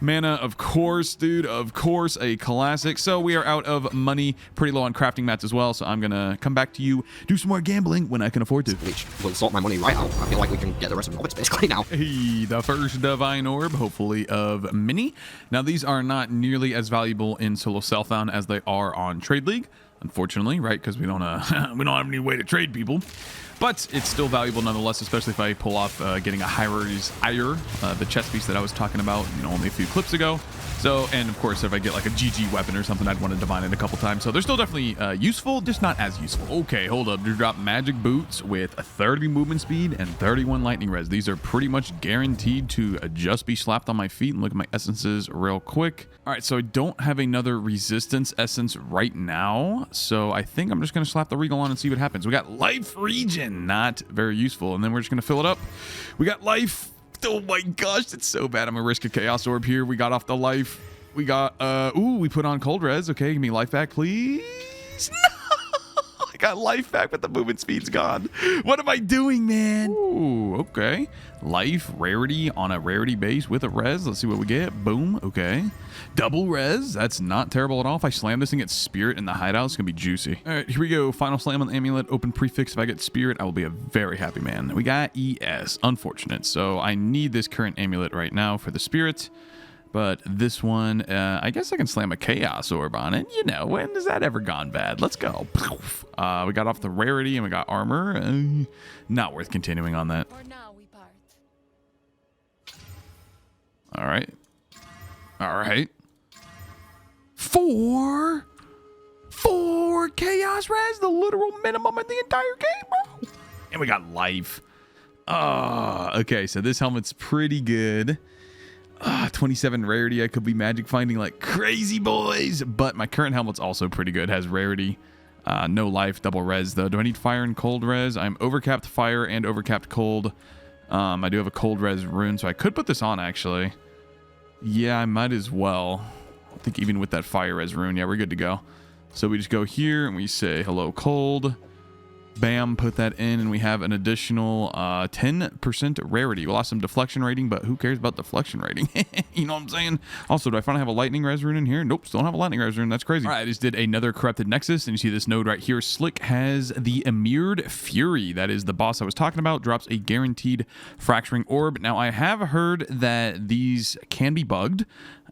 [SPEAKER 1] Mana, of course, dude, of course, a classic. So we are out of money, pretty low on crafting mats as well, so I'm gonna come back to you, do some more gambling when I can afford to.
[SPEAKER 3] We'll sort my money right out. I feel like we can get the rest of the Hobbits basically now.
[SPEAKER 1] Hey, the first divine orb, hopefully of many. Now, these are not nearly as valuable in solo self-found as they are on Trade League, unfortunately, right? Because we don't have any way to trade people. But it's still valuable nonetheless, especially if I pull off getting a Hyrule Ire, the chest piece that I was talking about, only a few clips ago. So, and of course, if I get like a GG weapon or something, I'd want to divine it a couple times. So they're still definitely useful, just not as useful. Okay, hold up. You drop magic boots with a 30 movement speed and 31 lightning res. These are pretty much guaranteed to just be slapped on my feet. And look at my essences real quick. All right, so I don't have another resistance essence right now. So I think I'm just going to slap the regal on and see what happens. We got life regen, not very useful. And then we're just going to fill it up. We got life. Oh my gosh, it's so bad. I'm gonna risk a chaos orb here. We got off the life. We got we put on cold res. Okay, give me life back, please. No! I got life back, but the movement speed's gone. What am I doing, man? Ooh, okay. Life, rarity on a rarity base with a res. Let's see what we get. Boom. Okay. Double res. That's not terrible at all. If I slam this thing at spirit in the hideout, it's gonna be juicy. All right, here we go. Final slam on the amulet. Open prefix. If I get spirit, I will be a very happy man. We got ES. Unfortunate. So I need this current amulet right now for the spirit. But this one, I guess I can slam a chaos orb on it. When has that ever gone bad? Let's go. We got off the rarity and we got armor. Not worth continuing on that.
[SPEAKER 4] For now we part.
[SPEAKER 1] All right. All right. Four chaos res, the literal minimum in the entire game, bro. And we got life. Okay, so this helmet's pretty good. 27 rarity. I could be magic finding like crazy boys, but my current helmet's also pretty good. Has rarity, no life, double res though. Do I need fire and cold res? I'm overcapped fire and overcapped cold. I do have a cold res rune, so I could put this on actually. Yeah, I might as well. I think even with that fire res rune, yeah, we're good to go. So we just go here and we say hello cold. Bam, put that in, and we have an additional 10% rarity. We lost some deflection rating, but who cares about deflection rating? You know what I'm saying? Also, do I finally have a lightning res rune in here? Nope, still don't have a lightning res rune. That's crazy. All right, I just did another corrupted nexus, and you see this node right here. Slick has the Emirred Fury. That is the boss I was talking about. Drops a guaranteed fracturing orb. Now, I have heard that these can be bugged.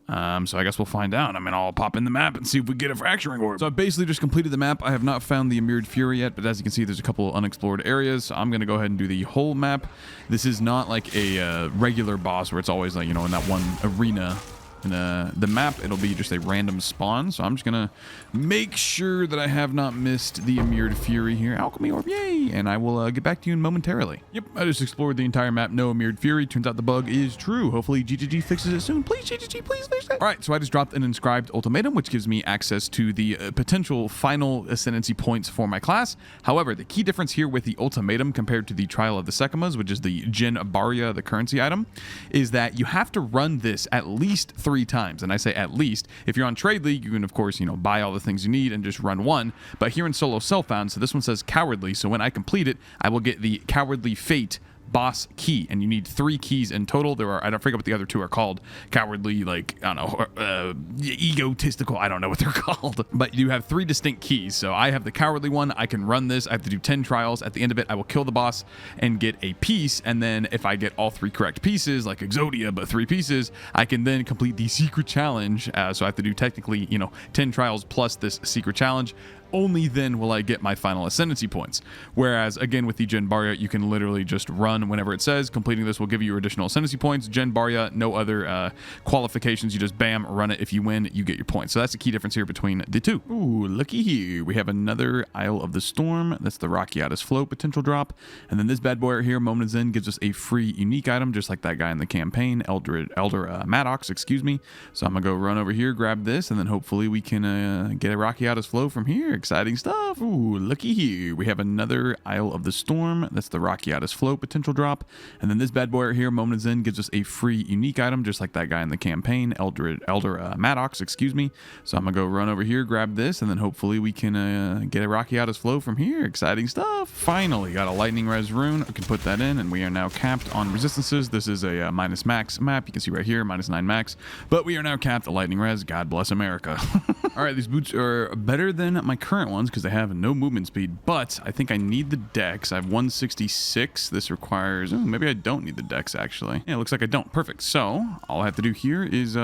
[SPEAKER 1] So I guess we'll find out. I mean, I'll pop in the map and see if we get a fracturing orb. So I've basically just completed the map. I have not found the Emirred Fury yet, but as you can see, there's a couple unexplored areas. So I'm going to go ahead and do the whole map. This is not like a regular boss where it's always like, you know, in that one arena. In the map, it'll be just a random spawn. So I'm just going to make sure that I have not missed the Emirred Fury here. Alchemy Orb, yay! And I will get back to you momentarily. Yep, I just explored the entire map. No Emirred Fury. Turns out the bug is true. Hopefully GGG fixes it soon. Please, GGG, please fix it. All right, so I just dropped an inscribed ultimatum, which gives me access to the potential final ascendancy points for my class. However, the key difference here with the ultimatum compared to the Trial of the Sekhemas, which is the Jin Baria, the currency item, is that you have to run this at least 3 times. And I say at least. If you're on Trade League, you can of course, you know, buy all the things you need and just run one. But here in solo self-found, so this one says Cowardly, so when I complete it, I will get the Cowardly Fate boss key, and you need 3 keys in total. There are, I don't forget what the other 2 are called. Cowardly, like, I don't know, egotistical, I don't know what they're called. But you have 3 distinct keys. So I have the Cowardly one. I can run this. I have to do 10 trials. At the end of it, I will kill the boss and get a piece. And then if I get all 3 correct pieces, like Exodia, but 3 pieces, I can then complete the secret challenge. So I have to do technically, you know, 10 trials plus this secret challenge. Only then will I get my final ascendancy points. Whereas, again, with the Jin Baria, you can literally just run whenever it says. Completing this will give you your additional ascendancy points. Jin Baria, no other qualifications. You just bam, run it. If you win, you get your points. So that's the key difference here between the 2. Ooh, looky here. We have another Isle of the Storm. That's the Rakiatis Float potential drop. And then this bad boy right here, Moment Zen, gives us a free unique item, just like that guy in the campaign, Elder Maddox, excuse me. So I'm going to go run over here, grab this, and then hopefully we can get a Rakiatis Float from here. Exciting stuff. Ooh, looky here. We have another Isle of the Storm. That's the Rakiatis Float potential drop. And then this bad boy right here, Moment Zen, gives us a free unique item, just like that guy in the campaign, Elder Maddox, excuse me. So I'm going to go run over here, grab this, and then hopefully we can get a Rakiatis Float from here. Exciting stuff. Finally, got a lightning res rune. I can put that in, and we are now capped on resistances. This is a minus max map. You can see right here, -9 max. But we are now capped at lightning res. God bless America. All right, these boots are better than my current ones because they have no movement speed, but I think I need the dex. I have 166. This requires, oh, maybe I don't need the dex actually. Yeah, it looks like I don't. Perfect. So all I have to do here is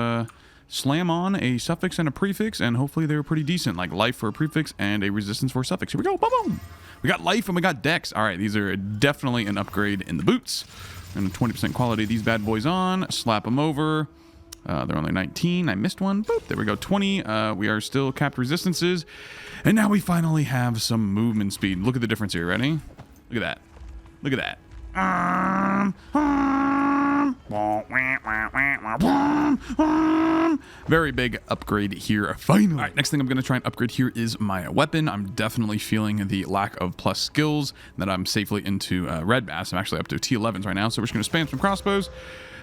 [SPEAKER 1] slam on a suffix and a prefix, and hopefully they're pretty decent, like life for a prefix and a resistance for a suffix. Here we go. Boom, boom. We got life and we got dex. All right, these are definitely an upgrade in the boots. And 20% quality these bad boys on. Slap them over. They're only 19. I missed one. Boop. There we go. 20. We are still capped resistances. And now we finally have some movement speed. Look at the difference here. Ready? Look at that. Look at that. Very big upgrade here. Finally. All right, next thing I'm going to try and upgrade here is my weapon. I'm definitely feeling the lack of plus skills that I'm safely into red bass. I'm actually up to T11s right now. So we're just going to spam some crossbows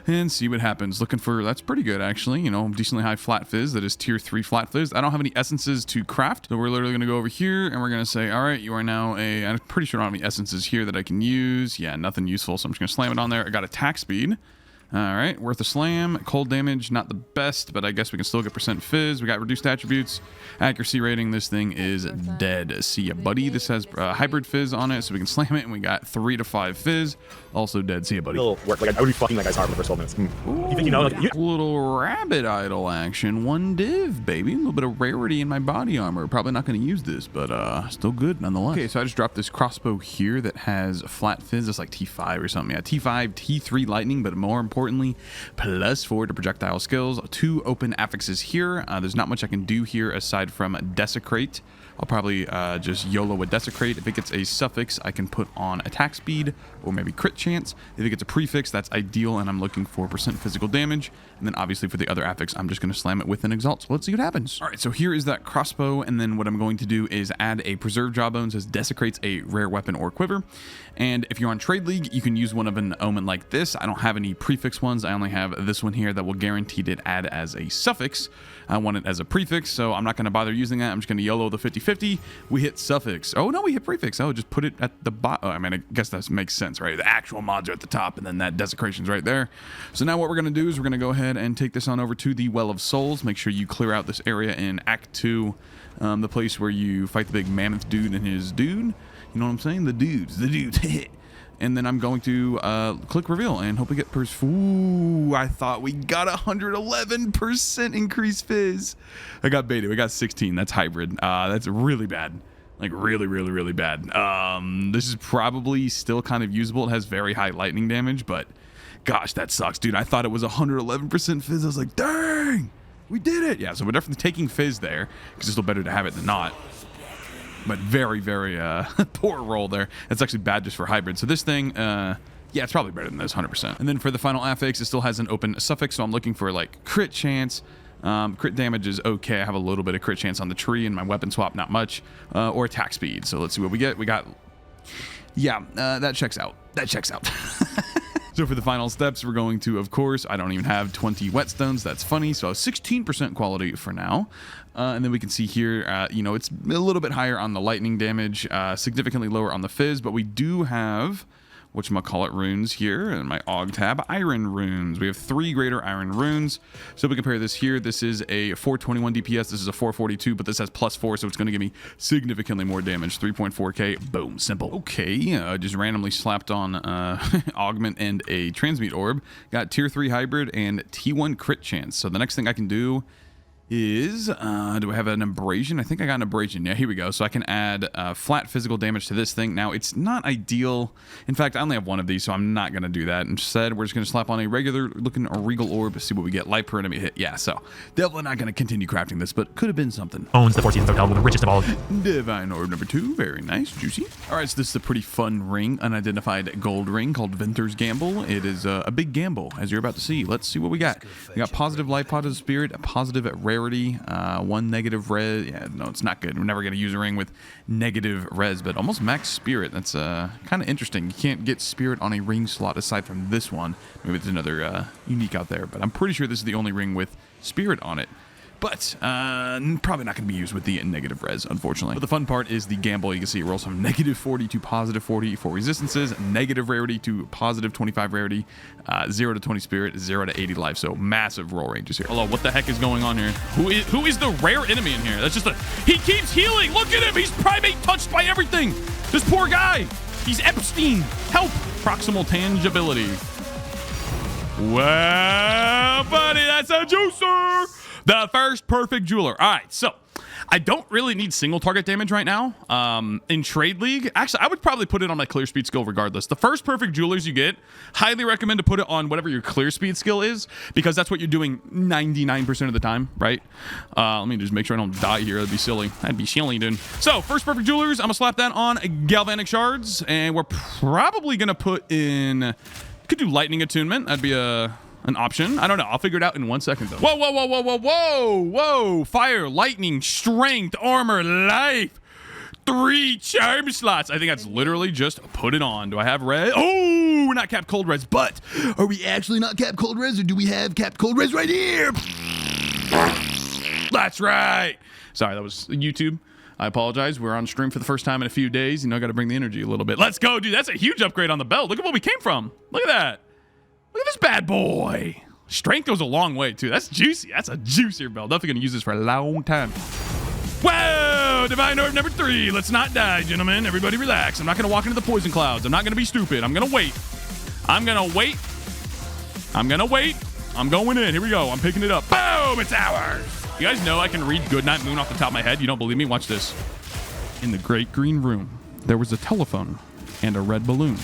[SPEAKER 1] and see what happens. Looking for, that's pretty good actually, you know, decently high flat fizz. That is tier 3 flat fizz. I don't have any essences to craft, so we're literally going to go over here and we're going to say, all right, you are now I'm pretty sure I don't have any essences here that I can use. Yeah, nothing useful, so I'm just going to slam it on there. I got attack speed. All right, worth a slam. Cold damage, not the best, but I guess we can still get percent fizz. We got reduced attributes. Accuracy rating, this thing is dead. See ya, buddy. This has hybrid fizz on it, so we can slam it, and we got 3 to 5 fizz. Also dead. See ya, buddy.
[SPEAKER 4] Little work. Like, I would be fucking that guy's heart in the first 12 minutes. You think you know? Like,
[SPEAKER 1] Little rabbit idol action. 1 div, baby. A little bit of rarity in my body armor. Probably not going to use this, but still good nonetheless. Okay, so I just dropped this crossbow here that has flat fizz. It's like T5 or something. Yeah, T5, T3 lightning, but more importantly, +4 to projectile skills. 2 open affixes here. There's not much I can do here aside from desecrate. I'll probably just YOLO a desecrate. If it gets a suffix, I can put on attack speed or maybe crit chance. If it gets a prefix, that's ideal, and I'm looking for percent physical damage. And then obviously for the other affix, I'm just going to slam it with an exalt. So let's see what happens. All right, so here is that crossbow, and then what I'm going to do is add a preserved jawbones as desecrates a rare weapon or quiver. And if you're on Trade League, you can use one of an omen like this. I don't have any prefix suffix ones. I only have this one here that will guaranteed it add as a suffix. I want it as a prefix, so I'm not going to bother using that. I'm just going to YOLO the 50/50. We hit suffix. Oh, no, we hit prefix. Oh, just put it at the bottom. Oh, I mean, I guess that makes sense, right? The actual mods are at the top, and then that desecration's right there. So now what we're going to do is we're going to go ahead and take this on over to the Well of Souls. Make sure you clear out this area in Act 2, the place where you fight the big mammoth dude and his dude. You know what I'm saying? The dudes. And then I'm going to click reveal and hope we get Ooh, I thought we got 111% increased fizz. I got baited. We got 16. That's hybrid. That's really bad. Like really bad. This is probably still kind of usable. It has very high lightning damage, but gosh, that sucks, dude. I thought it was 111% fizz. I was like, dang, we did it. Yeah, so we're definitely taking fizz there because it's still better to have it than not. But very poor roll there. That's actually bad just for hybrid. So this thing, yeah, it's probably better than this, 100%. And then for the final affix, it still has an open suffix, so I'm looking for like crit chance. Crit damage is okay. I have a little bit of crit chance on the tree, and my weapon swap, not much. Or attack speed. So let's see what we get. We got, yeah, that checks out. That checks out. So for the final steps, we're going to, of course, I don't even have 20 whetstones. That's funny. So 16% quality for now. And then we can see here, you know, it's a little bit higher on the lightning damage, significantly lower on the fizz, but we do have whatchamacallit runes here in my AUG tab, iron runes. We have 3 greater iron runes. So if we compare this here, this is a 421 DPS, this is a 442, but this has +4, so it's going to give me significantly more damage. 3.4k, boom, simple. Okay, just randomly slapped on augment and a transmute orb. Got tier 3 hybrid and T1 crit chance. So the next thing I can do is, do I have an abrasion? I think I got an abrasion. Yeah, here we go. So I can add flat physical damage to this thing. Now, it's not ideal. In fact, I only have one of these, so I'm not going to do that. Instead, we're just going to slap on a regular looking regal orb to see what we get. Life per enemy hit. Yeah, so definitely not going to continue crafting this, but could have been something.
[SPEAKER 4] Owns the 14th hotel with the richest of all.
[SPEAKER 1] Divine orb number 2. Very nice. Juicy. All right, so this is a pretty fun ring. Unidentified gold ring called Venter's Gamble. It is a big gamble, as you're about to see. Let's see what we got. We got positive life, positive spirit, a positive rarity. 1 negative res. Yeah, no, it's not good. We're never going to use a ring with negative res, but almost max spirit. That's kind of interesting. You can't get spirit on a ring slot aside from this one. Maybe there's another unique out there, but I'm pretty sure this is the only ring with spirit on it. But probably not going to be used with the negative res, unfortunately. But the fun part is the gamble. You can see it rolls from -40 to +40 for resistances, negative rarity to +25 rarity, 0 to 20 spirit, 0 to 80 life. So massive roll ranges here. Hello, what the heck is going on here? Who is the rare enemy in here? That's just he keeps healing. Look at him. He's primate touched by everything. This poor guy. He's Epstein. Help. Proximal tangibility. Well, buddy, that's a juicer. The first perfect jeweler. All right, so I don't really need single target damage right now. In Trade League, actually, I would probably put it on my clear speed skill regardless. The first perfect jewelers you get, highly recommend to put it on whatever your clear speed skill is, because that's what you're doing 99% of the time, right? Let me just make sure I don't die here. That'd be silly. That'd be silly, dude. So, first perfect jewelers, I'm gonna slap that on galvanic shards, and we're probably gonna put in, could do lightning attunement. That'd be an option. I don't know. I'll figure it out in 1 second, though. Whoa, whoa, whoa, whoa, whoa, whoa, whoa. Fire, lightning, strength, armor, life. 3 charm slots. I think that's literally just put it on. Do I have res? Oh, we're not capped cold res, but are we actually not capped cold res, or do we have capped cold res right here? That's right. Sorry, that was YouTube. I apologize. We're on stream for the first time in a few days. You know, I got to bring the energy a little bit. Let's go, dude. That's a huge upgrade on the belt. Look at what we came from. Look at that. Look at this bad boy. Strength goes a long way, too. That's juicy. That's a juicier belt. Definitely going to use this for a long time. Whoa! Divine Orb number 3. Let's not die, gentlemen. Everybody relax. I'm not going to walk into the poison clouds. I'm not going to be stupid. I'm going to wait. I'm going to wait. I'm going to wait. I'm going in. Here we go. I'm picking it up. Boom! It's ours. You guys know I can read Goodnight Moon off the top of my head. You don't believe me? Watch this. In the great green room, there was a telephone and a red balloon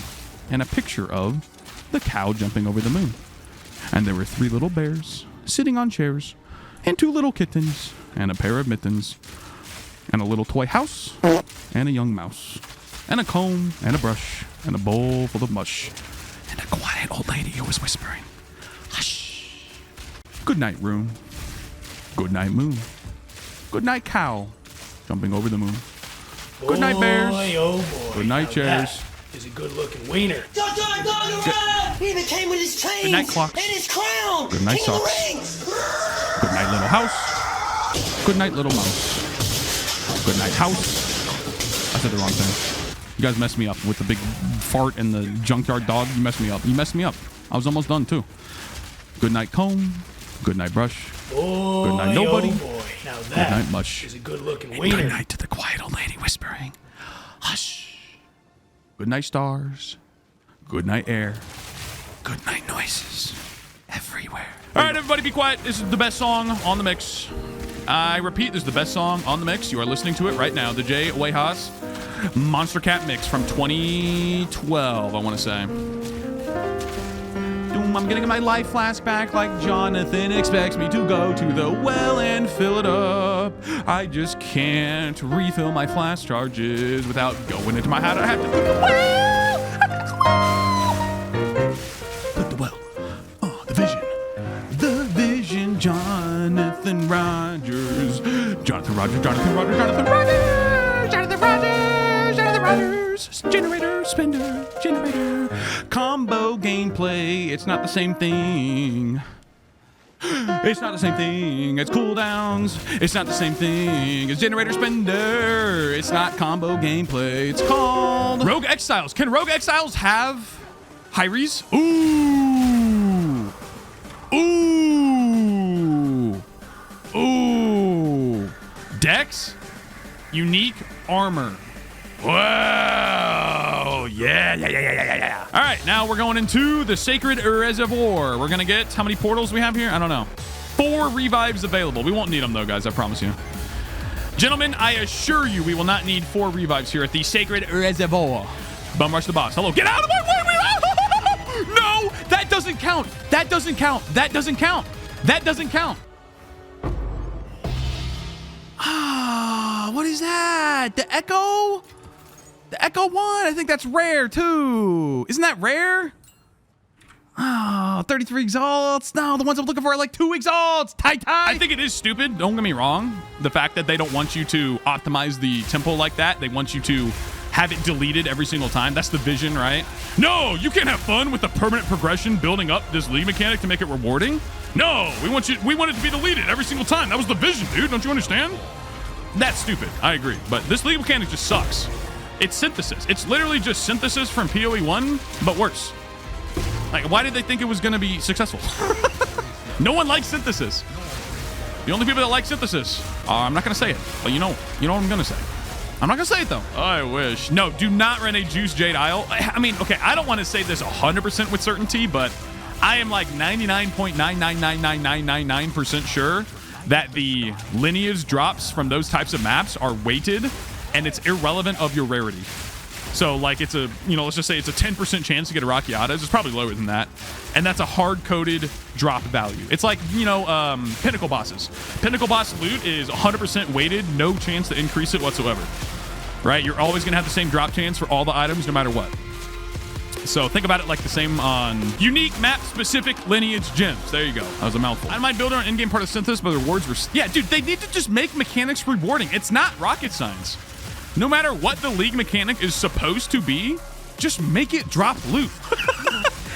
[SPEAKER 1] and a picture of the cow jumping over the moon. And there were 3 little bears sitting on chairs, and 2 little kittens, and a pair of mittens, and a little toy house, and a young mouse, and a comb, and a brush, and a bowl full of mush, and a quiet old lady who was whispering, hush. Good night, room. Good night, moon. Good night, cow jumping over the moon. Good night, bears.
[SPEAKER 2] Oh boy.
[SPEAKER 1] Good night, chairs.
[SPEAKER 2] is a good-looking wiener.
[SPEAKER 5] He even came with his chains
[SPEAKER 1] Good night, clocks.
[SPEAKER 5] and his crown.
[SPEAKER 1] Good night,
[SPEAKER 5] King of the
[SPEAKER 1] socks.
[SPEAKER 5] rings.
[SPEAKER 1] Good night, little house. Good night, little mouse. Good night, house. I said the wrong thing. You guys messed me up with the big fart and the junkyard dog. You messed me up. You messed me up. I was almost done, too. Good night, comb. Good night, brush.
[SPEAKER 2] Boy,
[SPEAKER 1] Good night, nobody.
[SPEAKER 2] Oh boy. Now
[SPEAKER 1] Good
[SPEAKER 2] that
[SPEAKER 1] night, mush.
[SPEAKER 2] is a good-looking
[SPEAKER 1] And
[SPEAKER 2] wiener.
[SPEAKER 1] good night to the quiet old lady whispering. Hush. Good night, stars. Good night, air. Good night, noises. Everywhere. All right, everybody, be quiet. This is the best song on the mix. I repeat, this is the best song on the mix. You are listening to it right now. The Jay Wejas Monster Cat mix from 2012, I want to say. I'm getting my life flask back like Jonathan expects me to go to the well and fill it up. I just can't refill my flask charges without going into my hat. I have to do the well. Put the well. Oh, the vision. The vision. Jonathan Rogers. Jonathan Rogers. Jonathan Rogers. Jonathan Rogers. Jonathan Rogers. Jonathan Rogers. Generator. Spender. Generator. Combo gameplay. It's not the same thing. It's not the same thing as cooldowns. It's not the same thing as generator spender. It's not combo gameplay. It's called Rogue Exiles. Can Rogue Exiles have Hyries? Ooh. Ooh. Ooh. Dex? Unique armor. Whoa! Yeah. All right, now we're going into the Sacred Reservoir. We're going to get, how many portals we have here? I don't know. 4 revives available. We won't need them, though, guys. I promise you. Gentlemen, I assure you we will not need 4 revives here at the Sacred Reservoir. Bum rush the boss. Hello. Get out of my way! No! That doesn't count. That doesn't count. That doesn't count. That doesn't count. Ah, what is that? The Echo? The Echo 1, I think that's rare too. Isn't that rare? Oh, 33 exalts. No, the ones I'm looking for are like 2 exalts. Tight. I think it is stupid. Don't get me wrong. The fact that they don't want you to optimize the tempo like that. They want you to have it deleted every single time. That's the vision, right? No, you can't have fun with the permanent progression building up this league mechanic to make it rewarding. No, we want it to be deleted every single time. That was the vision, dude. Don't you understand? That's stupid. I agree. But this league mechanic just sucks. It's synthesis. It's literally just synthesis from PoE1, but worse. Like, why did they think it was going to be successful? No one likes synthesis. The only people that like synthesis, I'm not going to say it, but you know what I'm going to say. I'm not going to say it, though. I wish. No, do not run a Juice Jade Isle. I mean, okay, I don't want to say this 100% with certainty, but I am like 99.9999999% sure that the lineage drops from those types of maps are weighted, and it's irrelevant of your rarity. So, like, it's a, let's just say it's a 10% chance to get a Rakiatas. It's probably lower than that. And that's a hard-coded drop value. It's like, Pinnacle bosses. Pinnacle boss loot is 100% weighted, no chance to increase it whatsoever. Right? You're always going to have the same drop chance for all the items, no matter what. So think about it like the same on unique map-specific lineage gems. There you go. That was a mouthful. I don't mind building an in-game part of Synthesis, but the rewards were... Yeah, dude, they need to just make mechanics rewarding. It's not rocket science. No matter what the league mechanic is supposed to be, just make it drop loot.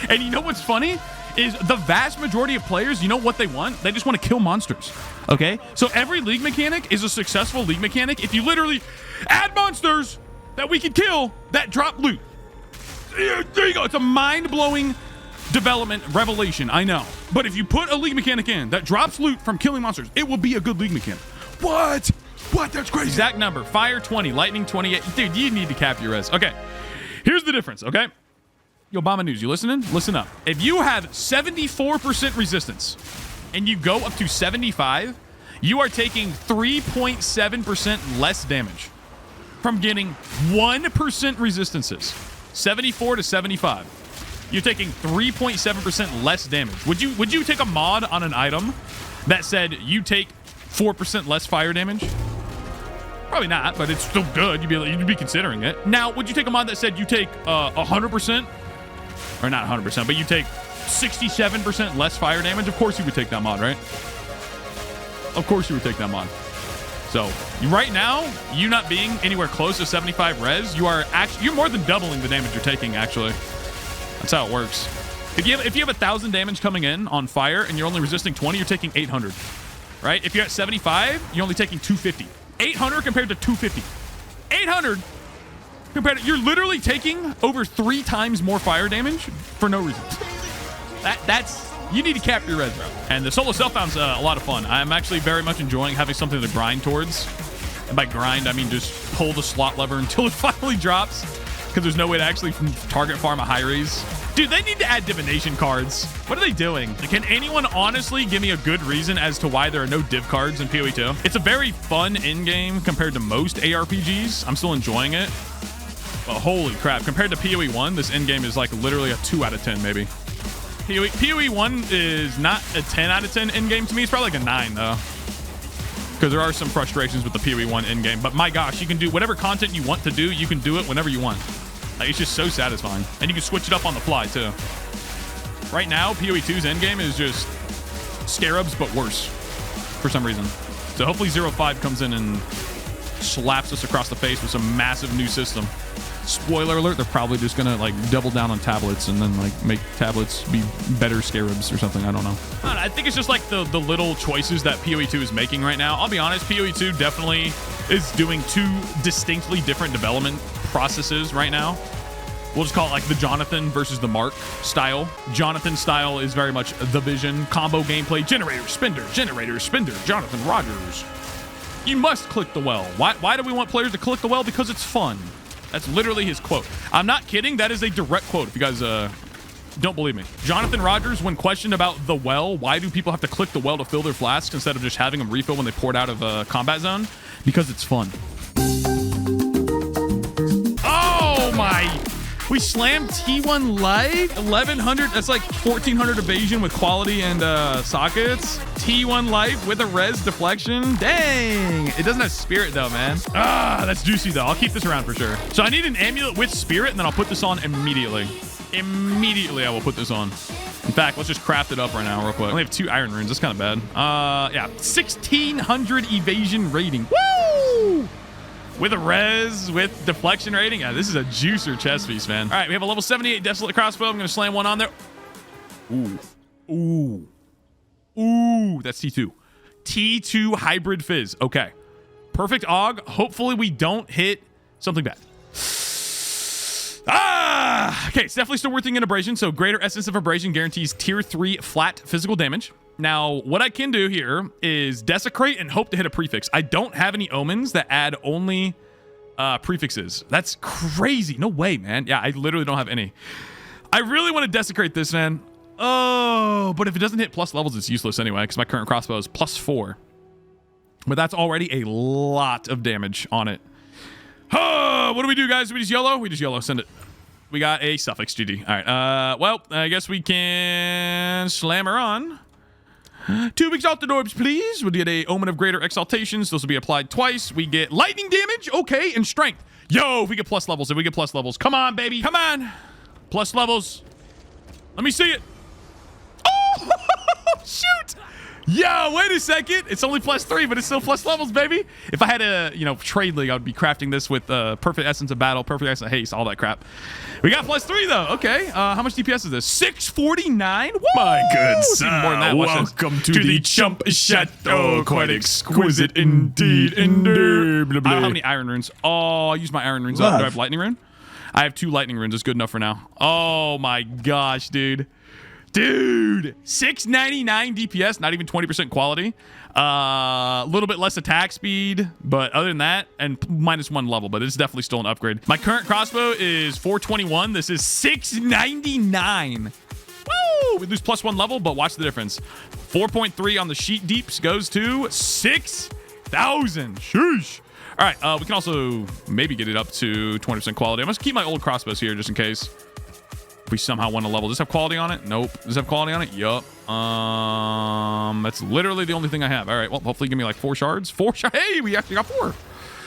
[SPEAKER 1] And you know what's funny? Is the vast majority of players, you know what they want? They just want to kill monsters. Okay? So every league mechanic is a successful league mechanic if you literally add monsters that we can kill that drop loot. There you go. It's a mind-blowing development revelation, I know. But if you put a league mechanic in that drops loot from killing monsters, it will be a good league mechanic. What? That's crazy. Exact number. Fire 20, lightning 28. Dude, you need to cap your res. Okay. Here's the difference, okay? Yo, Obama News, you listening? Listen up. If you have 74% resistance and you go up to 75, you are taking 3.7% less damage from getting 1% resistances. 74 to 75. You're taking 3.7% less damage. Would you take a mod on an item that said you take 4% less fire damage? Probably not, but it's still good. You'd be considering it. Now, would you take a mod that said you take 100%? Or not 100%, but you take 67% less fire damage? Of course you would take that mod, right? Of course you would take that mod. So right now, you not being anywhere close to 75 res, you're more than doubling the damage you're taking, actually. That's how it works. If you have 1,000 damage coming in on fire and you're only resisting 20, you're taking 800. Right? If you're at 75, you're only taking 250. 800 compared to 250. 800 compared to, you're literally taking over 3 times more fire damage for no reason. That's, you need to cap your res, bro. And the solo self-found's a lot of fun. I'm actually very much enjoying having something to grind towards. And by grind, I mean just pull the slot lever until it finally drops, because there's no way to actually target farm a high raise. Dude, they need to add divination cards. What are they doing? Can anyone honestly give me a good reason as to why there are no div cards in PoE2? It's a very fun in-game compared to most ARPGs. I'm still enjoying it. But holy crap, compared to PoE1, this in-game is like literally a 2 out of 10, maybe. PoE1 is not a 10 out of 10 in-game to me. It's probably like a 9, though. Because there are some frustrations with the PoE1 in-game. But my gosh, you can do whatever content you want to do. You can do it whenever you want. Like, it's just so satisfying. And you can switch it up on the fly, too. Right now, PoE2's endgame is just scarabs, but worse. For some reason. So hopefully 0.5 comes in and slaps us across the face with some massive new system. Spoiler alert, they're probably just gonna like double down on tablets and then like make tablets be better scarabs or something. I don't know. I think it's just like the little choices that PoE2 is making right now. I'll be honest, PoE2 definitely is doing 2 distinctly different development processes right now. We'll just call it like the Jonathan versus the Mark style. Jonathan style is very much the vision, combo gameplay, generator, spender, Jonathan Rogers. You must click the well. Why do we want players to click the well? Because it's fun. That's literally his quote. I'm not kidding. That is a direct quote, if you guys don't believe me. Jonathan Rogers, when questioned about the well, why do people have to click the well to fill their flasks instead of just having them refill when they pour it out of a combat zone? Because it's fun. Oh my... We slammed T1 light, 1100. That's like 1400 evasion with quality and sockets. T1 life with a res deflection. Dang. It doesn't have spirit though, man. That's juicy though. I'll keep this around for sure. So I need an amulet with spirit and then I'll put this on immediately. Immediately I will put this on. In fact, let's just craft it up right now real quick. I only have 2 iron runes. That's kind of bad. Yeah, 1600 evasion rating. Woo! With a res, with deflection rating. Yeah, this is a juicer chest piece, man. All right, we have a level 78 Desolate Crossbow. I'm going to slam one on there. Ooh. Ooh. Ooh, that's T2. T2 Hybrid Fizz. Okay. Perfect AUG. Hopefully we don't hit something bad. Okay, it's definitely still worth thinking abrasion. So greater essence of abrasion guarantees tier 3 flat physical damage. Now, what I can do here is desecrate and hope to hit a prefix. I don't have any omens that add only prefixes. That's crazy. No way, man. Yeah, I literally don't have any. I really want to desecrate this, man. Oh, but if it doesn't hit plus levels, it's useless anyway, because my current crossbow is +4. But that's already a lot of damage on it. Oh, what do we do, guys? Do we just YOLO? We just YOLO. Send it. We got a suffix GG. All right. Well, I guess we can slam her on. 2 exalted orbs, please. We'll get a omen of greater exaltations. Those will be applied twice. We get lightning damage. Okay, and strength. Yo, if we get plus levels, come on, baby. Come on. Plus levels. Let me see it. Oh, shoot. Yo, wait a second. It's only +3, but it's still plus levels, baby. If I had a, trade league, I would be crafting this with perfect essence of battle, perfect essence of haste, all that crap. We got +3 though. Okay. How much DPS is this? 649. Woo!
[SPEAKER 6] My good son.
[SPEAKER 1] More than that.
[SPEAKER 6] Welcome to the Chump Chateau. Quite exquisite indeed. Indubitably.
[SPEAKER 1] I don't have any iron runes. Oh, I use my iron runes up. Do I have lightning rune? I have 2 lightning runes. It's good enough for now. Oh my gosh, dude. Dude, 699 DPS, not even 20% quality. A little bit less attack speed, but other than that, and -1 level, but it's definitely still an upgrade. My current crossbow is 421. This is 699. Woo! We lose +1 level, but watch the difference. 4.3 on the sheet deeps goes to 6,000. Sheesh. All right, we can also maybe get it up to 20% quality. I must keep my old crossbows here just in case. We somehow want to level. Does it have quality on it? Nope. Does it have quality on it? Yup. That's literally the only thing I have. All right. Well, hopefully give me like 4 shards. 4 shards. Hey, we actually got 4.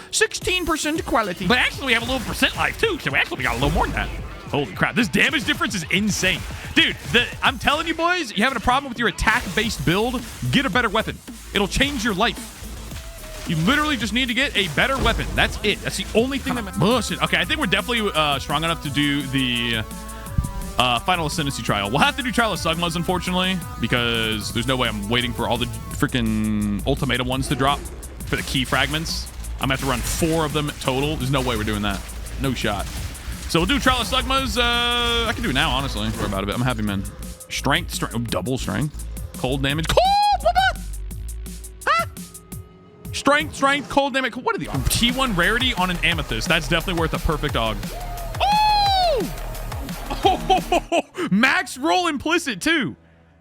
[SPEAKER 1] 16% quality. But actually we have a little percent life too. So we got a little more than that. Holy crap. This damage difference is insane. Dude, I'm telling you boys, you having a problem with your attack-based build, get a better weapon. It'll change your life. You literally just need to get a better weapon. That's it. That's the only thing that bullshit. Okay, I think we're definitely strong enough to do the Final Ascendancy trial. We'll have to do Trial of Sekhemas, unfortunately, because there's no way I'm waiting for all the freaking ultimatum ones to drop for the key fragments. I'm gonna have to run 4 of them total. There's no way we're doing that. No shot. So we'll do Trial of Sekhemas. I can do it now, honestly. Don't worry about it. I'm happy, man. Strength, double strength. Cold damage. Cold! Strength, cold damage. What are the T1 rarity on an amethyst? That's definitely worth a perfect AUG. Oh! Max roll implicit too.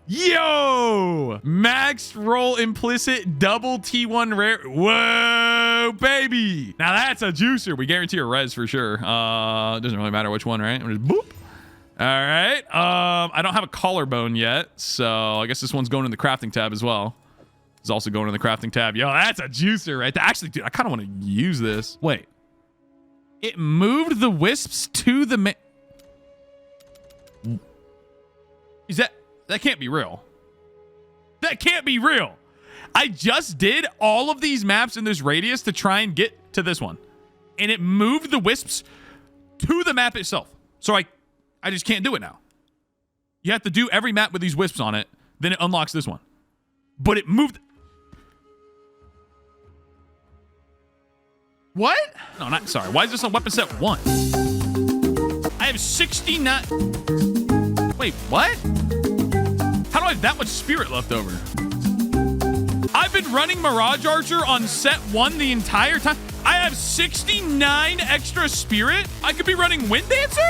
[SPEAKER 1] Yo! Max roll implicit double T1 rare. Whoa, baby. Now that's a juicer. We guarantee a res for sure. Doesn't really matter which one, right? I'm just boop. All right. I don't have a collarbone yet, so I guess this one's going in the crafting tab as well. It's also going in the crafting tab. Yo, that's a juicer right there. Actually, dude, I kind of want to use this. Wait. It moved the wisps to the... Is that can't be real. That can't be real. I just did all of these maps in this radius to try and get to this one. And it moved the wisps to the map itself. So I just can't do it now. You have to do every map with these wisps on it. Then it unlocks this one. But it moved... What? No, not sorry. Why is this on weapon set 1? I have 69... Wait, what? How do I have that much spirit left over? I've been running Mirage Archer on set 1 the entire time. I have 69 extra spirit. I could be running Wind Dancer?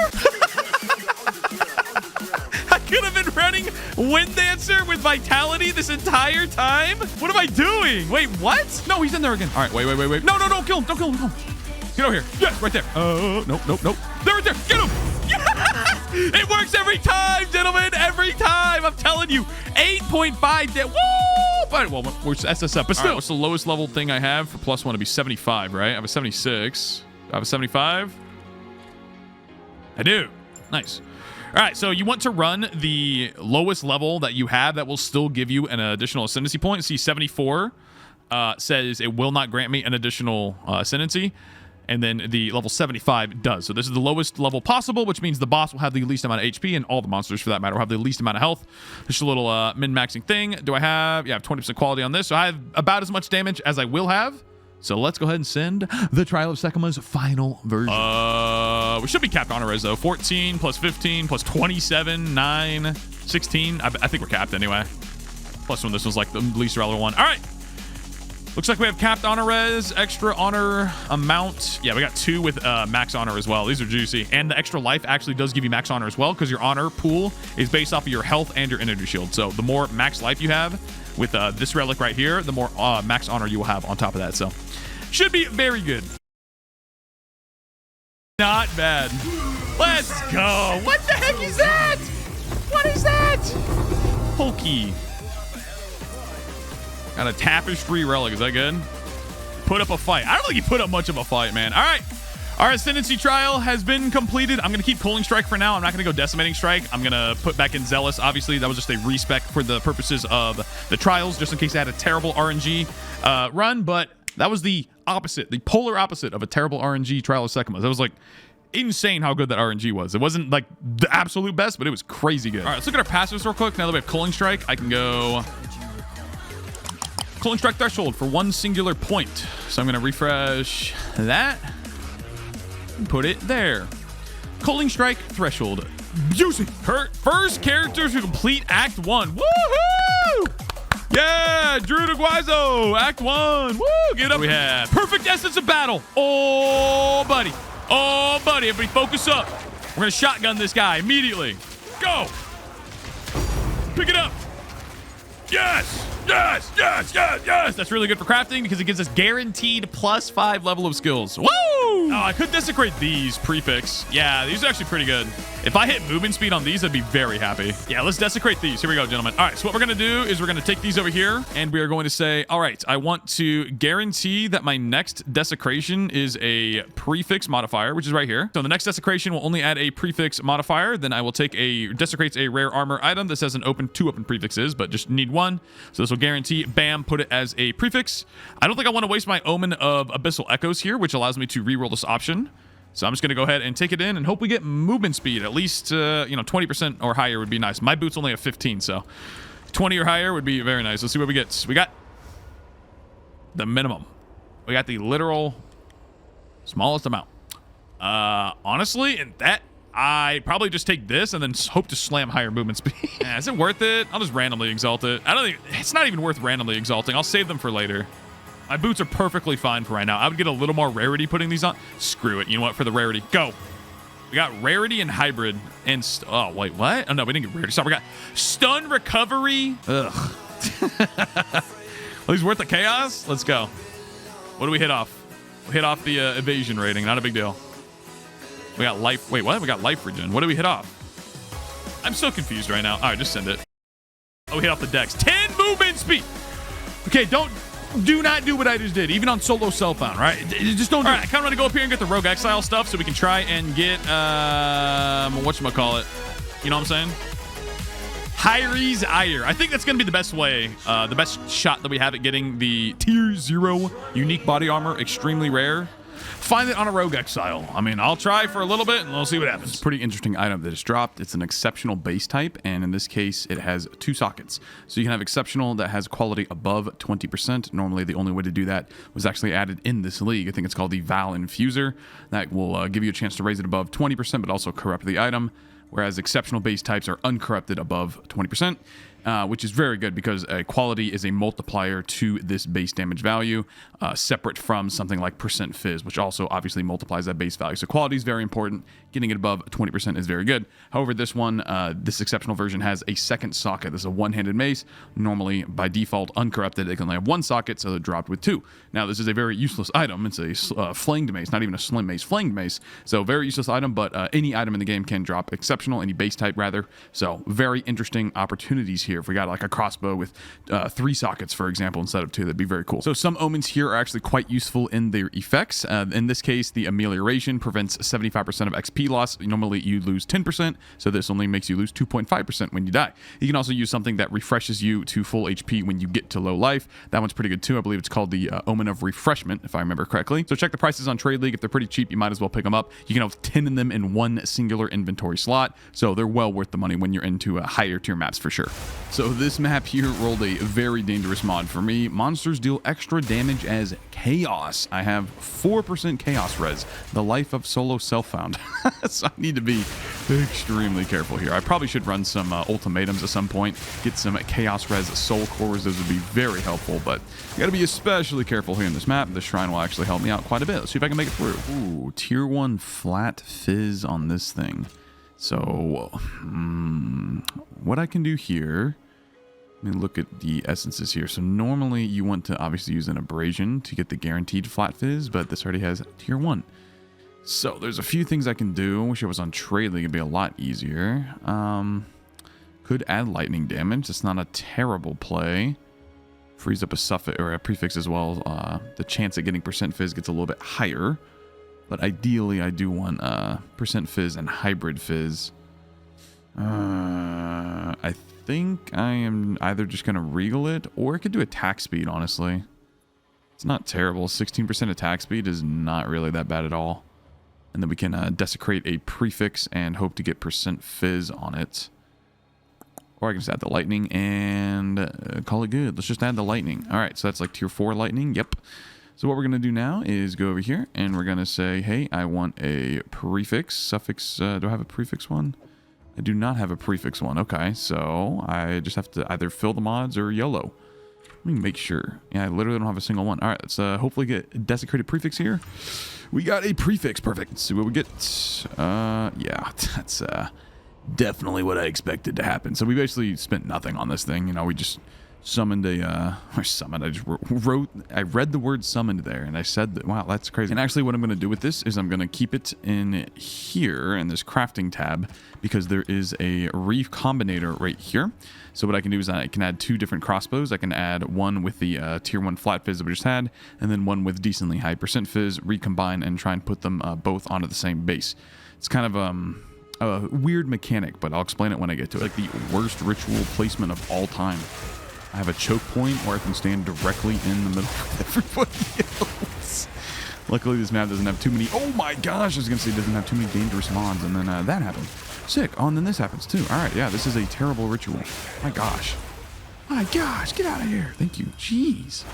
[SPEAKER 1] I could have been running Wind Dancer with Vitality this entire time? What am I doing? Wait, what? No, he's in there again. All right, wait. No, don't kill him. Don't kill him. Get over here. Yes, right there. Nope. They're right there. Get him. Yes! It works every time, gentlemen. Every time. I'm telling you. 8.5. Woo! But, well, we're SSF. But still, right, what's the lowest level thing I have for +1 to be 75, right? I have a 76. I have a 75. I do. Nice. All right, so you want to run the lowest level that you have that will still give you an additional ascendancy point. See, 74 says it will not grant me an additional ascendancy. And then the level 75 does. So this is the lowest level possible, which means the boss will have the least amount of HP, and all the monsters, for that matter, will have the least amount of health. Just a little min-maxing thing. Do I have... Yeah, I have 20% quality on this, so I have about as much damage as I will have. So let's go ahead and send the Trial of Sekhemas final version. We should be capped on res, though. 14 plus 15 plus 27, 9, 16. I think we're capped anyway. Plus one, this was like the least relevant one. All right. Looks like we have capped honor res, extra honor amount. Yeah, we got 2 with max honor as well. These are juicy. And the extra life actually does give you max honor as well, because your honor pool is based off of your health and your energy shield. So the more max life you have with this relic right here, the more max honor you will have on top of that. So should be very good. Not bad. Let's go. What the heck is that? What is that? Pokey. Got a tapestry relic. Is that good? Put up a fight. I don't think you put up much of a fight, man. All right. Our Ascendancy trial has been completed. I'm going to keep Cooling Strike for now. I'm not going to go Decimating Strike. I'm going to put back in Zealous. Obviously, that was just a respec for the purposes of the trials, just in case I had a terrible RNG run. But that was the opposite, the polar opposite of a terrible RNG Trial of Sekhemas. That was like insane how good that RNG was. It wasn't like the absolute best, but it was crazy good. All right, let's look at our passives real quick. Now that we have Cooling Strike, I can go... Cooling Strike threshold for 1 singular point. So I'm going to refresh that and put it there. Cooling Strike threshold. Juicy. First character to complete Act 1. Woohoo! Yeah, Druid Guizo, Act 1. Woo! Get up. We have Perfect Essence of Battle. Oh, buddy. Oh, buddy. Everybody focus up. We're going to shotgun this guy immediately. Go. Pick it up. Yes. Yes, yes, yes, yes. That's really good for crafting because it gives us guaranteed +5 level of skills. Woo! Oh, I could desecrate these prefix. Yeah, these are actually pretty good. If I hit movement speed on these, I'd be very happy. Yeah, let's desecrate these. Here we go, gentlemen. All right, so what we're going to do is we're going to take these over here, and we are going to say, all right, I want to guarantee that my next desecration is a prefix modifier, which is right here. So the next desecration will only add a prefix modifier. Then I will take desecrates a rare armor item that says 2 open prefixes, but just need 1. So this will will guarantee, bam, put it as a prefix. I don't think I want to waste my Omen of Abyssal Echoes here, which allows me to reroll this option. So I'm just going to go ahead and take it in and hope we get movement speed. At least, 20% or higher would be nice. My boot's only a 15, so 20 or higher would be very nice. Let's see what we get. We got the minimum. We got the literal smallest amount. Honestly, and that I probably just take this and then hope to slam higher movement speed. Yeah, is it worth it? I'll just randomly exalt it. I don't think it's not even worth randomly exalting. I'll save them for later. My boots are perfectly fine for right now. I would get a little more rarity putting these on. Screw it. You know what? For the rarity, go. We got rarity and hybrid and oh wait, what? Oh no, we didn't get rarity. Sorry, we got stun recovery. Ugh. Well, he's worth the chaos. Let's go. What do we hit off? We hit off the evasion rating. Not a big deal. We got life. Wait, what? We got life regen. What do we hit off? I'm so confused right now. All right, just send it. Oh, we hit off the dex. 10 movement speed. Okay, do not do what I just did, even on solo self-found, right? Just don't do it. All right, I kind of want to go up here and get the Rogue Exile stuff so we can try and get, whatchamacallit. You know what I'm saying? Hyres Ire. I think that's going to be the best way, the best shot that we have at getting the tier 0 unique body armor, extremely rare. Find it on a Rogue Exile. I mean, I'll try for a little bit and we'll see what happens. It's a pretty interesting item that is dropped. It's an exceptional base type, and in this case, it has 2 sockets. So you can have exceptional that has quality above 20%. Normally, the only way to do that was actually added in this league. I think it's called the Val Infuser. That will give you a chance to raise it above 20%, but also corrupt the item. Whereas exceptional base types are uncorrupted above 20%. Which is very good because quality is a multiplier to this base damage value, separate from something like percent fizz, which also obviously multiplies that base value. So quality is very important. Getting it above 20% is very good. However, this one, this exceptional version has a second socket. This is a one-handed mace. Normally, by default, uncorrupted, it can only have 1 socket, so they're dropped with 2. Now, this is a very useless item. It's a flanged mace, not even a slim mace, flanged mace. So very useless item, but any item in the game can drop exceptional, any base type rather. So very interesting opportunities here. If we got like a crossbow with 3 sockets, for example, instead of 2, that'd be very cool. So some omens here are actually quite useful in their effects. In this case, the amelioration prevents 75% of XP loss. Normally you lose 10%, so this only makes you lose 2.5% when you die. You can also use something that refreshes you to full HP when you get to low life. That one's pretty good too. I believe it's called the Omen of Refreshment, if I remember correctly. So check the prices on Trade League. If they're pretty cheap, you might as well pick them up. You can have 10 of them in one singular inventory slot, so they're well worth the money when you're into higher tier maps for sure. So this map here rolled a very dangerous mod for me. Monsters deal extra damage as chaos. I have 4% chaos res, the life of solo self-found. So I need to be extremely careful here. I probably should run some ultimatums at some point, get some chaos res soul cores. Those would be very helpful, but you got to be especially careful here in this map. The shrine will actually help me out quite a bit. Let's see if I can make it through. Ooh, tier 1 flat fizz on this thing. So what I can do here, let me look at the essences here. So normally you want to obviously use an abrasion to get the guaranteed flat fizz, but this already has tier 1. So there's a few things I can do. I wish I was on Trade League. It'd be a lot easier. Could add lightning damage. That's not a terrible play. Freeze up a suffix or a prefix as well. The chance at getting percent fizz gets a little bit higher. But ideally, I do want percent fizz and hybrid fizz. I think I am either just going to regal it, or I could do attack speed, honestly. It's not terrible. 16% attack speed is not really that bad at all. And then we can desecrate a prefix and hope to get percent fizz on it. Or I can just add the lightning and call it good. Let's just add the lightning. All right, so that's like tier 4 lightning. Yep. So what we're going to do now is go over here and we're going to say, hey, I want a prefix. Suffix, do I have a prefix one? I do not have a prefix one. Okay, so I just have to either fill the mods or YOLO. Let me make sure. Yeah, I literally don't have a single one. All right, let's hopefully get a desecrated prefix here. We got a prefix. Perfect. Let's see what we get. Yeah, that's definitely what I expected to happen. So we basically spent nothing on this thing. You know, we just summoned a, or summoned, I just I read the word summoned there, and I said that, wow, that's crazy. And actually what I'm going to do with this is I'm going to keep it in here in this crafting tab, because there is a reef combinator right here. So what I can do is I can add 2 different crossbows. I can add one with the tier 1 flat fizz that we just had, and then one with decently high percent fizz, recombine and try and put them both onto the same base. It's kind of a weird mechanic, but I'll explain it when I get to it. Like the worst ritual placement of all time. I have a choke point where I can stand directly in the middle of everybody else. Luckily, this map doesn't have too many. Oh my gosh, I was gonna say it doesn't have too many dangerous mons, and then that happened. Sick. Oh, and then this happens too. All right, yeah, this is a terrible ritual. My gosh. My gosh, get out of here. Thank you. Jeez.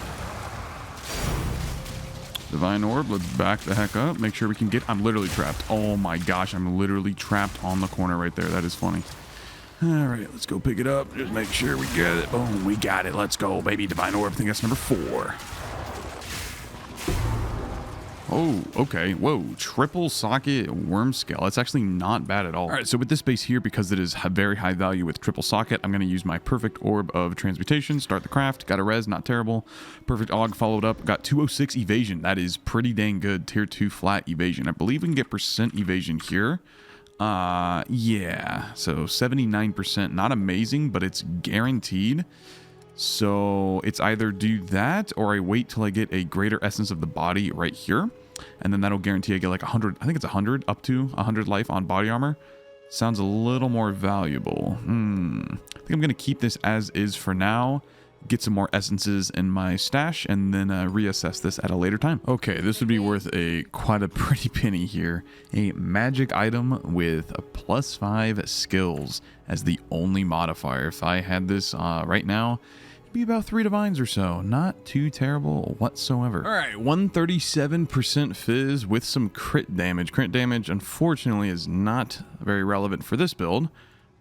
[SPEAKER 1] Divine Orb, let's back the heck up. Make sure we can get... I'm literally trapped. Oh my gosh, I'm literally trapped on the corner right there. That is funny. All right, let's go pick it up. Just make sure we get it. Boom, we got it. Let's go, baby. Divine Orb. I think that's number 4. Oh, okay. Whoa, triple socket worm scale. That's actually not bad at all. All right, so with this base here, because it is very high value with triple socket, I'm going to use my perfect orb of transmutation, start the craft, got a res, not terrible. Perfect aug followed up, got 206 evasion. That is pretty dang good. Tier 2 flat evasion. I believe we can get percent evasion here. Yeah, so 79%, not amazing, but it's guaranteed. So it's either do that or I wait till I get a greater essence of the body right here. And then that'll guarantee I get like 100, I think it's 100, up to 100 life on body armor. Sounds a little more valuable. I think I'm going to keep this as is for now. Get some more essences in my stash and then reassess this at a later time. Okay, this would be worth quite a pretty penny here. A magic item with a +5 skills as the only modifier. If I had this right now, it'd be about 3 divines or so. Not too terrible whatsoever. All right, 137% fizz with some crit damage. Crit damage, unfortunately, is not very relevant for this build.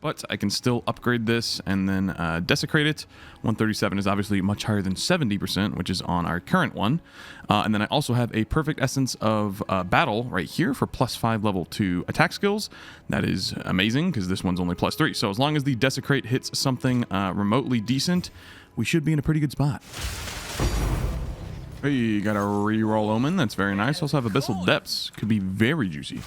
[SPEAKER 1] But I can still upgrade this and then desecrate it. 137 is obviously much higher than 70%, which is on our current one. And then I also have a perfect essence of battle right here for +5 level 2 attack skills. That is amazing because this one's only +3. So as long as the desecrate hits something remotely decent, we should be in a pretty good spot. Hey, got a reroll omen. That's very nice. Also have abyssal depths. Could be very juicy.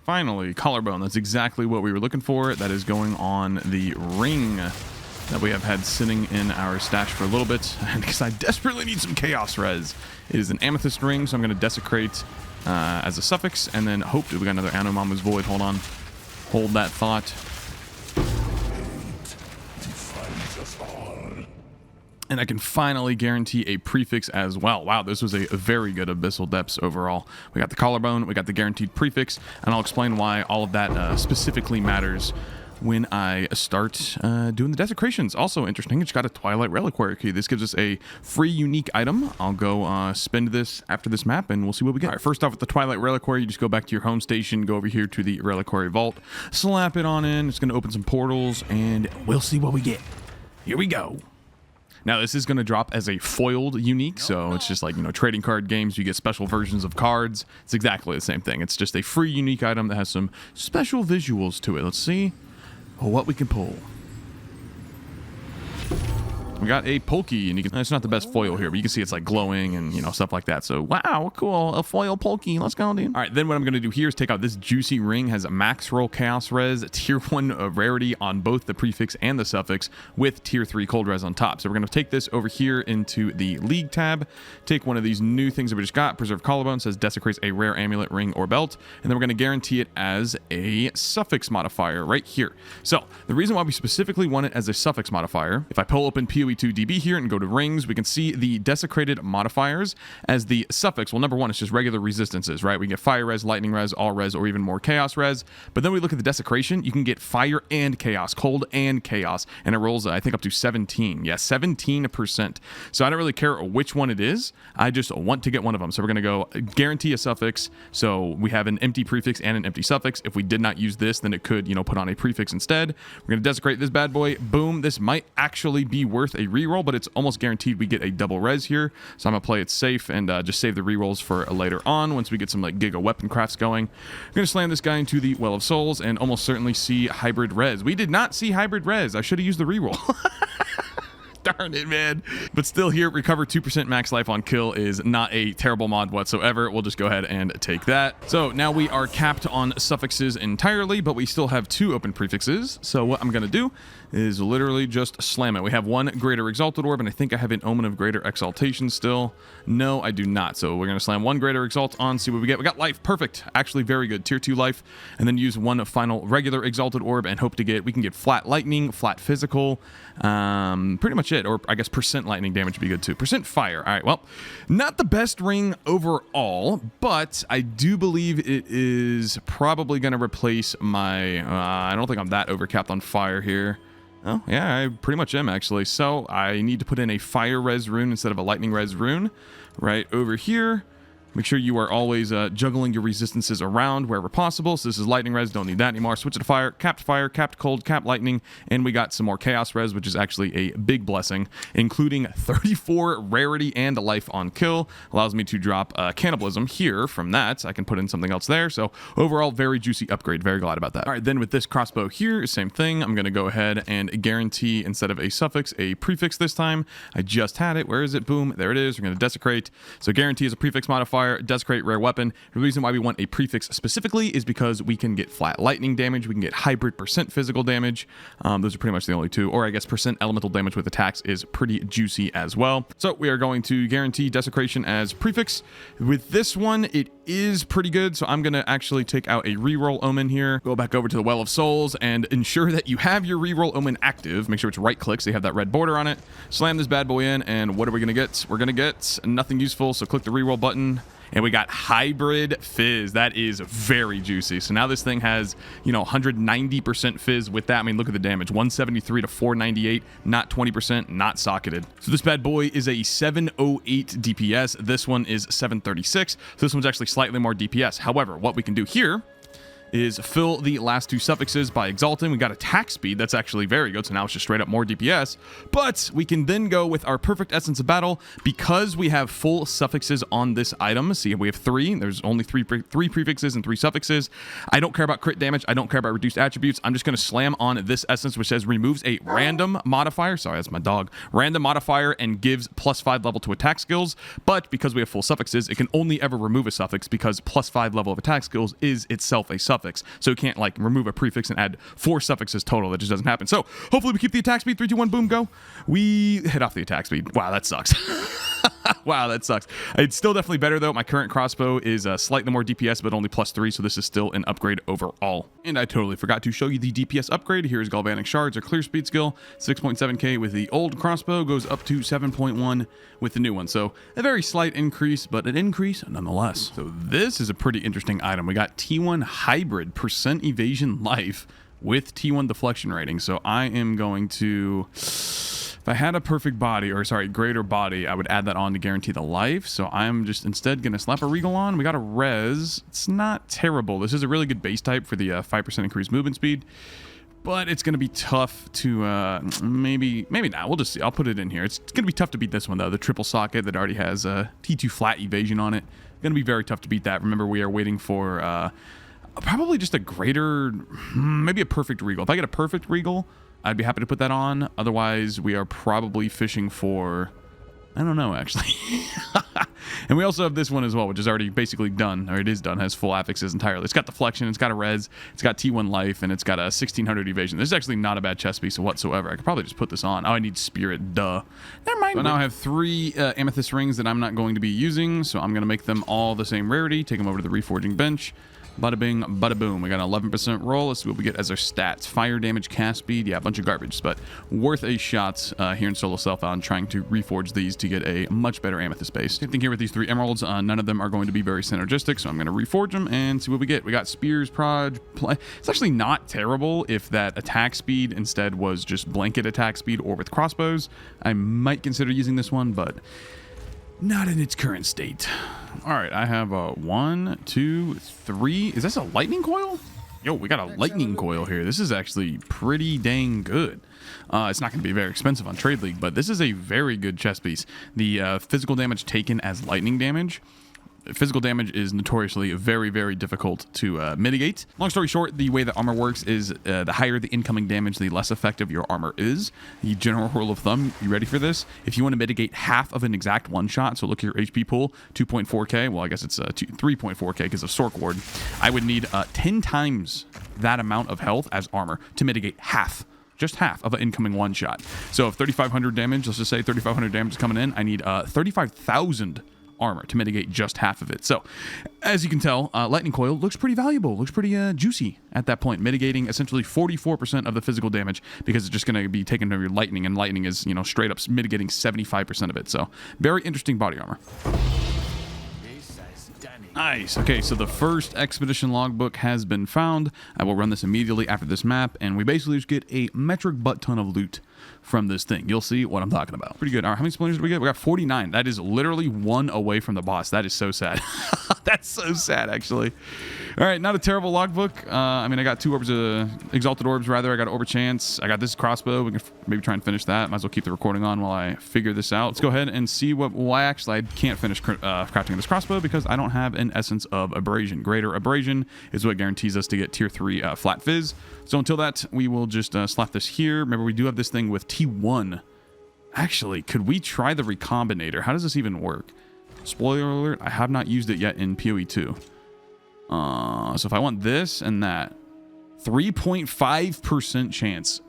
[SPEAKER 1] Finally, collarbone. That's exactly what we were looking for. That is going on the ring that we have had sitting in our stash for a little bit. And because I desperately need some chaos res. It is an amethyst ring, so I'm going to desecrate as a suffix. And then hope we got another Anomama's Void. Hold on. Hold that thought. And I can finally guarantee a prefix as well. Wow, this was a very good Abyssal Depths overall. We got the collarbone, we got the guaranteed prefix, and I'll explain why all of that specifically matters when I start doing the desecrations. Also interesting, it's got a Twilight Reliquary key. This gives us a free unique item. I'll go spend this after this map, and we'll see what we get. All right, first off with the Twilight Reliquary, you just go back to your home station, go over here to the Reliquary Vault, slap it on in. It's going to open some portals, and we'll see what we get. Here we go. Now, this is going to drop as a foiled unique, so it's just like, you know, trading card games, you get special versions of cards. It's exactly the same thing. It's just a free unique item that has some special visuals to it. Let's see what we can pull. We got a Polky, and it's not the best foil here, but you can see it's like glowing and, you know, stuff like that. So, wow, cool. A foil Polky. Let's go, dude. All right, then what I'm going to do here is take out this juicy ring. Has a max roll chaos res, tier 1 rarity on both the prefix and the suffix with tier 3 cold res on top. So we're going to take this over here into the league tab, take one of these new things that we just got. Preserve collarbone says desecrates a rare amulet, ring, or belt. And then we're going to guarantee it as a suffix modifier right here. So the reason why we specifically want it as a suffix modifier, if I pull open PoE2 DB here and go to rings, we can see the desecrated modifiers as the suffix. Well, number one, it's just regular resistances, right? We get fire res, lightning res, all res, or even more chaos res. But then we look at the desecration, you can get fire and chaos, cold and chaos, and it rolls, I think, up to 17. Yeah, 17%. So I don't really care which one it is. I just want to get one of them. So we're going to go guarantee a suffix. So we have an empty prefix and an empty suffix. If we did not use this, then it could, you know, put on a prefix instead. We're going to desecrate this bad boy. Boom. This might actually be worth a reroll, but it's almost guaranteed we get a double res here. So I'm gonna play it safe and just save the rerolls for later on once we get some like giga weapon crafts going. I'm gonna slam this guy into the Well of Souls and almost certainly see hybrid res. We did not see hybrid res. I should have used the reroll. Darn it, man. But still here, recover 2% max life on kill is not a terrible mod whatsoever. We'll just go ahead and take that. So now we are capped on suffixes entirely, but we still have 2 open prefixes. So what I'm going to do is literally just slam it. We have 1 Greater Exalted Orb, and I think I have an Omen of Greater Exaltation still. No, I do not. So we're going to slam 1 Greater Exalt on, see what we get. We got life. Perfect. Actually, very good. Tier 2 life. And then use 1 final regular Exalted Orb and hope to get, we can get flat lightning, flat physical, pretty much it. Or I guess percent lightning damage would be good too. Percent fire. All right, well, not the best ring overall, but I do believe it is probably going to replace my, I don't think I'm that overcapped on fire here. Oh, yeah, I pretty much am, actually. So I need to put in a fire res rune instead of a lightning res rune right over here. Make sure you are always juggling your resistances around wherever possible. So this is lightning res, don't need that anymore. Switch it to fire, capped cold, capped lightning, and we got some more chaos res, which is actually a big blessing, including 34 rarity and a life on kill. Allows me to drop cannibalism here from that. I can put in something else there. So overall, very juicy upgrade. Very glad about that. All right, then with this crossbow here, same thing. I'm going to go ahead and guarantee, instead of a suffix, a prefix this time. I just had it. Where is it? Boom. There it is. We're going to desecrate. So guarantee is a prefix modifier. Desecrate rare weapon. The reason why we want a prefix specifically is because we can get flat lightning damage, we can get hybrid percent physical damage. Those are pretty much the only 2, or I guess percent elemental damage with attacks is pretty juicy as well. So we are going to guarantee desecration as prefix. With this one, it is pretty good, so I'm going to actually take out a reroll omen here, go back over to the Well of Souls, and ensure that you have your reroll omen active. Make sure it's right click so you have that red border on it. Slam this bad boy in, and what are we going to get? We're going to get nothing useful, so click the reroll button. And we got hybrid fizz. That is very juicy. So now this thing has, 190% fizz with that. I mean, look at the damage. 173 to 498, not 20%, not socketed. So this bad boy is a 708 DPS. This one is 736. So this one's actually slightly more DPS. However, what we can do here is fill the last 2 suffixes by exalting. We got attack speed. That's actually very good. So now it's just straight up more DPS. But we can then go with our perfect essence of battle because we have full suffixes on this item. See, we have 3. There's only 3 prefixes and 3 suffixes. I don't care about crit damage. I don't care about reduced attributes. I'm just going to slam on this essence, which says removes a random modifier. Sorry, that's my dog. Random modifier and gives +5 level to attack skills. But because we have full suffixes, it can only ever remove a suffix because +5 level of attack skills is itself a suffix. So it can't remove a prefix and add 4 suffixes total. That just doesn't happen. So hopefully we keep the attack speed. 3, 2, 1, boom, go. We hit off the attack speed. Wow, that sucks. Wow, that sucks. It's still definitely better though. My current crossbow is slightly more DPS, but only +3, so this is still an upgrade overall. And I totally forgot to show you the DPS upgrade. Here's Galvanic Shards, or clear speed skill. 6.7k with the old crossbow, goes up to 7.1 with the new one. So a very slight increase, but an increase nonetheless. So this is a pretty interesting item. We got T1 hybrid percent evasion life with T1 deflection rating. So I am going to, if I had a perfect body, or sorry, greater body, I would add that on to guarantee the life. So I'm just instead going to slap a regal on. We got a res. It's not terrible. This is a really good base type for the 5% increased movement speed, but it's going to be tough to, maybe not. We'll just see. I'll put it in here. It's going to be tough to beat this one though. The triple socket that already has T2 flat evasion on it. Going to be very tough to beat that. Remember, we are waiting for, probably just a greater, maybe a perfect regal. If I get a perfect regal, I'd be happy to put that on. Otherwise, we are probably fishing for, I don't know, actually. And we also have this one as well, which is already basically done, or it is done, has full affixes entirely. It's got deflection, it's got a res, it's got T1 life, and it's got a 1600 evasion. This is actually not a bad chest piece whatsoever. I could probably just put this on. Oh, I need spirit, duh. Never mind. So now I have 3 amethyst rings that I'm not going to be using, so I'm going to make them all the same rarity, take them over to the reforging bench. Bada bing, bada boom. We got an 11% roll. Let's see what we get as our stats. Fire damage, cast speed. Yeah, a bunch of garbage, but worth a shot here in solo self on trying to reforge these to get a much better amethyst base. Same thing here with these 3 emeralds. None of them are going to be very synergistic, so I'm going to reforge them and see what we get. We got spears, prod, play. It's actually not terrible if that attack speed instead was just blanket attack speed or with crossbows. I might consider using this one, but not in its current state. All right, I have a 1, 2, 3. Is this a lightning coil? Yo, we got a lightning coil here. This is actually pretty dang good. It's not going to be very expensive on Trade League, but this is a very good chest piece. The physical damage taken as lightning damage physical damage is notoriously very, very difficult to mitigate. Long story short, the way that armor works is the higher the incoming damage, the less effective your armor is. The general rule of thumb, you ready for this? If you want to mitigate half of an exact one-shot, so look at your HP pool, 2.4k, well, I guess it's 3.4k because of Sork Ward, I would need 10 times that amount of health as armor to mitigate half. Just half of an incoming one shot. So if 3,500 damage, let's just say 3,500 damage is coming in, I need 35,000 armor to mitigate just half of it. So as you can tell, Lightning Coil looks pretty valuable, looks pretty juicy at that point, mitigating essentially 44% of the physical damage because it's just going to be taken to your lightning, and lightning is, you know, straight up mitigating 75% of it. So very interesting body armor. Nice. Okay, so the first expedition logbook has been found. I will run this immediately after this map, and we basically just get a metric butt ton of loot from this thing. You'll see what I'm talking about. Pretty good. All right, how many splinters did we get? We got 49. That is literally one away from the boss. That is so sad. That's so sad, actually. All right, not a terrible logbook. I mean, I got 2 orbs, exalted orbs, rather. I got an Overchance. I got this crossbow. We can maybe try and finish that. Might as well keep the recording on while I figure this out. Let's go ahead and see what... Well, actually, I can't finish crafting this crossbow because I don't have an essence of abrasion. Greater abrasion is what guarantees us to get tier 3 flat fizz. So until that, we will just slap this here. Remember, we do have this thing with T1. Actually, could we try the Recombinator? How does this even work? Spoiler alert, I have not used it yet in PoE2. So if I want this and that, 3.5% chance.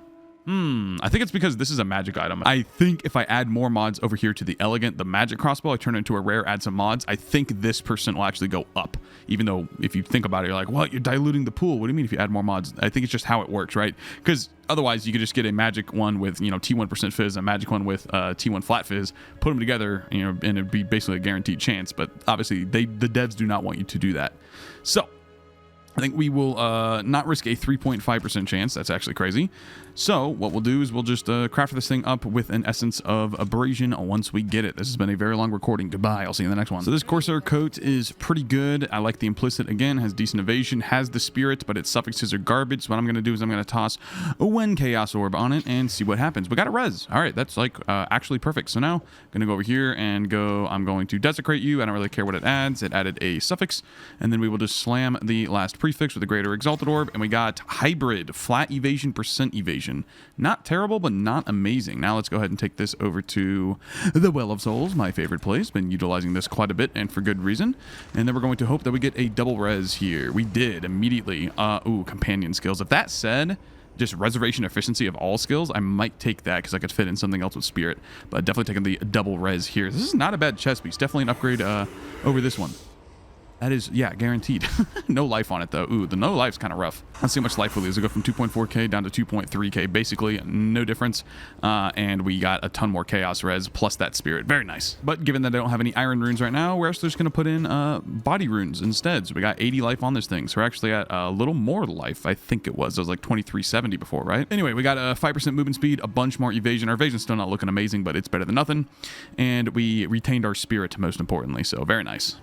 [SPEAKER 1] I think it's because this is a magic item. I think if I add more mods over here to the elegant, the magic crossbow, I turn it into a rare, add some mods, I think this percent will actually go up. Even though if you think about it, you're like, what? You're diluting the pool. What do you mean if you add more mods? I think it's just how it works, right? Because otherwise you could just get a magic one with, you know, T1% fizz, a magic one with T1 flat fizz, put them together, you know, and it'd be basically a guaranteed chance. But obviously the devs do not want you to do that. So I think we will not risk a 3.5% chance. That's actually crazy. So what we'll do is we'll just craft this thing up with an essence of abrasion once we get it. This has been a very long recording. Goodbye. I'll see you in the next one. So this Corsair coat is pretty good. I like the implicit. Again, has decent evasion, has the spirit, but its suffixes are garbage. So what I'm going to do is I'm going to toss a one chaos orb on it and see what happens. We got a res. All right, that's like actually perfect. So now I'm going to go over here and go, I'm going to desecrate you. I don't really care what it adds. It added a suffix, and then we will just slam the last prefix with a greater exalted orb, and we got hybrid, flat evasion, percent evasion. Not terrible, but not amazing. Now let's go ahead and take this over to the Well of Souls, my favorite place. Been utilizing this quite a bit and for good reason. And then we're going to hope that we get a double res here. We did immediately. Ooh, companion skills. If that said just reservation efficiency of all skills, I might take that because I could fit in something else with spirit. But definitely taking the double res here. This is not a bad chest piece. Definitely an upgrade over this one. That is, yeah, guaranteed. No life on it, though. Ooh, the no life's kind of rough. Let's see how much life we lose. We go from 2.4k down to 2.3k. Basically, no difference. And we got a ton more chaos res plus that spirit. Very nice. But given that I don't have any iron runes right now, we're actually just going to put in body runes instead. So we got 80 life on this thing. So we're actually at a little more life, I think it was. It was like 2370 before, right? Anyway, we got a 5% movement speed, a bunch more evasion. Our evasion's still not looking amazing, but it's better than nothing. And we retained our spirit, most importantly. So very nice.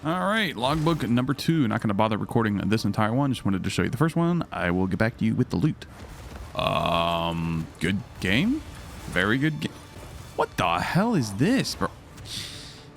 [SPEAKER 1] All right, logbook number 2. Not going to bother recording this entire one. Just wanted to show you the first one. I will get back to you with the loot. Good game. Very good game. What the hell is this, bro?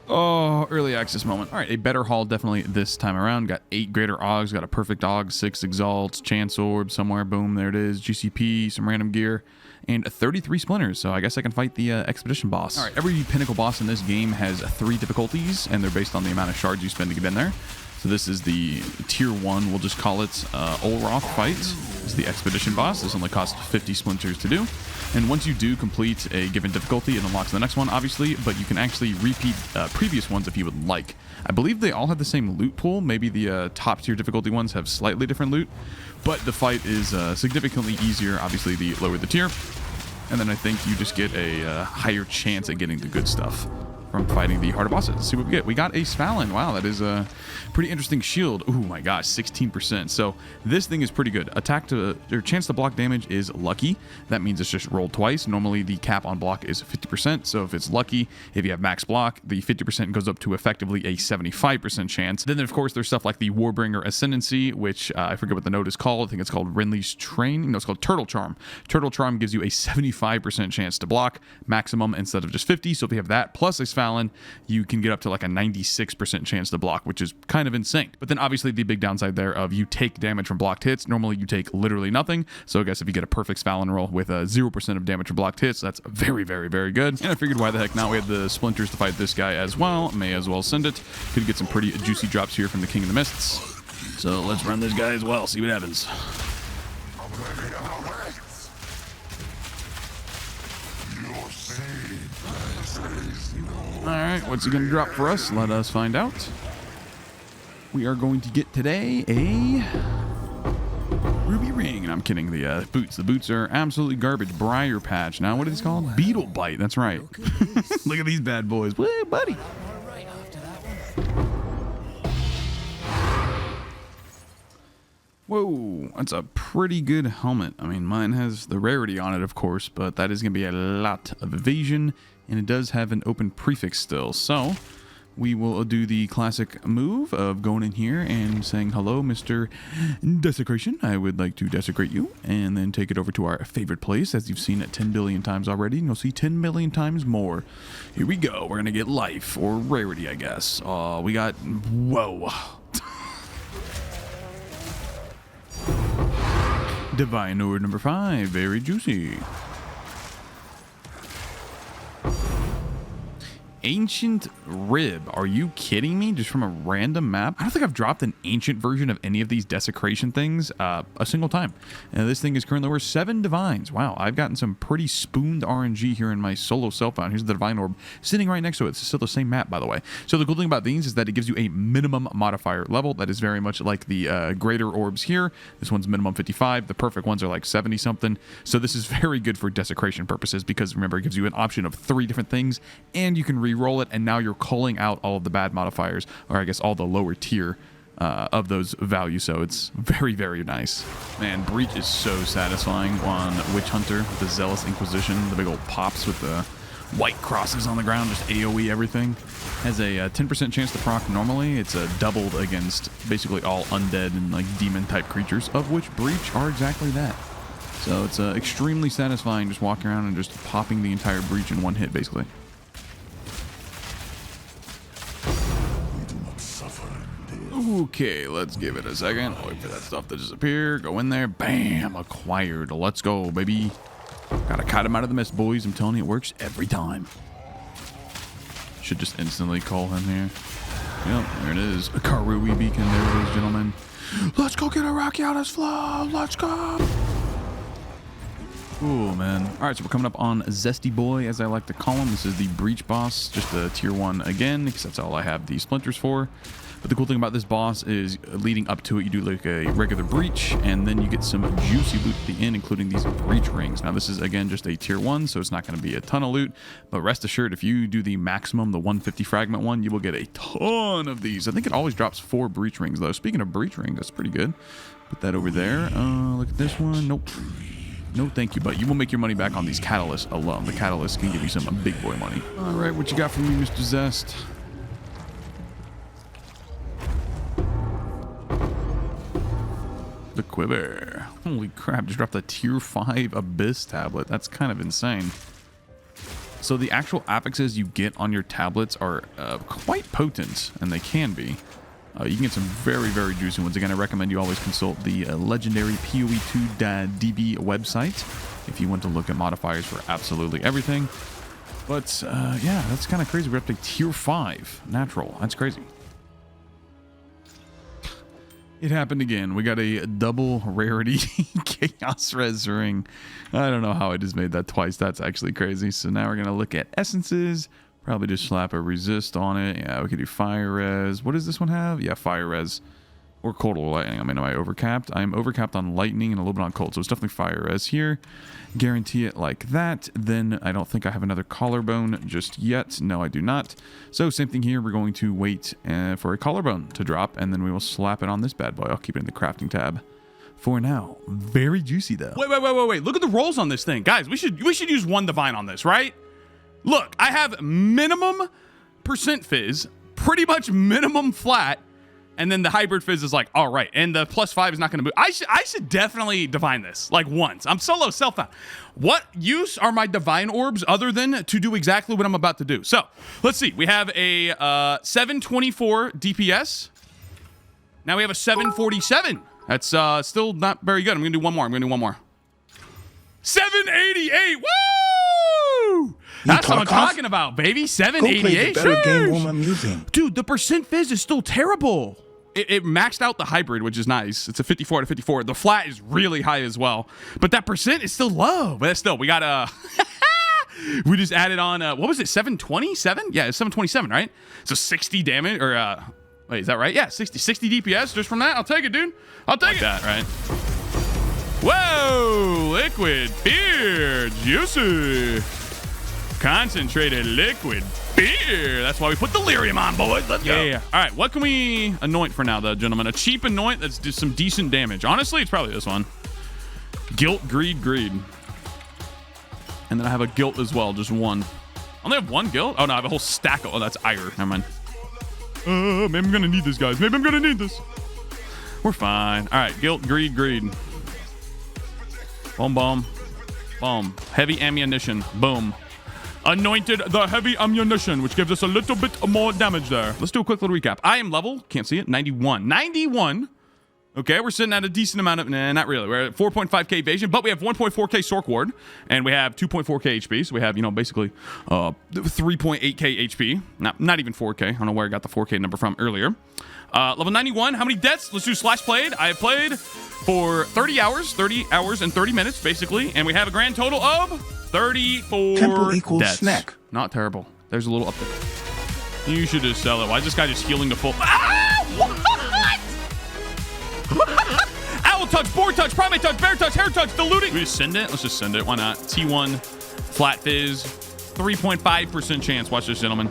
[SPEAKER 1] Oh, early access moment. All right, a better haul definitely this time around. Got 8 greater Augs, got a perfect Aug, 6 exalts, chance orb somewhere. Boom, there it is. GCP, some random gear, and 33 splinters. So I guess I can fight the expedition boss. All right, every pinnacle boss in this game has 3 difficulties, and they're based on the amount of shards you spend to get in there. So this is the tier 1, we'll just call it Olroth fight. It's the expedition boss. This only costs 50 splinters to do. And once you do complete a given difficulty, it unlocks the next one, obviously, but you can actually repeat previous ones if you would like. I believe they all have the same loot pool. Maybe the top tier difficulty ones have slightly different loot, but the fight is significantly easier, obviously, the lower the tier. And then I think you just get a higher chance at getting the good stuff from fighting the harder bosses. Let's see what we get. We got a Svalin. Wow, that is a pretty interesting shield. Oh my gosh, 16%. So this thing is pretty good. Attack to, or chance to block damage is lucky. That means it's just rolled twice. Normally the cap on block is 50%. So if it's lucky, if you have max block, the 50% goes up to effectively a 75% chance. Then of course there's stuff like the Warbringer Ascendancy, which I forget what the node is called. I think it's called Renly's Train. No, it's called Turtle Charm. Turtle Charm gives you a 75% chance to block maximum instead of just 50. So if you have that plus a Svalin Fallon, you can get up to like a 96% chance to block, which is kind of insane. But then obviously the big downside there of you take damage from blocked hits. Normally you take literally nothing. So I guess if you get a perfect Fallon roll with a 0% of damage from blocked hits, that's very, very, very good. And I figured why the heck not? We had the splinters to fight this guy as well. May as well send it. Could get some pretty juicy drops here from the King of the Mists. So let's run this guy as well, see what happens. Alright, what's he going to drop for us? Let us find out. We are going to get today a ruby ring. And I'm kidding, the boots. The boots are absolutely garbage. Briar patch. Now, what are these called? Beetle bite. That's right. Look at these bad boys. Woo, buddy. Whoa, that's a pretty good helmet. I mean, mine has the rarity on it, of course, but that is going to be a lot of evasion, and it does have an open prefix still. So we will do the classic move of going in here and saying, hello, Mr. Desecration. I would like to desecrate you, and then take it over to our favorite place, as you've seen it 10 billion times already, and you'll see 10 million times more. Here we go. We're going to get life, or rarity, I guess. We got, whoa. Divine Orb number 5, very juicy. Ancient Rib. Are you kidding me? Just from a random map? I don't think I've dropped an ancient version of any of these desecration things a single time. And this thing is currently worth 7 divines. Wow, I've gotten some pretty spooned RNG here in my solo self found. Here's the Divine Orb sitting right next to it. It's still the same map, by the way. So the cool thing about these is that it gives you a minimum modifier level that is very much like the greater orbs here. This one's minimum 55. The perfect ones are like 70 something. So this is very good for desecration purposes because remember, it gives you an option of 3 different things and you can re-roll it, and now you're calling out all of the bad modifiers, or I guess all the lower tier of those values. So it's very, very nice. Man, Breach is so satisfying on Witchhunter with the Zealous Inquisition, the big old pops with the white crosses on the ground, just AoE everything. Has a 10% chance to proc normally. It's doubled against basically all undead and like demon type creatures, of which Breach are exactly that. So it's extremely satisfying just walking around and just popping the entire Breach in one hit basically. Okay, let's give it a second. Wait for that stuff to disappear. Go in there. Bam! Acquired. Let's go, baby. Gotta cut him out of the mist, boys. I'm telling you, it works every time. Should just instantly call him here. Yep, there it is. A Karui beacon. There it is, gentlemen. Let's go get a Rakiana's flow. Let's go. Cool, man. All right, so we're coming up on Zesty Boy, as I like to call him. This is the Breach boss, just a tier 1 again, because that's all I have the splinters for. But the cool thing about this boss is leading up to it, you do like a regular Breach, and then you get some juicy loot at the end, including these Breach rings. Now, this is, again, just a tier 1, so it's not going to be a ton of loot. But rest assured, if you do the maximum, the 150 fragment one, you will get a ton of these. I think it always drops 4 Breach rings, though. Speaking of Breach rings, that's pretty good. Put that over there. Look at this one. Nope. No, thank you, but you will make your money back on these catalysts alone. The catalysts can give you some big boy money. All right, what you got for me, Mr. Zest? The Quiver. Holy crap, just dropped a tier 5 Abyss tablet. That's kind of insane. So the actual affixes you get on your tablets are quite potent, and they can be. You can get some very, very juicy ones. Again, I recommend you always consult the legendary PoE2.db website if you want to look at modifiers for absolutely everything. But yeah, that's kind of crazy. We're up to tier 5 natural. That's crazy. It happened again. We got a double rarity Chaos Res ring. I don't know how I just made that twice. That's actually crazy. So now we're going to look at essences. Probably just slap a resist on it. Yeah, we could do fire res. What does this one have? Yeah, fire res. Or cold or lightning. I mean, am I overcapped? I'm overcapped on lightning and a little bit on cold. So it's definitely fire res here. Guarantee it like that. Then I don't think I have another collarbone just yet. No, I do not. So same thing here. We're going to wait for a collarbone to drop. And then we will slap it on this bad boy. I'll keep it in the crafting tab for now. Very juicy though. Wait. Look at the rolls on this thing. Guys, we should use 1 divine on this, right? Look, I have minimum % fizz, pretty much minimum flat, And then the hybrid fizz is like, all right. And the +5 is not going to move. I should definitely divine this like once. I'm solo self-found. What use are my divine orbs other than to do exactly what I'm about to do? So let's see. We have a 724 DPS. Now we have a 747. That's still not very good. I'm going to do one more. 788. Woo! That's what I'm talking about, baby. 788.
[SPEAKER 7] Better game while I'm using.
[SPEAKER 1] Dude, the percent fizz is still terrible. It maxed out the hybrid, which is nice. It's a 54 out of 54. The flat is really high as well. But that percent is still low. But still, we got we just added on, what was it, 727? Yeah, it's 727, right? So 60 damage, or, wait, is that right? Yeah, 60 DPS just from that. I'll take it, dude. I'll take it. That, right? Whoa, liquid beer, juicy. Concentrated liquid beer. That's why we put delirium on, boys. Let's go. Yeah. All right, what can we anoint for now, though, gentlemen? A cheap anoint that's just some decent damage. Honestly, it's probably this one. Guilt, greed. And then I have a guilt as well, just one. I only have one guilt? Oh, no, I have a whole stack. Oh, that's ire. Never mind. Maybe I'm going to need this, guys. Maybe I'm going to need this. We're fine. All right, guilt, greed. Boom. Heavy ammunition. Boom. Anointed the heavy ammunition, which gives us a little bit more damage there. Let's do a quick little recap. I am level, can't see it, 91. Okay, we're sitting at a decent amount of, not really. We're at 4.5k evasion, but we have 1.4k Sork Ward, and we have 2.4k HP, so we have, basically 3.8k HP. Not even 4k. I don't know where I got the 4k number from earlier. Level 91, how many deaths? Let's do slash played. I have played for 30 hours and 30 minutes, basically, and we have a grand total of 34
[SPEAKER 7] Temple equals
[SPEAKER 1] deaths.
[SPEAKER 7] snack.
[SPEAKER 1] Not terrible. There's a little up there. You should just sell it. Why is this guy just healing to full? Ah! What? Owl touch, boar touch, primate touch, bear touch, hair touch, diluting. We just send it? Let's just send it. Why not? T1, flat fizz, 3.5% chance. Watch this, gentlemen.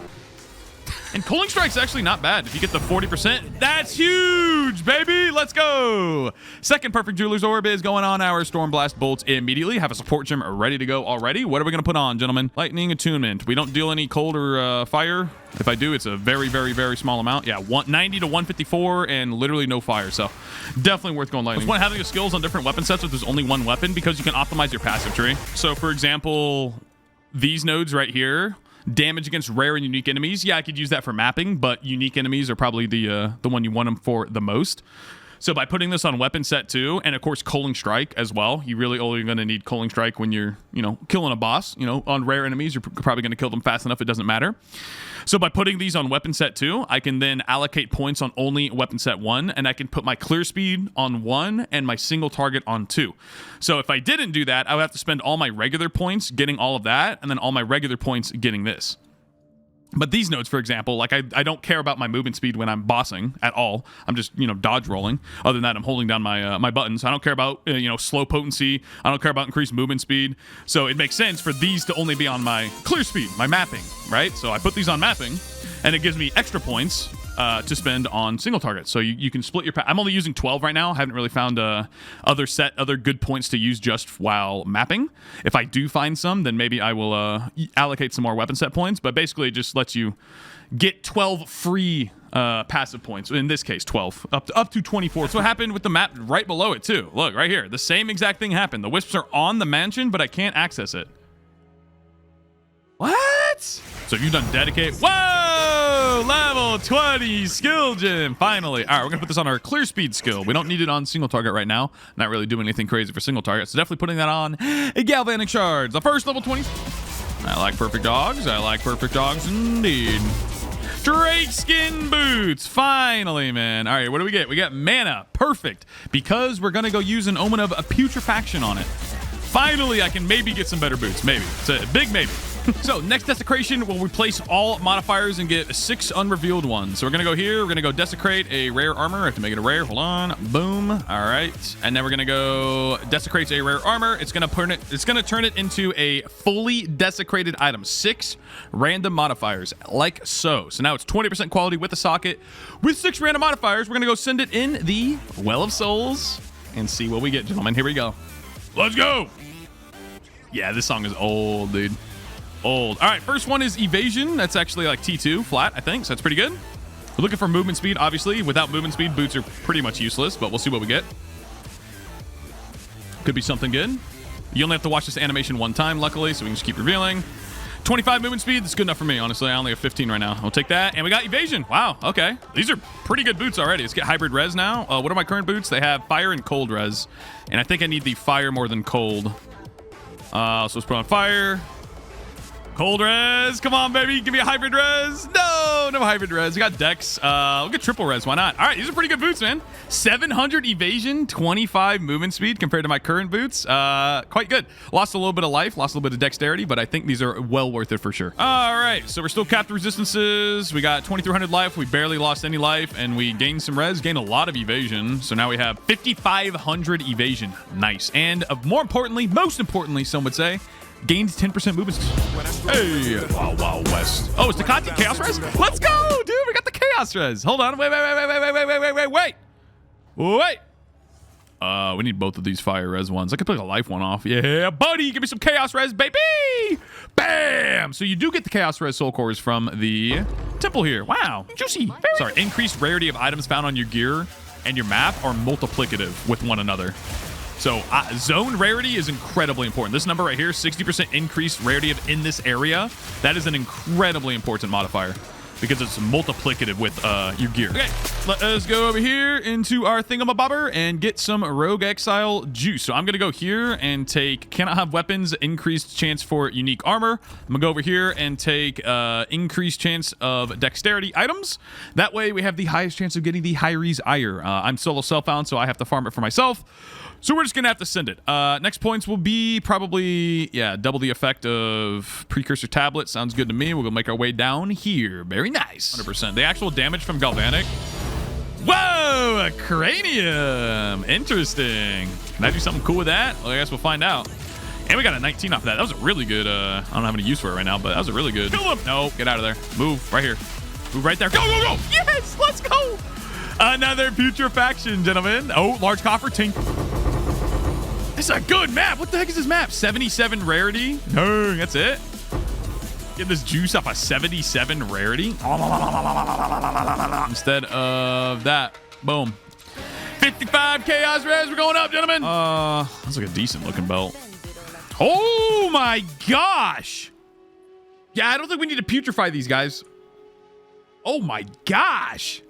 [SPEAKER 1] And Cooling Strike's actually not bad. If you get the 40%, that's huge, baby. Let's go. Second perfect Jeweler's Orb is going on our Storm Blast bolts immediately. Have a support gem ready to go already. What are we going to put on, gentlemen? Lightning Attunement. We don't deal any cold or fire. If I do, it's a very, very, very small amount. Yeah, 90 to 154 and literally no fire. So definitely worth going lightning. It's one having the skills on different weapon sets if there's only one weapon because you can optimize your passive tree. So for example, these nodes right here, damage against rare and unique enemies. Yeah, I could use that for mapping, but unique enemies are probably the one you want them for the most. So by putting this on weapon set 2, and of course Cooling Strike as well, you really only going to need Cooling Strike when you're, killing a boss. On rare enemies, you're probably going to kill them fast enough, it doesn't matter. So by putting these on weapon set 2, I can then allocate points on only weapon set 1, and I can put my clear speed on 1 and my single target on 2. So if I didn't do that, I would have to spend all my regular points getting all of that, and then all my regular points getting this. But these nodes, for example, like I don't care about my movement speed when I'm bossing at all. I'm just, dodge rolling. Other than that, I'm holding down my buttons. I don't care about, slow potency. I don't care about increased movement speed. So it makes sense for these to only be on my clear speed, my mapping, right? So I put these on mapping, and it gives me extra points to spend on single targets. So you can split your... I'm only using 12 right now. I haven't really found other good points to use just while mapping. If I do find some, then maybe I will allocate some more weapon set points. But basically, it just lets you get 12 free passive points. In this case, 12. Up to 24. That's what happened with the map right below it, too. Look, right here. The same exact thing happened. The wisps are on the mansion, but I can't access it. What? So you've done dedicate. Whoa! Level 20 skill gem. Finally. All right, we're going to put this on our clear speed skill. We don't need it on single target right now. Not really doing anything crazy for single target. So definitely putting that on Galvanic Shards. The first level 20. I like perfect dogs. I like perfect dogs indeed. Drake skin boots. Finally, man. All right, what do we get? We got mana. Perfect. Because we're going to go use an Omen of a Putrefaction on it. Finally, I can maybe get some better boots. Maybe. It's a big maybe. So next desecration, we'll replace all modifiers and get 6 unrevealed ones. So we're gonna go here. We're gonna go desecrate a rare armor. I have to make it a rare. Hold on. Boom. All right. And then we're gonna go desecrate a rare armor. It's gonna turn it into a fully desecrated item. 6 random modifiers, like so. So now it's 20% quality with a socket. With 6 random modifiers, we're gonna go send it in the Well of Souls and see what we get, gentlemen. Here we go. Let's go. Yeah, this song is old, dude. Old. All right, first one is Evasion. That's actually like T2 flat, I think, so that's pretty good. We're looking for movement speed, obviously. Without movement speed, boots are pretty much useless, but we'll see what we get. Could be something good. You only have to watch this animation one time, luckily, so we can just keep revealing. 25 movement speed, that's good enough for me, honestly. I only have 15 right now. I'll take that. And we got evasion. Wow, okay. These are pretty good boots already. Let's get hybrid res now. What are my current boots? They have fire and cold res. And I think I need the fire more than cold. So let's put on fire. Cold res. Come on, baby. Give me a hybrid res. No hybrid res. We got dex. We'll get triple res. Why not? All right, these are pretty good boots, man. 700 evasion, 25 movement speed compared to my current boots. Quite good. Lost a little bit of life, lost a little bit of dexterity, but I think these are well worth it for sure. All right, so we're still capped resistances. We got 2,300 life. We barely lost any life, and we gained some res, gained a lot of evasion. So now we have 5,500 evasion. Nice. And more importantly, most importantly, some would say, gained 10% movement. Hey, Wild West. Oh, it's the content chaos res. Let's go, dude. We got the chaos res. Hold on. Wait. We need both of these fire res ones. I could pick a life one off. Yeah, buddy. Give me some chaos res, baby. Bam. So you do get the chaos res soul cores from the temple here. Wow, juicy. Sorry. Increased rarity of items found on your gear and your map are multiplicative with one another. So zone rarity is incredibly important. This number right here, 60% increased rarity in this area, that is an incredibly important modifier because it's multiplicative with your gear. Okay, let us go over here into our thingamabobber and get some Rogue Exile juice. So I'm going to go here and take cannot have weapons, increased chance for unique armor. I'm going to go over here and take increased chance of dexterity items. That way we have the highest chance of getting the Hyres Ire. I'm solo self-bound, so I have to farm it for myself. So we're just going to have to send it. Next points will be probably, yeah, double the effect of Precursor Tablet. Sounds good to me. We'll go make our way down here. Very nice. 100%. The actual damage from Galvanic. Whoa, a cranium. Interesting. Can I do something cool with that? Well, I guess we'll find out. And we got a 19 off of that. That was a really good, I don't have any use for it right now, but that was a really good. Kill him. No, get out of there. Move right here. Move right there. Go, go, go. Yes, let's go. Another putrefaction, gentlemen. Oh, large coffer, tink. It's a good map. What the heck is this map? 77 rarity? Dang, that's it? Get this juice off a 77 rarity? Instead of that. Boom. 55 chaos res. We're going up, gentlemen. That's like a decent looking belt. Oh my gosh. Yeah, I don't think we need to putrefy these guys. Oh my gosh.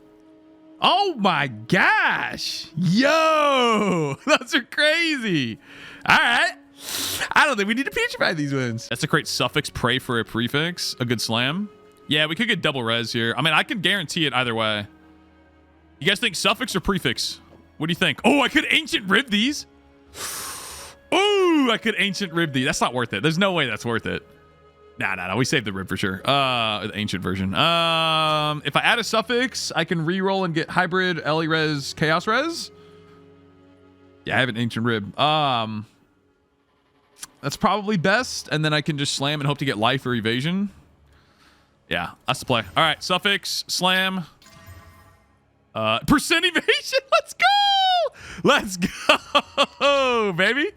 [SPEAKER 1] Oh my gosh. Yo, those are crazy. All right. I don't think we need to putrefy these ones. That's a great suffix. Pray for a prefix. A good slam. Yeah, we could get double res here. I mean, I could guarantee it either way. You guys think suffix or prefix? What do you think? Oh, I could ancient rib these. Ooh, I could ancient rib these. That's not worth it. There's no way that's worth it. Nah. We saved the rib for sure. The ancient version. If I add a suffix, I can reroll and get hybrid, LE res, chaos res. Yeah, I have an ancient rib. That's probably best. And then I can just slam and hope to get life or evasion. Yeah, that's the play. All right, suffix, slam. Percent evasion. Let's go, baby.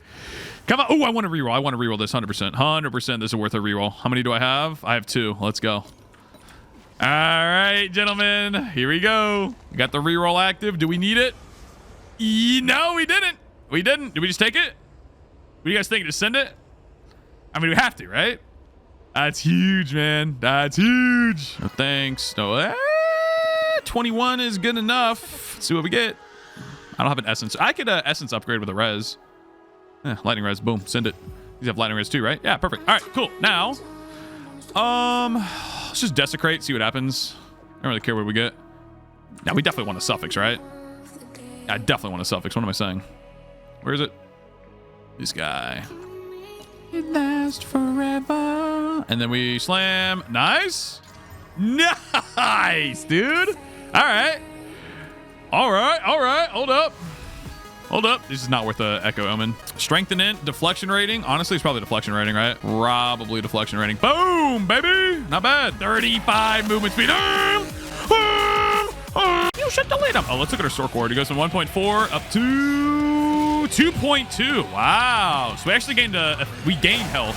[SPEAKER 1] Come on. Oh, I want to reroll. I want to reroll this 100%. 100% this is worth a reroll. How many do I have? I have 2. Let's go. All right, gentlemen. Here we go. We got the reroll active. Do we need it? No, we didn't. We didn't. Did we just take it? What do you guys think? Just send it? I mean, we have to, right? That's huge, man. That's huge. No thanks. No. 21 is good enough. Let's see what we get. I don't have an essence. I could essence upgrade with a res. Lightning res, boom, send it. These have lightning res too, right? Yeah, perfect. All right, cool. Now, let's just desecrate, see what happens. I don't really care what we get. Now, we definitely want a suffix, right? I definitely want a suffix. What am I saying? Where is it? This guy. It lasts forever. And then we slam. Nice. Nice, dude. All right. All right. Hold up. This is not worth a Echo Omen. Strengthen it. Deflection rating. Honestly, it's probably deflection rating, right? Probably deflection rating. Boom, baby. Not bad. 35 movement speed. You shut the lid up. Oh, let's look at our sword cord. It goes from 1.4 up to 2.2. Wow. So we actually gained health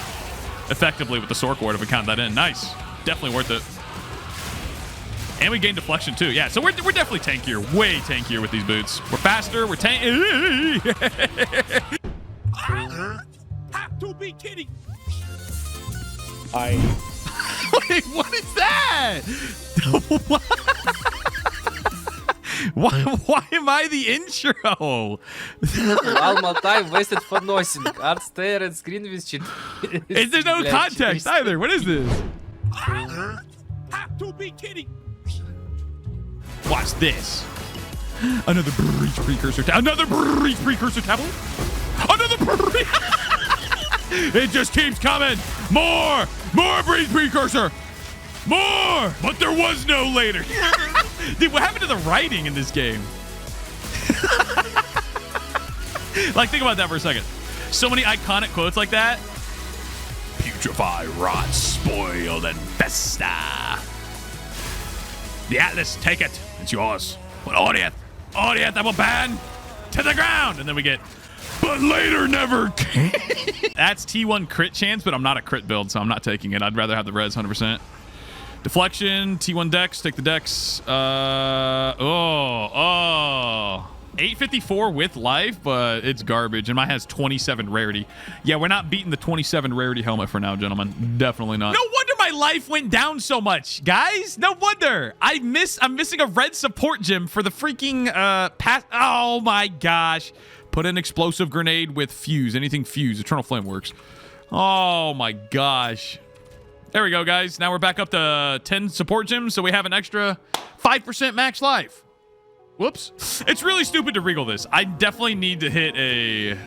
[SPEAKER 1] effectively with the sword cord if we count that in. Nice. Definitely worth it. And we gain deflection too. Yeah, so we're definitely tankier. Way tankier with these boots. We're faster. We're tank.
[SPEAKER 6] Have to be kidding.
[SPEAKER 2] I
[SPEAKER 1] Wait, what is that? Why am I the intro?
[SPEAKER 7] All my time wasted for nothing. Art stare and screen with shit.
[SPEAKER 1] There's no context either. What is this?
[SPEAKER 6] Have to be kidding.
[SPEAKER 1] Watch this. Another breach precursor tablet. Another breach precursor tablet. Another breach. It just keeps coming. More breach precursor. More. But there was no later. Dude, what happened to the writing in this game? Like, think about that for a second. So many iconic quotes like that. Putrefy, rot, spoil, and festa. The Atlas, take it. It's yours. But Audiath, I will ban to the ground. And then we get, but later never came. That's T1 crit chance, but I'm not a crit build, so I'm not taking it. I'd rather have the res 100%. Deflection, T1 dex, take the dex. 854 with life, but it's garbage. And mine has 27 rarity. Yeah, we're not beating the 27 rarity helmet for now, gentlemen. Definitely not. No wonder my life went down so much, guys. No wonder. I'm missing a red support gem for the freaking pass. Oh my gosh. Put an explosive grenade with fuse. Anything fuse. Eternal Flame works. Oh my gosh. There we go, guys. Now we're back up to 10 support gems, so we have an extra 5% max life. Whoops. It's really stupid to regal this. I definitely need to hit a...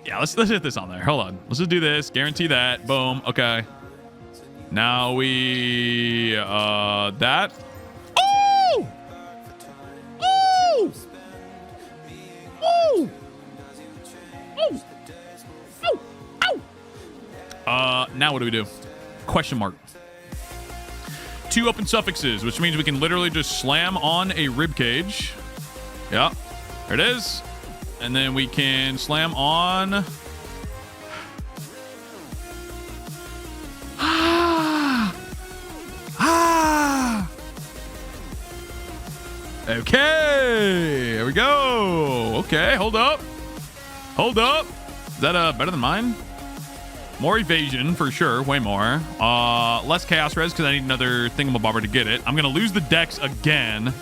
[SPEAKER 1] Yeah, let's hit this on there. Hold on. Let's just do this. Guarantee that. Boom. Okay. Now we... that. Oh! Oh! Oh! Oh! Oh! Oh! Now what do we do? Question mark. 2 open suffixes, which means we can literally just slam on a rib cage. Yeah, there it is. And then we can slam on. Okay, here we go. Okay, hold up. Hold up. Is that better than mine? More evasion for sure, way more. Less chaos res because I need another thingamabobber to get it. I'm gonna lose the dex again.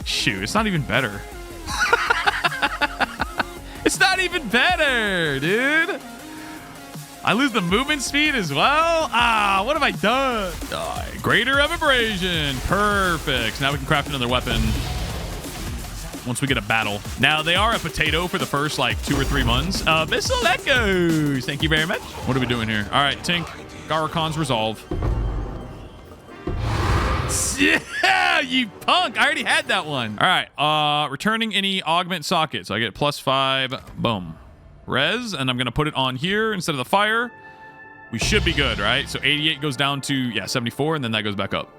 [SPEAKER 1] Shoot, it's not even better. It's not even better, dude. I lose the movement speed as well. What have I done? Greater of abrasion. Perfect. So now we can craft another weapon once we get a battle. Now, they are a potato for the first, like, 2 or 3 months. Missile Echoes. Thank you very much. What are we doing here? All right, Tink. Garakon's Resolve. Yeah, you punk. I already had that one. All right. Returning any augment socket. So I get +5. Boom. Res. And I'm going to put it on here instead of the fire. We should be good, right? So 88 goes down to, yeah, 74. And then that goes back up.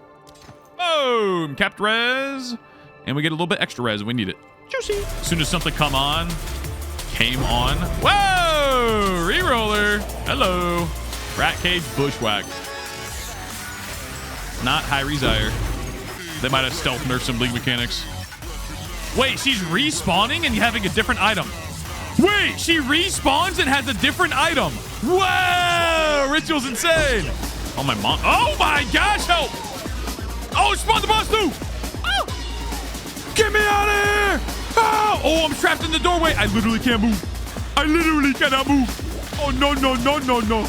[SPEAKER 1] Boom. Capped res. And we get a little bit extra res if we need it. Juicy. As soon as something came on. Whoa! Reroller. Hello. Rat cage bushwhack. Not high resire. They might have stealth nerfed some league mechanics. Wait, she's respawning and having a different item. Wait, she respawns and has a different item. Whoa! Ritual's insane. Oh my mom. Oh my gosh, help! Oh, spawn the boss too! Oh! Get me out of here! Oh, I'm trapped in the doorway. I literally can't move. I literally cannot move. Oh, no, no, no, no, no.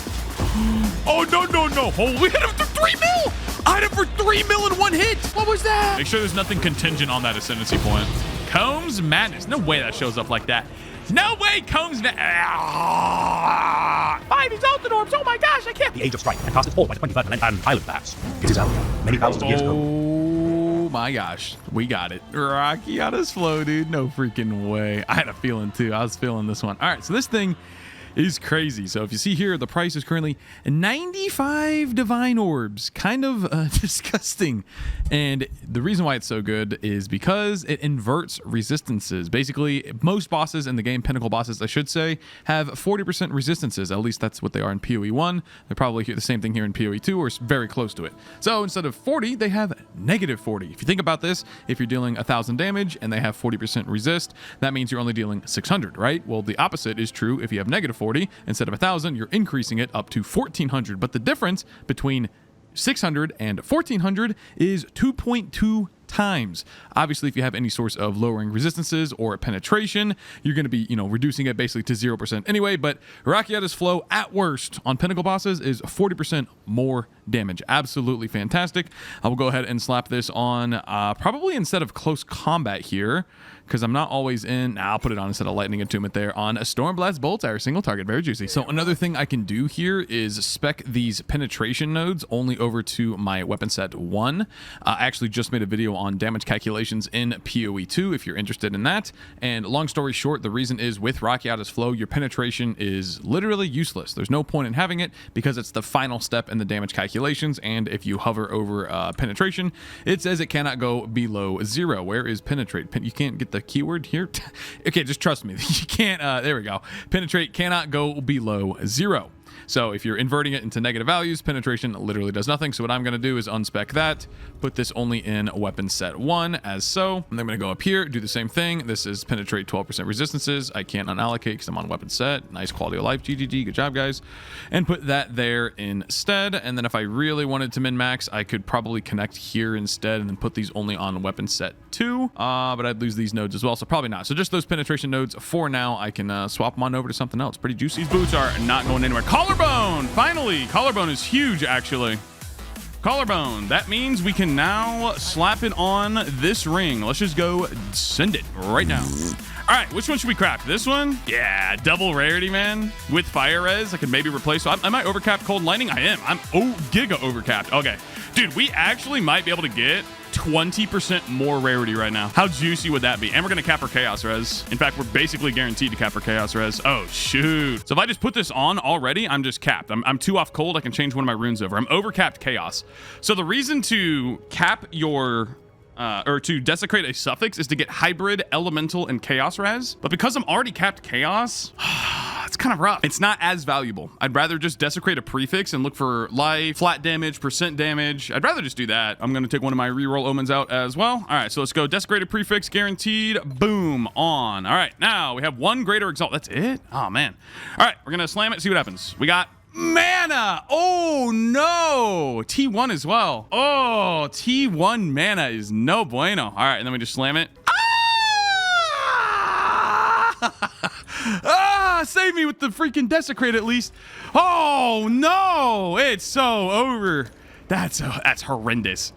[SPEAKER 1] Oh, no, no, no. Holy, hit him for 3 mil. I hit him for 3 mil in 1 hit. What was that? Make sure there's nothing contingent on that ascendancy point. Combs Madness. No way that shows up like that. No way, Combs Madness. 5 exalted orbs. Oh, my gosh, I can't.
[SPEAKER 4] The Age of Strife and cast its 4 by 25 and pilot paths. It is out many thousands of years ago.
[SPEAKER 1] Oh my gosh, we got it. Rocky on his flow, dude. No freaking way. I had a feeling too. I was feeling this one. All right, so this thing is crazy. So if you see here, the price is currently 95 divine orbs. Kind of disgusting. And the reason why it's so good is because it inverts resistances. Basically, most bosses in the game, pinnacle bosses, I should say, have 40% resistances. At least that's what they are in PoE1. They're probably the same thing here in PoE2, or very close to it. So instead of 40, they have negative 40. If you think about this, if you're dealing 1,000 damage and they have 40% resist, that means you're only dealing 600, right? Well, the opposite is true. If you have negative 40, instead of 1,000, you're increasing it up to 1,400. But the difference between 600 and 1,400 is 2.2 times. Obviously, if you have any source of lowering resistances or penetration, you're going to be, reducing it basically to 0% anyway. But Rakiata's flow at worst on pinnacle bosses is 40% more damage. Absolutely fantastic. I will go ahead and slap this on probably instead of close combat here, because I'm not always in. I'll put it on instead of lightning attunement there on a Stormblast Bolt, our single target. Very juicy. So another thing I can do here is spec these penetration nodes only over to my weapon set 1. I actually just made a video on damage calculations in PoE2 if you're interested in that. And long story short, the reason is with Rakiata's flow, your penetration is literally useless. There's no point in having it because it's the final step in the damage calculations. And if you hover over penetration, it says it cannot go below 0. Where is penetrate? You can't get the keyword here. Okay, just trust me. You can't. There we go. Penetrate cannot go below 0. So if you're inverting it into negative values, penetration literally does nothing. So what I'm going to do is unspec that, put this only in weapon set 1 as so. And then I'm going to go up here, do the same thing. This is penetrate 12% resistances. I can't unallocate because I'm on weapon set. Nice quality of life. GGG. Good job, guys. And put that there instead. And then if I really wanted to min-max, I could probably connect here instead and then put these only on weapon set 2. But I'd lose these nodes as well. So probably not. So just those penetration nodes for now. I can swap them on over to something else. Pretty juicy. These boots are not going anywhere. Collarbone! Finally! Collarbone is huge, actually. Collarbone. That means we can now slap it on this ring. Let's just go send it right now. All right, which one should we craft? This one? Yeah, double rarity, man. With fire res, I could maybe replace. So am I overcapped cold lightning? I am. I'm giga overcapped. Okay. Dude, we actually might be able to get 20% more rarity right now. How juicy would that be? And we're going to cap our chaos res. In fact, we're basically guaranteed to cap our chaos res. Oh, shoot. So if I just put this on already, I'm just capped. I'm 2 off cold. I can change one of my runes over. I'm overcapped chaos. So the reason to cap your or to desecrate a suffix is to get hybrid, elemental, and chaos res. But because I'm already capped chaos, it's kind of rough. It's not as valuable. I'd rather just desecrate a prefix and look for life, flat damage, percent damage. I'd rather just do that. I'm going to take one of my reroll omens out as well. All right, so let's go desecrate a prefix, guaranteed. Boom, on. All right, now we have 1 greater exalt. That's it? Oh, man. All right, we're going to slam it, see what happens. We got mana. Oh no, T1 as well. Oh, T1 mana is no bueno. All right, and then we just slam it. Save me with the freaking desecrate at least. Oh no, it's so over. That's horrendous.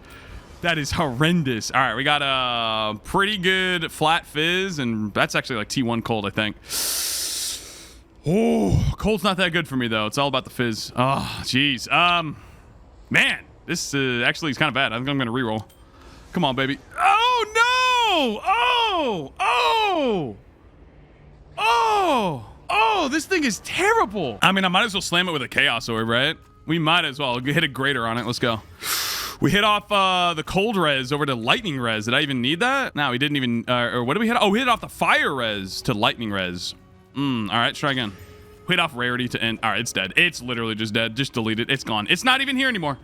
[SPEAKER 1] That is horrendous. All right, we got a pretty good flat fizz, and that's actually like T1 cold, I think. Oh, cold's not that good for me, though. It's all about the fizz. Oh, jeez. Man, this actually is kind of bad. I think I'm going to reroll. Come on, baby. Oh, no! Oh, this thing is terrible. I mean, I might as well slam it with a Chaos Orb, right? We might as well. Hit a greater on it. Let's go. We hit off the cold res over to lightning res. Did I even need that? No, we didn't even... or what did we hit? Oh, we hit off the fire res to lightning res. All right, try again. Hit off rarity to end. All right, it's dead. It's literally just dead. Just delete it. It's gone. It's not even here anymore.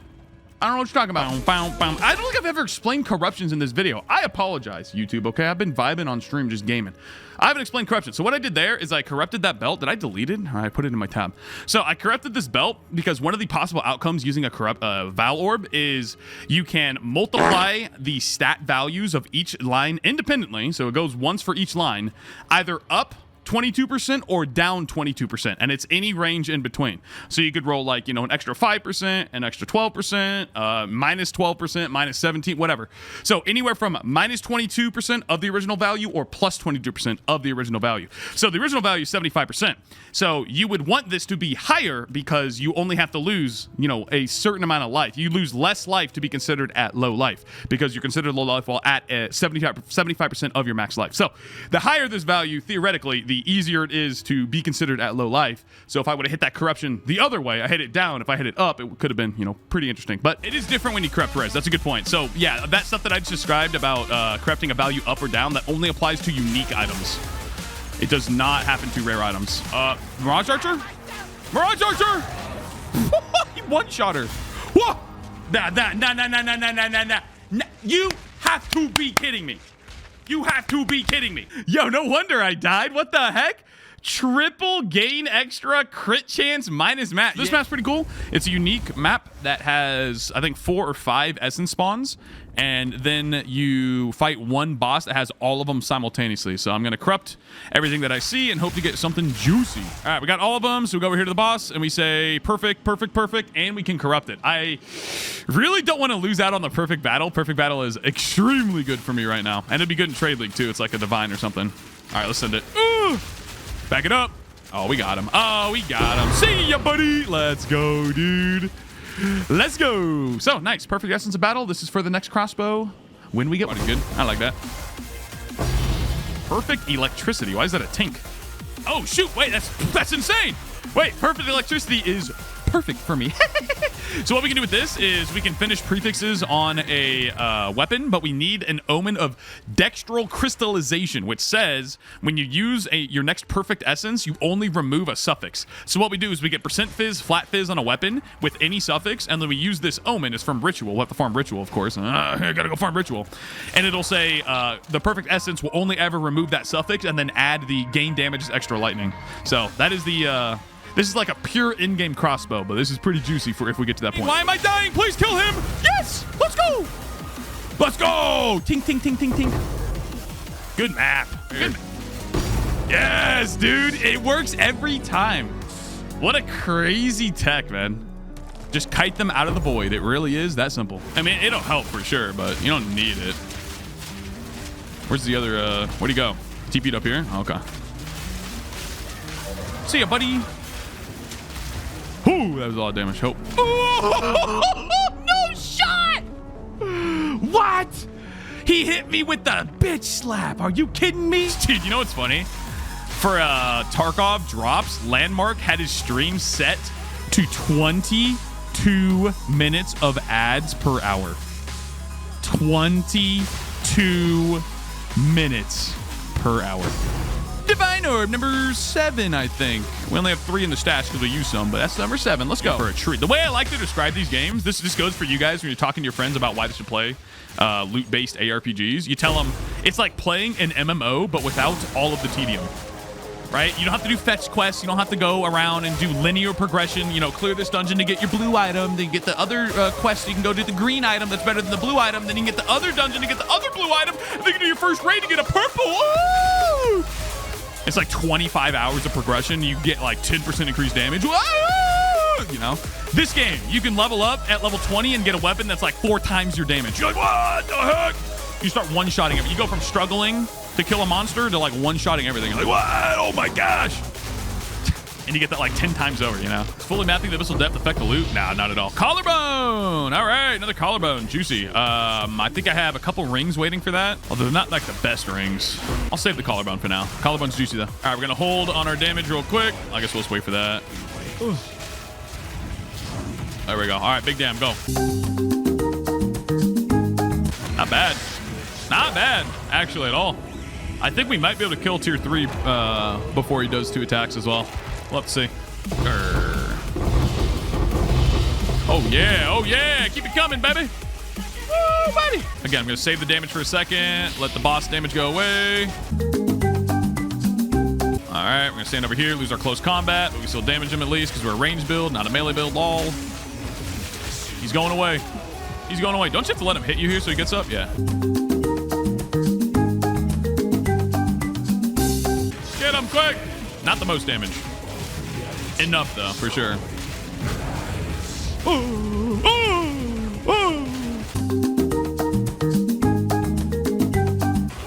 [SPEAKER 1] I don't know what you're talking about. I don't think I've ever explained corruptions in this video. I apologize, YouTube, okay? I've been vibing on stream, just gaming. I haven't explained corruption. So what I did there is I corrupted that belt. Did I delete it? I put it in my tab. So I corrupted this belt because one of the possible outcomes using a corrupt Val Orb is you can multiply the stat values of each line independently. So it goes once for each line, either up 22% or down 22%, and it's any range in between. So you could roll like, you know, an extra 5%, an extra 12%, minus 12%, minus 17, whatever. So anywhere from minus 22% of the original value or plus 22% of the original value. So the original value is 75%. So you would want this to be higher because you only have to lose, you know, a certain amount of life. You lose less life to be considered at low life because you're considered low life while at 75% of your max life. So the higher this value, theoretically, the easier it is to be considered at low life. So if I would have hit that corruption the other way, I hit it down. If I hit it up, it could have been, you know, pretty interesting. But it is different when you corrupt res. That's a good point. So yeah, that stuff that I just described about corrupting a value up or down, that only applies to unique items. It does not happen to rare items. Mirage Archer? Mirage Archer! He one-shot her. Whoa! Nah. You have to be kidding me. You have to be kidding me. Yo, no wonder I died. What the heck? Triple gain extra crit chance minus map. This map's pretty cool. It's a unique map that has, I think, 4 or 5 essence spawns. And then you fight one boss that has all of them simultaneously. So I'm going to corrupt everything that I see and hope to get something juicy. All right, we got all of them. So we go over here to the boss and we say perfect, perfect, perfect, and we can corrupt it. I really don't want to lose out on the perfect battle. Perfect battle is extremely good for me right now. And it'd be good in trade league too. It's like a divine or something. All right, let's send it. Ooh. Back it up. Oh, we got him. Oh, we got him. See ya, buddy. Let's go, dude. Let's go. So, nice. Perfect essence of battle. This is for the next crossbow. When we get one. Good. I like that. Perfect electricity. Why is that a tink? Oh, shoot. Wait, that's insane. Wait, perfect electricity is perfect for me. So what we can do with this is we can finish prefixes on a weapon, but we need an omen of dextral crystallization, which says when you use your next perfect essence, you only remove a suffix. So what we do is we get percent fizz, flat fizz on a weapon with any suffix, and then we use this omen. It's from ritual. We'll have to farm ritual, of course. I gotta go farm ritual. And it'll say the perfect essence will only ever remove that suffix and then add the gain damage as extra lightning. So that is the... This is like a pure in-game crossbow, but this is pretty juicy for if we get to that point. Why am I dying? Please kill him. Yes, let's go. Let's go. Tink, tink, tink, tink, tink. Good map. Good. Yes, dude. It works every time. What a crazy tech, man. Just kite them out of the void. It really is that simple. I mean, it'll help for sure, but you don't need it. Where's the other, where'd he go? TP'd up here? Okay. See ya, buddy. Ooh, that was a lot of damage. Hope. Oh, no shot! What? He hit me with the bitch slap. Are you kidding me? Dude, you know what's funny? For Tarkov drops, Landmark had his stream set to 22 minutes of ads per hour. 22 minutes per hour. Divine Orb, number 7, I think. We only have 3 in the stash because we use some, but that's number 7. Let's go for a treat. The way I like to describe these games, this just goes for you guys when you're talking to your friends about why they should play loot-based ARPGs. You tell them it's like playing an MMO, but without all of the tedium. Right? You don't have to do fetch quests. You don't have to go around and do linear progression. You know, clear this dungeon to get your blue item. Then you get the other quest. You can go do the green item that's better than the blue item. Then you can get the other dungeon to get the other blue item. And then you can do your first raid to get a purple. Ooh! It's like 25 hours of progression. You get like 10% increased damage. Woo! You know, this game, you can level up at level 20 and get a weapon that's like 4 times your damage. You're like, what the heck? You start one-shotting it. You go from struggling to kill a monster to like one-shotting everything. You're like, what? Oh my gosh. And you get that like 10 times over, you know? Fully mapping the abyssal depth affect the loot? Nah, not at all. Collarbone! All right, another collarbone. Juicy. I think I have a couple rings waiting for that. Although they're not like the best rings. I'll save the collarbone for now. Collarbone's juicy though. All right, we're gonna hold on our damage real quick. I guess we'll just wait for that. Ooh. There we go. All right, big damn, go. Not bad. Not bad, actually, at all. I think we might be able to kill tier 3 before he does 2 attacks as well. We'll have to see. Oh, yeah. Oh, yeah. Keep it coming, baby. Woo, buddy. Again, I'm going to save the damage for a second. Let the boss damage go away. All right, we're going to stand over here, lose our close combat, but we still damage him at least because we're a range build, not a melee build. Lol. He's going away. He's going away. Don't you have to let him hit you here so he gets up? Yeah. Get him quick. Not the most damage. Enough, though, for sure. Ooh, ooh, ooh.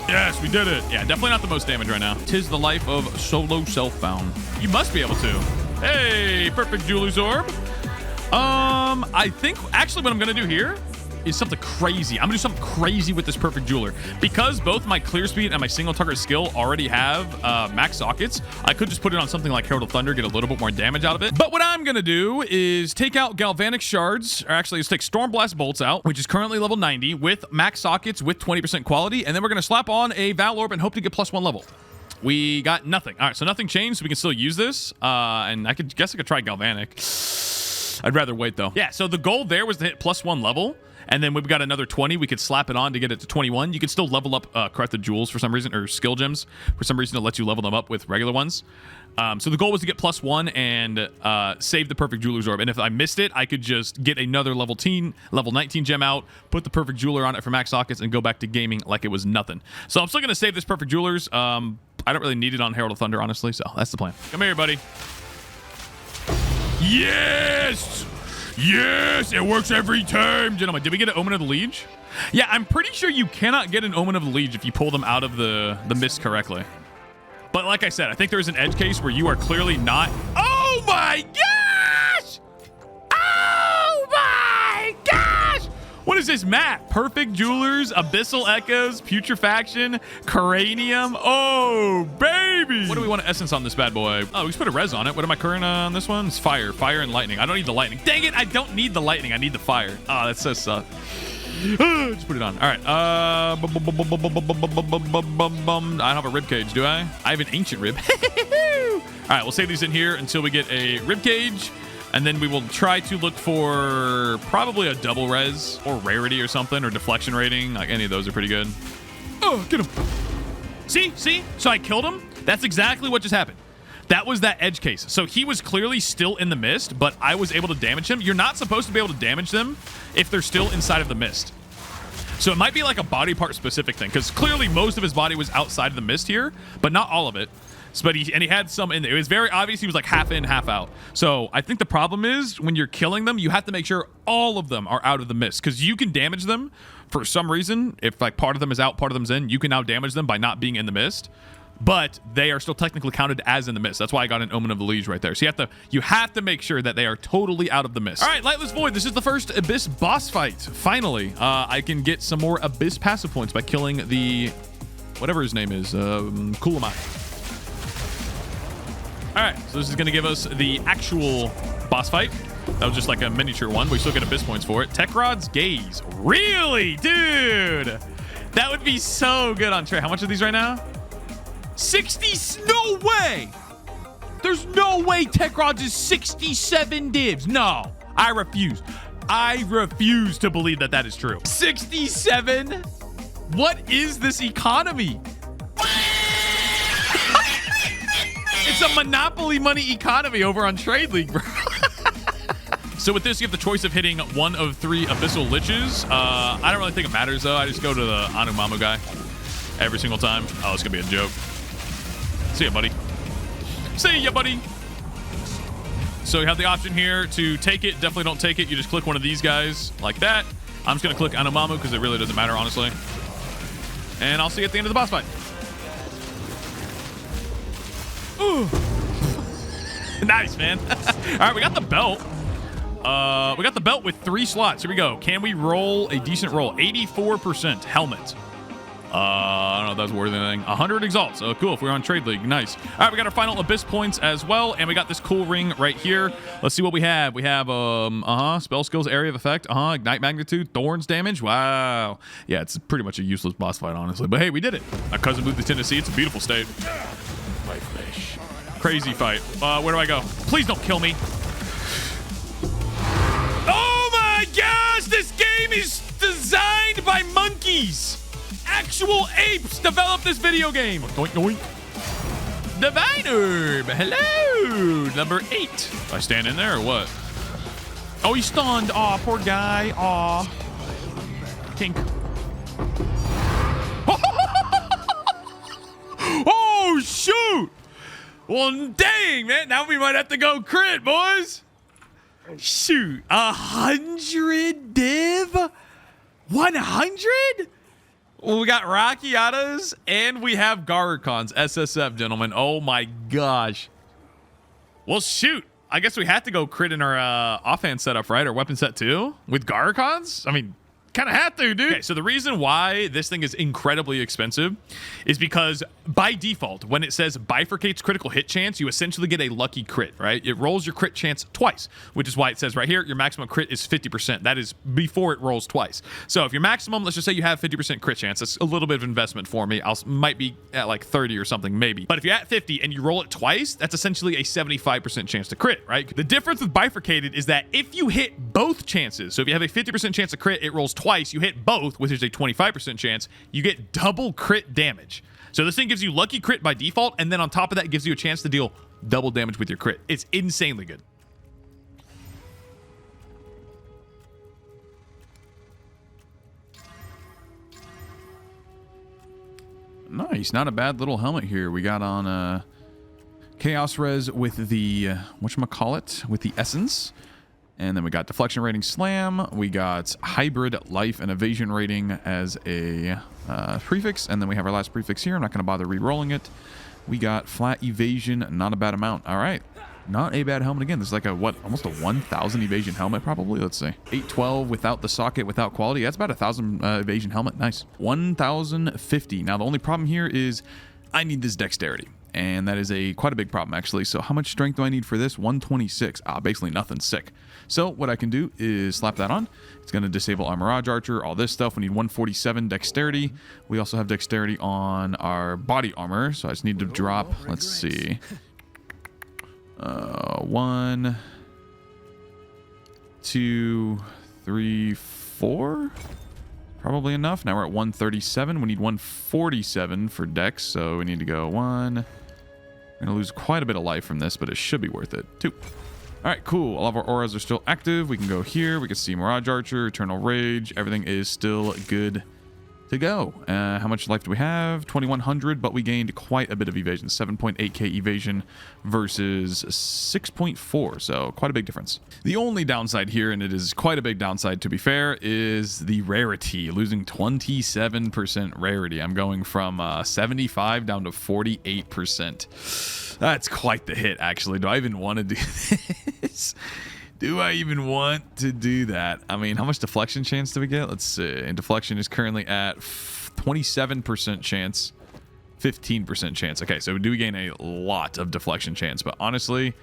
[SPEAKER 1] Yes, we did it. Yeah, definitely not the most damage right now. 'Tis the life of solo self-bound. You must be able to. Hey, perfect Jeweler's Orb. I think, actually, what I'm going to do here is something crazy. I'm gonna do something crazy with this Perfect Jeweler. Because both my clear speed and my single target skill already have max sockets, I could just put it on something like Herald of Thunder, get a little bit more damage out of it. But what I'm gonna do is take out Galvanic Shards, or actually let's take Stormblast Bolts out, which is currently level 90 with max sockets with 20% quality, and then we're gonna slap on a Val Orb and hope to get +1 level. We got nothing. All right, so nothing changed, so we can still use this. And I guess I could try Galvanic. I'd rather wait though. Yeah, so the goal there was to hit +1 level, and then we've got another 20. We could slap it on to get it to 21. You can still level up corrupted jewels for some reason, or skill gems for some reason. It lets you level them up with regular ones. So the goal was to get +1 and save the Perfect Jeweler's Orb. And if I missed it, I could just get another level 19 gem out, put the Perfect Jeweler on it for max sockets, and go back to gaming like it was nothing. So I'm still going to save this Perfect Jeweler's. I don't really need it on Herald of Thunder, honestly, so that's the plan. Come here, buddy.
[SPEAKER 6] Yes! Yes! It works every time!
[SPEAKER 1] Gentlemen, did we get an Omen of the Liege? Yeah, I'm pretty sure you cannot get an Omen of the Liege if you pull them out of the mist correctly. But like I said, I think there's an edge case where you are clearly not... Oh my gosh! Oh my gosh! What is this map? Perfect Jewelers, Abyssal Echoes, Putrefaction, Cranium. Oh, baby! What do we want to essence on this bad boy? Oh, we just put a res on it. What am I current on this one? It's fire. Fire and lightning. I don't need the lightning. Dang it, I don't need the lightning. I need the fire. Oh, that says suck. Just put it on. All right. I don't have a rib cage, do I? I have an ancient rib. All right, we'll save these in here until we get a rib cage. And then we will try to look for probably a double res or rarity or something, or deflection rating. Like any of those are pretty good. Oh, get him. See? So I killed him. That's exactly what just happened. That was that edge case. So he was clearly still in the mist, but I was able to damage him. You're not supposed to be able to damage them if they're still inside of the mist. So it might be like a body part specific thing, because clearly most of his body was outside of the mist here, but not all of it. But he had some in there. It was very obvious he was like half in, half out. So I think the problem is when you're killing them, you have to make sure all of them are out of the mist, because you can damage them for some reason. If like part of them is out, part of them's in, you can now damage them by not being in the mist. But they are still technically counted as in the mist. That's why I got an Omen of the Liege right there. So you have to make sure that they are totally out of the mist. All right, Lightless Void. This is the first Abyss boss fight. Finally, I can get some more Abyss passive points by killing the whatever his name is, Kulamai. All right, so this is going to give us the actual boss fight. That was just like a miniature one. We still get Abyss points for it. Tekrod's Gaze. Really, dude? That would be so good on Trey. How much are these right now? 60. No way. There's no way Tekrod's is 67 divs. No, I refuse. I refuse to believe that that is true. 67? What is this economy? It's a Monopoly money economy over on Trade League, bro. So with this, you have the choice of hitting one of 3 Abyssal Liches. I don't really think it matters, though. I just go to the Anumamu guy every single time. Oh, it's going to be a joke. See ya, buddy. See ya, buddy. So you have the option here to take it. Definitely don't take it. You just click one of these guys like that. I'm just going to click Anumamu because it really doesn't matter, honestly. And I'll see you at the end of the boss fight. Ooh. Nice, man. All right, we got the belt. We got the belt with 3 slots. Here we go. Can we roll a decent roll? 84% helmet. I don't know if that's worth anything. 100 exalts. Oh, cool. If we're on Trade League, nice. All right, we got our final Abyss points as well, and we got this cool ring right here. Let's see what we have. We have spell skills, area of effect, ignite magnitude, thorns damage. Wow. Yeah, it's pretty much a useless boss fight, honestly. But hey, we did it. My cousin moved to Tennessee. It's a beautiful state. My fish. Crazy fight. Where do I go? Please don't kill me. Oh my gosh! This game is designed by monkeys. Actual apes developed this video game. Doink, doink. Divine Herb. Hello. Number 8. Do I stand in there or what? Oh, he's stunned. Aw, poor guy. Aw. Kink. Oh, shoot. Well, dang, man. Now we might have to go crit, boys. Shoot. 100 div? 100? Well, we got Rakiatas and we have Garukons. SSF, gentlemen. Oh, my gosh. Well, shoot. I guess we have to go crit in our offhand setup, right? Our weapon set too? With Garukons? I mean, Kind of have to, dude. Okay, so the reason why this thing is incredibly expensive is because by default, when it says bifurcates critical hit chance, you essentially get a lucky crit, right? It rolls your crit chance twice, which is why it says right here, your maximum crit is 50%. That is before it rolls twice. So if your maximum, let's just say you have 50% crit chance, that's a little bit of investment for me. Might be at like 30 or something, maybe. But if you're at 50 and you roll it twice, that's essentially a 75% chance to crit, right? The difference with bifurcated is that if you hit both chances, so if you have a 50% chance to crit, it rolls twice, you hit both, which is a 25% chance, you get double crit damage. So this thing gives you lucky crit by default, and then on top of that, it gives you a chance to deal double damage with your crit. It's insanely good. Nice, not a bad little helmet here. We got on Chaos Res with the, whatchamacallit, with the Essence. And then we got deflection rating slam. We got hybrid life and evasion rating as a prefix. And then we have our last prefix here. I'm not going to bother re-rolling it. We got flat evasion, not a bad amount. All right. Not a bad helmet again. This is like a, what, almost a 1,000 evasion helmet probably. Let's see. 812 without the socket, without quality. That's about 1,000 evasion helmet. Nice. 1,050. Now, the only problem here is I need this dexterity. And that is quite a big problem, actually. So how much strength do I need for this? 126. Basically nothing. Sick. So what I can do is slap that on. It's going to disable our Mirage Archer, all this stuff. We need 147 dexterity. We also have dexterity on our body armor. So I just need to drop, let's see. 1, 2, 3, 4. Probably enough. Now we're at 137. We need 147 for dex. So we need to go 1. We're going to lose quite a bit of life from this, but it should be worth it. 2. All right, cool. All of our auras are still active. We can go here. We can see Mirage Archer, Eternal Rage. Everything is still good to go. How much life do we have? 2,100, but we gained quite a bit of evasion. 7.8k evasion versus 6.4, so quite a big difference. The only downside here, and it is quite a big downside to be fair, is the rarity. Losing 27% rarity. I'm going from 75 down to 48%. That's quite the hit, actually. Do I even want to do this? Do I even want to do that? I mean, how much deflection chance do we get? Let's see. And deflection is currently at 27% chance, 15% chance. Okay, so we do gain a lot of deflection chance, but honestly,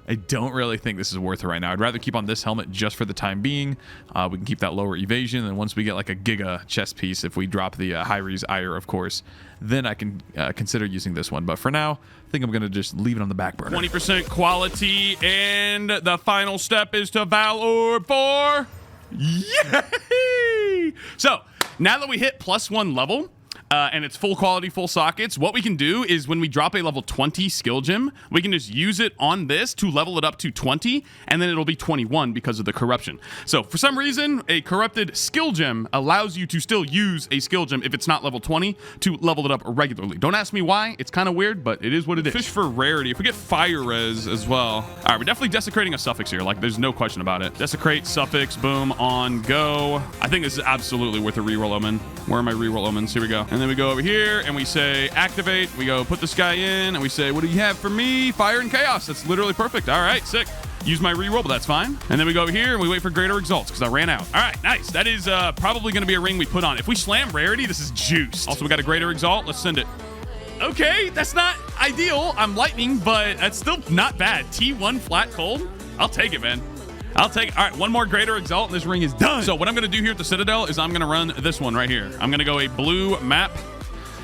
[SPEAKER 1] I don't really think this is worth it right now. I'd rather keep on this helmet just for the time being. We can keep that lower evasion, and once we get like a giga chest piece, if we drop the Hyries Ire, of course, then I can consider using this one. But for now, I think I'm going to just leave it on the back burner. 20% quality, and the final step is to Valor for... Yay! So, now that we hit +1 level, and it's full quality, full sockets, what we can do is when we drop a level 20 skill gem, we can just use it on this to level it up to 20, and then it'll be 21 because of the corruption. So for some reason, a corrupted skill gem allows you to still use a skill gem if it's not level 20 to level it up regularly. Don't ask me why. It's kind of weird, but it is what it is. Fish for rarity. If we get fire res as well. All right, we're definitely desecrating a suffix here. Like, there's no question about it. Desecrate, suffix, boom, on, go. I think this is absolutely worth a reroll omen. Where are my reroll omens? Here we go. And then we go over here and we say activate. We go put this guy in and we say, what do you have for me? Fire and chaos. That's literally perfect. All right, sick. Use my reroll, but that's fine. And then we go over here and we wait for greater exalts because I ran out. All right, nice. That is probably going to be a ring we put on. If we slam rarity, this is juiced. Also, we got a greater exalt. Let's send it. Okay, that's not ideal. I'm lightning, but that's still not bad. T1 flat cold. I'll take it, man. I'll take it. All right, one more greater exalt and this ring is done. So what I'm going to do here at the Citadel is I'm going to run this one right here. I'm going to go a blue map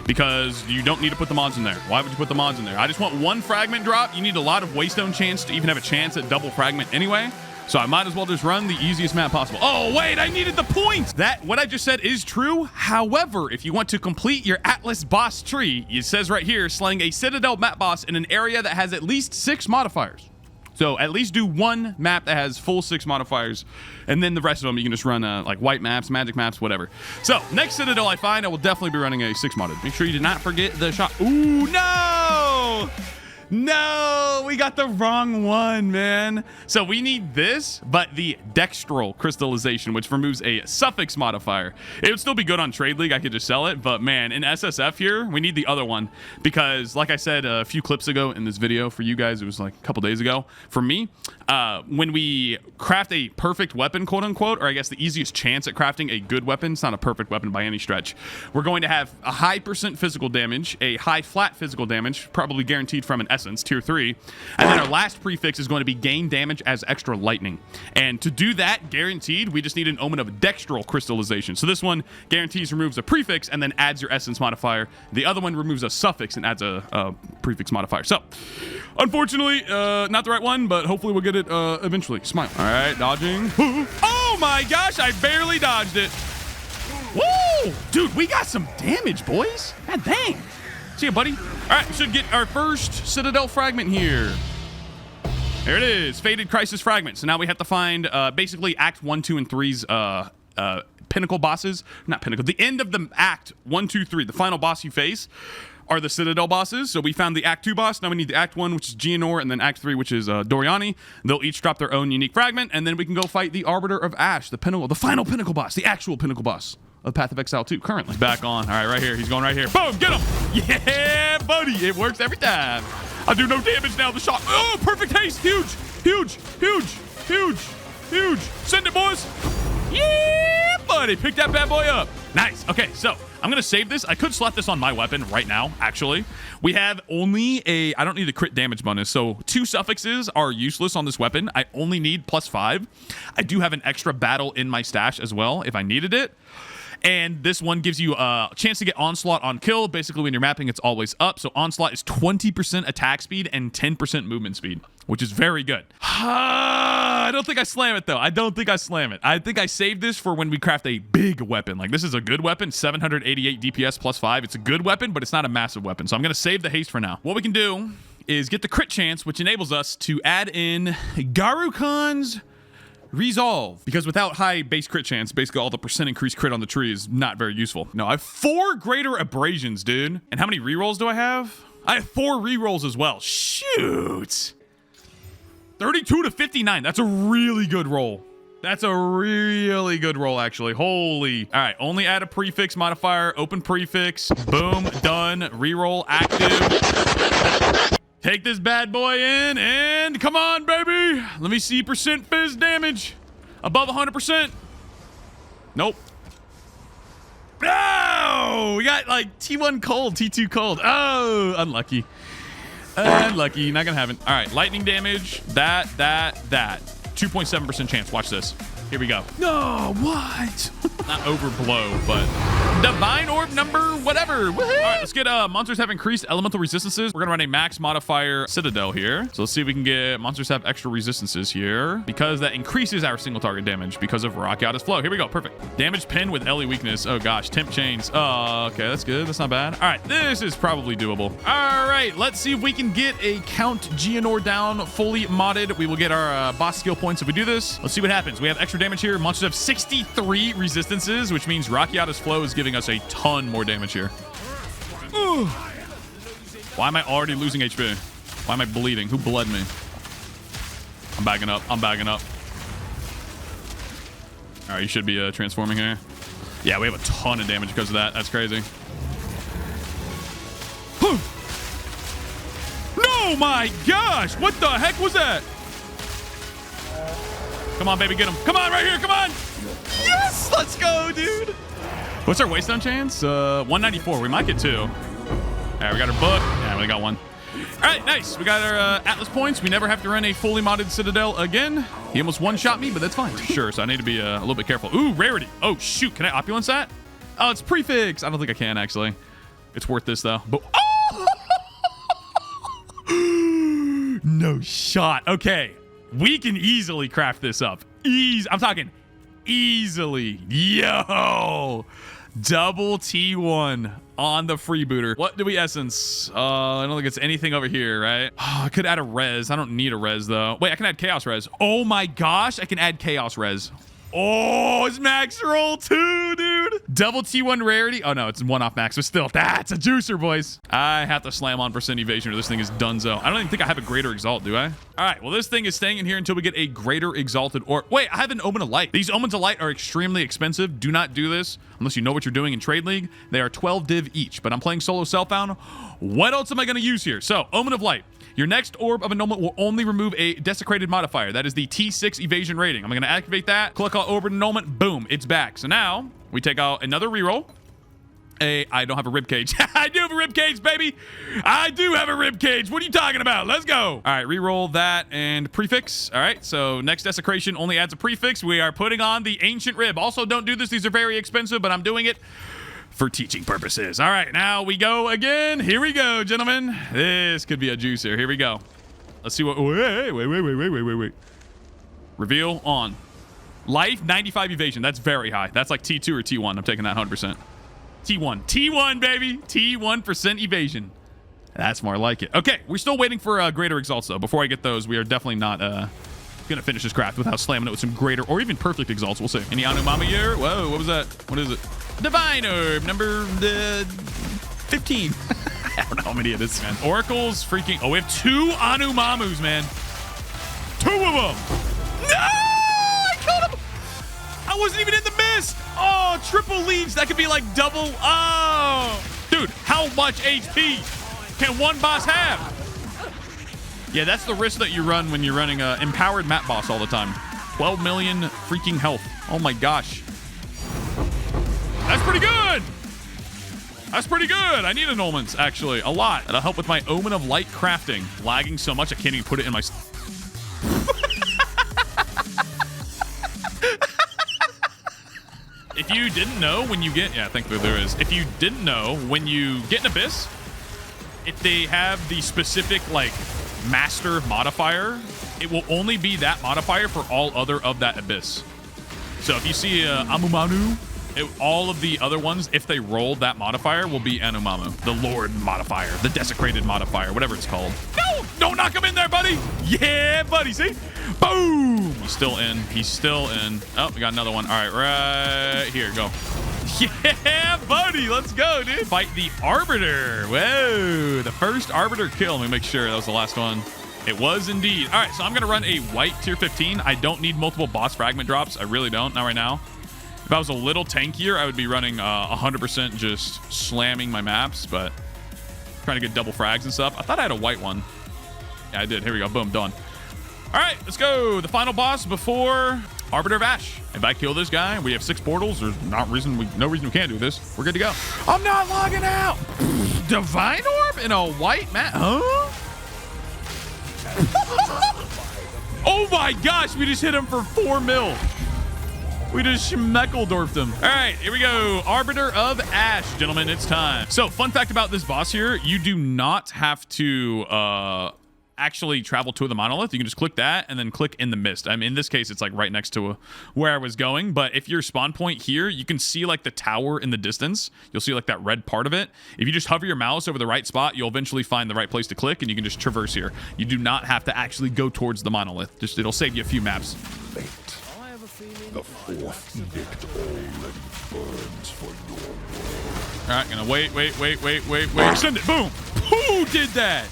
[SPEAKER 1] because you don't need to put the mods in there. Why would you put the mods in there? I just want one fragment drop. You need a lot of waystone chance to even have a chance at double fragment anyway. So I might as well just run the easiest map possible. Oh, wait, I needed the points. What I just said is true. However, if you want to complete your Atlas boss tree, it says right here, slaying a Citadel map boss in an area that has at least 6 modifiers. So at least do one map that has full 6 modifiers, and then the rest of them you can just run like white maps, magic maps, whatever. So next Citadel I find, I will definitely be running a 6 modded. Make sure you do not forget the shot. Ooh, no! No, we got the wrong one, man. So we need this, but the dextral crystallization, which removes a suffix modifier. It would still be good on Trade League. I could just sell it. But man, in SSF here, we need the other one because like I said a few clips ago in this video for you guys, it was like a couple days ago. For me, when we craft a perfect weapon, quote unquote, or I guess the easiest chance at crafting a good weapon, it's not a perfect weapon by any stretch. We're going to have a high % physical damage, a high flat physical damage, probably guaranteed from an essence, tier 3. And then our last prefix is going to be gain damage as extra lightning. And to do that, guaranteed, we just need an omen of dextral crystallization. So this one guarantees removes a prefix and then adds your essence modifier. The other one removes a suffix and adds a prefix modifier. So, unfortunately, not the right one, but hopefully we'll get it eventually. Smile. All right, dodging. Oh my gosh, I barely dodged it. Woo! Dude, we got some damage, boys. God dang. See ya, buddy. All right, we should get our first Citadel fragment here. There it is, Faded Crisis Fragment. So now we have to find basically Act 1, 2, and 3's pinnacle bosses. Not pinnacle, the end of the Act 1, 2, 3. The final boss you face are the Citadel bosses. So we found the Act 2 boss. Now we need the Act 1, which is Geonor, and then Act 3, which is Doriani. They'll each drop their own unique fragment, and then we can go fight the Arbiter of Ash, the final pinnacle boss, the actual pinnacle boss of Path of Exile 2 currently. Back on. All right, right here. He's going right here. Boom, get him. Yeah, buddy. It works every time. I do no damage now. The shot. Oh, perfect haste. Huge, huge, huge, huge, huge. Send it, boys. Yeah, buddy. Pick that bad boy up. Nice. Okay, so I'm going to save this. I could slap this on my weapon right now, actually. We have only I don't need a crit damage bonus, so 2 suffixes are useless on this weapon. I only need +5. I do have an extra battle in my stash as well if I needed it. And this one gives you a chance to get Onslaught on kill. Basically, when you're mapping, it's always up. So Onslaught is 20% attack speed and 10% movement speed, which is very good. I don't think I slam it, though. I don't think I slam it. I think I saved this for when we craft a big weapon. Like, this is a good weapon, 788 DPS +5. It's a good weapon, but it's not a massive weapon. So I'm going to save the haste for now. What we can do is get the crit chance, which enables us to add in Garukan's Resolve, because without high base crit chance, basically all the % increased crit on the tree is not very useful. No, I have 4 greater abrasions, dude. And how many rerolls do I have? I have 4 rerolls as well. Shoot. 32 to 59. That's a really good roll. That's a really good roll, actually. Holy. All right, only add a prefix modifier, open prefix, boom, done, reroll, active. Take this bad boy in, and come on, baby. Let me see % fizz damage. Above 100%. Nope. No! We got like T1 cold, T2 cold. Oh, unlucky. Unlucky. Not gonna happen. All right, lightning damage. That. 2.7% chance. Watch this. Here we go. No, what? Not overblow, but divine orb number whatever. All right, let's get monsters have increased elemental resistances. We're gonna run a max modifier Citadel here. So let's see if we can get monsters have extra resistances here, because that increases our single target damage because of Rock Out His Flow. Here we go. Perfect. Damage pin with Ellie weakness. Oh gosh, temp chains. Oh, okay, that's good. That's not bad. All right, this is probably doable. All right, let's see if we can get a Count Geonor down fully modded. We will get our boss skill points if we do this. Let's see what happens. We have extra damage here. Monsters have 63 resistances, which means Rocky Out His Flow is giving us a ton more damage here. Ooh. Why am I already losing HP? Why am I bleeding? Who bled me? I'm backing up. I'm backing up. All right, you should be transforming here. Yeah, we have a ton of damage because of that. That's crazy. No, my gosh. What the heck was that? Come on, baby, get him. Come on, right here, come on. Yes, let's go, dude. What's our waste down chance? 194, we might get 2. All right, we got our book. Yeah, we got 1. All right, nice. We got our Atlas points. We never have to run a fully modded Citadel again. He almost one-shot me, but that's fine. Sure, so I need to be a little bit careful. Ooh, rarity. Oh, shoot, can I opulence that? Oh, it's prefix. I don't think I can, actually. It's worth this, though. But, oh! No shot. Okay. We can easily craft this up. I'm talking easily. Yo! Double T1 on the freebooter. What do we essence? I don't think it's anything over here, right? Oh, I could add a res. I don't need a res, though. Wait, I can add chaos res. Oh my gosh, I can add chaos res. Oh, it's max roll too, dude. Double T1 rarity. Oh no, it's one off max, but still, that's a juicer, boys. I have to slam on percent evasion or this thing is donezo. I don't even think I have a greater exalt, do I? All right, well, this thing is staying in here until we get a greater exalted or wait, I have an Omen of Light. These Omens of Light are extremely expensive. Do not do this unless you know what you're doing in Trade League. They are 12 div each, but I'm playing solo Self-Found. What else am I gonna use here? So, Omen of Light. Your next orb of annulment will only remove a desecrated modifier. That is the T6 evasion rating. I'm going to activate that. Click on orb annulment. Boom. It's back. So now we take out another reroll. I don't have a rib cage. I do have a rib cage, baby. I do have a rib cage. What are you talking about? Let's go. All right. Reroll that and prefix. All right. So next desecration only adds a prefix. We are putting on the ancient rib. Also, don't do this. These are very expensive, but I'm doing it for teaching purposes. All right, now we go again. Here we go, gentlemen. This could be a juicer. Here we go. Let's see what. Wait. Reveal on. Life 95 evasion. That's very high. That's like T2 or T1. I'm taking that 100%. T1, baby. T1% evasion. That's more like it. Okay, we're still waiting for greater exalts though. Before I get those, we are definitely not gonna finish this craft without slamming it with some greater or even perfect exalts. We'll see. Any Anumama here? Whoa, what was that? What is it? Divine Orb, number 15. I don't know how many it is, man. Oracles, freaking... Oh, we have 2 Anumamus, man. 2 of them. No! I killed him! I wasn't even in the mist! Oh, triple leaves. That could be like double... Oh! Dude, how much HP can one boss have? Yeah, that's the risk that you run when you're running a empowered map boss all the time. 12 million freaking health. Oh my gosh. That's pretty good. That's pretty good. I need annulments, actually, a lot. That'll help with my Omen of Light crafting. Lagging so much, I can't even put it in my... If you didn't know when you get... Yeah, thankfully there is. If you didn't know, when you get an Abyss, if they have the specific, like, master modifier, it will only be that modifier for all other of that Abyss. So if you see Amumanu... all of the other ones, if they roll that modifier, will be Anumamu. The Lord modifier, the desecrated modifier, whatever it's called. No! Don't knock him in there, buddy! Yeah, buddy, see? Boom! He's still in. He's still in. Oh, we got another one. All right, right here. Go. Yeah, buddy. Let's go, dude. Fight the Arbiter. Whoa. The first Arbiter kill. Let me make sure that was the last one. It was indeed. All right, so I'm going to run a white tier 15. I don't need multiple boss fragment drops. I really don't. Not right now. If I was a little tankier, I would be running 100% just slamming my maps, but trying to get double frags and stuff. I thought I had a white one. Yeah, I did. Here we go. Boom. Done. All right, let's go. The final boss before Arbiter of Ash. If I kill this guy, we have 6 portals. There's no reason we can't do this. We're good to go. I'm not logging out. Divine Orb in a white map? Huh? Oh my gosh, we just hit him for 4 mil. We just schmeckledorfed him. All right, here we go. Arbiter of Ash, gentlemen, it's time. So, fun fact about this boss here, you do not have to actually travel to the monolith. You can just click that and then click in the mist. I mean, in this case, it's like right next to where I was going. But if your spawn point here, you can see like the tower in the distance. You'll see like that red part of it. If you just hover your mouse over the right spot, you'll eventually find the right place to click and you can just traverse here. You do not have to actually go towards the monolith. Just it'll save you a few maps.
[SPEAKER 6] The 4th edict already burns for your world.
[SPEAKER 1] All right, gonna wait. Send it. Boom. Who did that?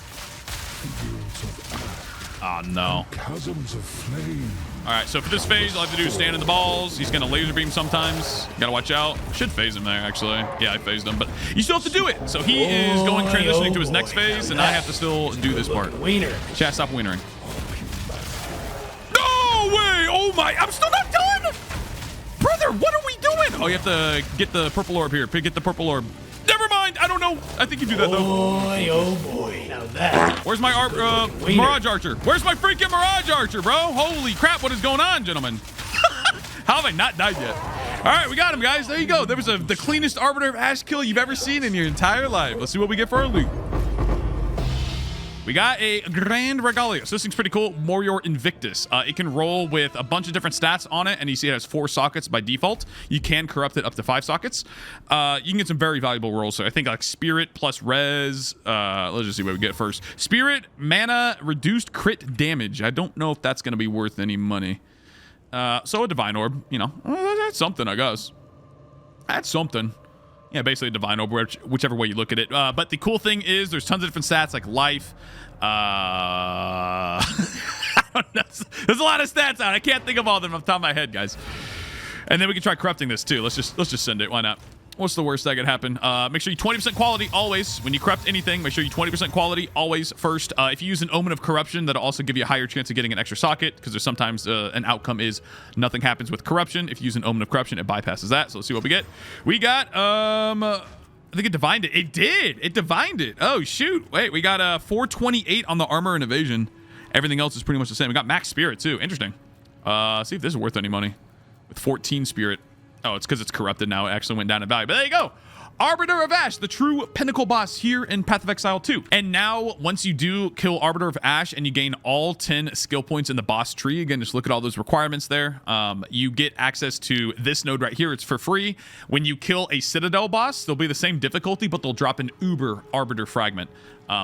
[SPEAKER 1] Oh, no.
[SPEAKER 6] Chasms of flame.
[SPEAKER 1] All right, so for this phase, all I have to do is stand in the balls. He's going to laser beam sometimes. Gotta watch out. Should phase him there, actually. Yeah, I phased him, but you still have to do it. So he is going transitioning to his next phase, and I have to still do this part.
[SPEAKER 2] Wiener.
[SPEAKER 1] Chat, stop wienering. No way! Oh, my. I'm still not done! Brother, what are we doing? Oh, you have to get the purple orb here. Get the purple orb. Never mind. I don't know. I think you do that, though.
[SPEAKER 2] Boy, oh, boy. Now that.
[SPEAKER 1] Where's my Mirage Archer? Where's my freaking Mirage Archer, bro? Holy crap, what is going on, gentlemen? How have I not died yet? All right, we got him, guys. There you go. There was the cleanest Arbiter of Ash kill you've ever seen in your entire life. Let's see what we get for our loot. We got a Grand Regalia. So this thing's pretty cool. Warrior Invictus. It can roll with a bunch of different stats on it, and you see it has 4 sockets by default. You can corrupt it up to 5 sockets. You can get some very valuable rolls. So I think like Spirit plus Res. Let's just see what we get first. Spirit, mana, reduced crit damage. I don't know if that's going to be worth any money. So a Divine Orb, you know, that's something, I guess. That's something. Yeah, basically a Divine Orb, whichever way you look at it. But the cool thing is there's tons of different stats like life. There's a lot of stats out. I can't think of all of them off the top of my head, guys. And then we can try corrupting this too. Let's just send it. Why not? What's the worst that could happen? Make sure you 20% quality always. When you corrupt anything, make sure you 20% quality always first. If you use an Omen of Corruption, that'll also give you a higher chance of getting an extra socket, because there's sometimes an outcome is nothing happens with corruption. If you use an Omen of Corruption, it bypasses that. So let's see what we get. We got, I think it divined it. It did. It divined it. Oh, shoot. Wait, we got 428 on the armor and evasion. Everything else is pretty much the same. We got max spirit, too. Interesting. See if this is worth any money. With 14 spirit. Oh, it's because it's corrupted now. It actually went down in value. But there you go. Arbiter of Ash, the true pinnacle boss here in Path of Exile 2. And now, once you do kill Arbiter of Ash and you gain all 10 skill points in the boss tree, again, just look at all those requirements there. You get access to this node right here. It's for free. When you kill a Citadel boss, they'll be the same difficulty, but they'll drop an Uber Arbiter fragment.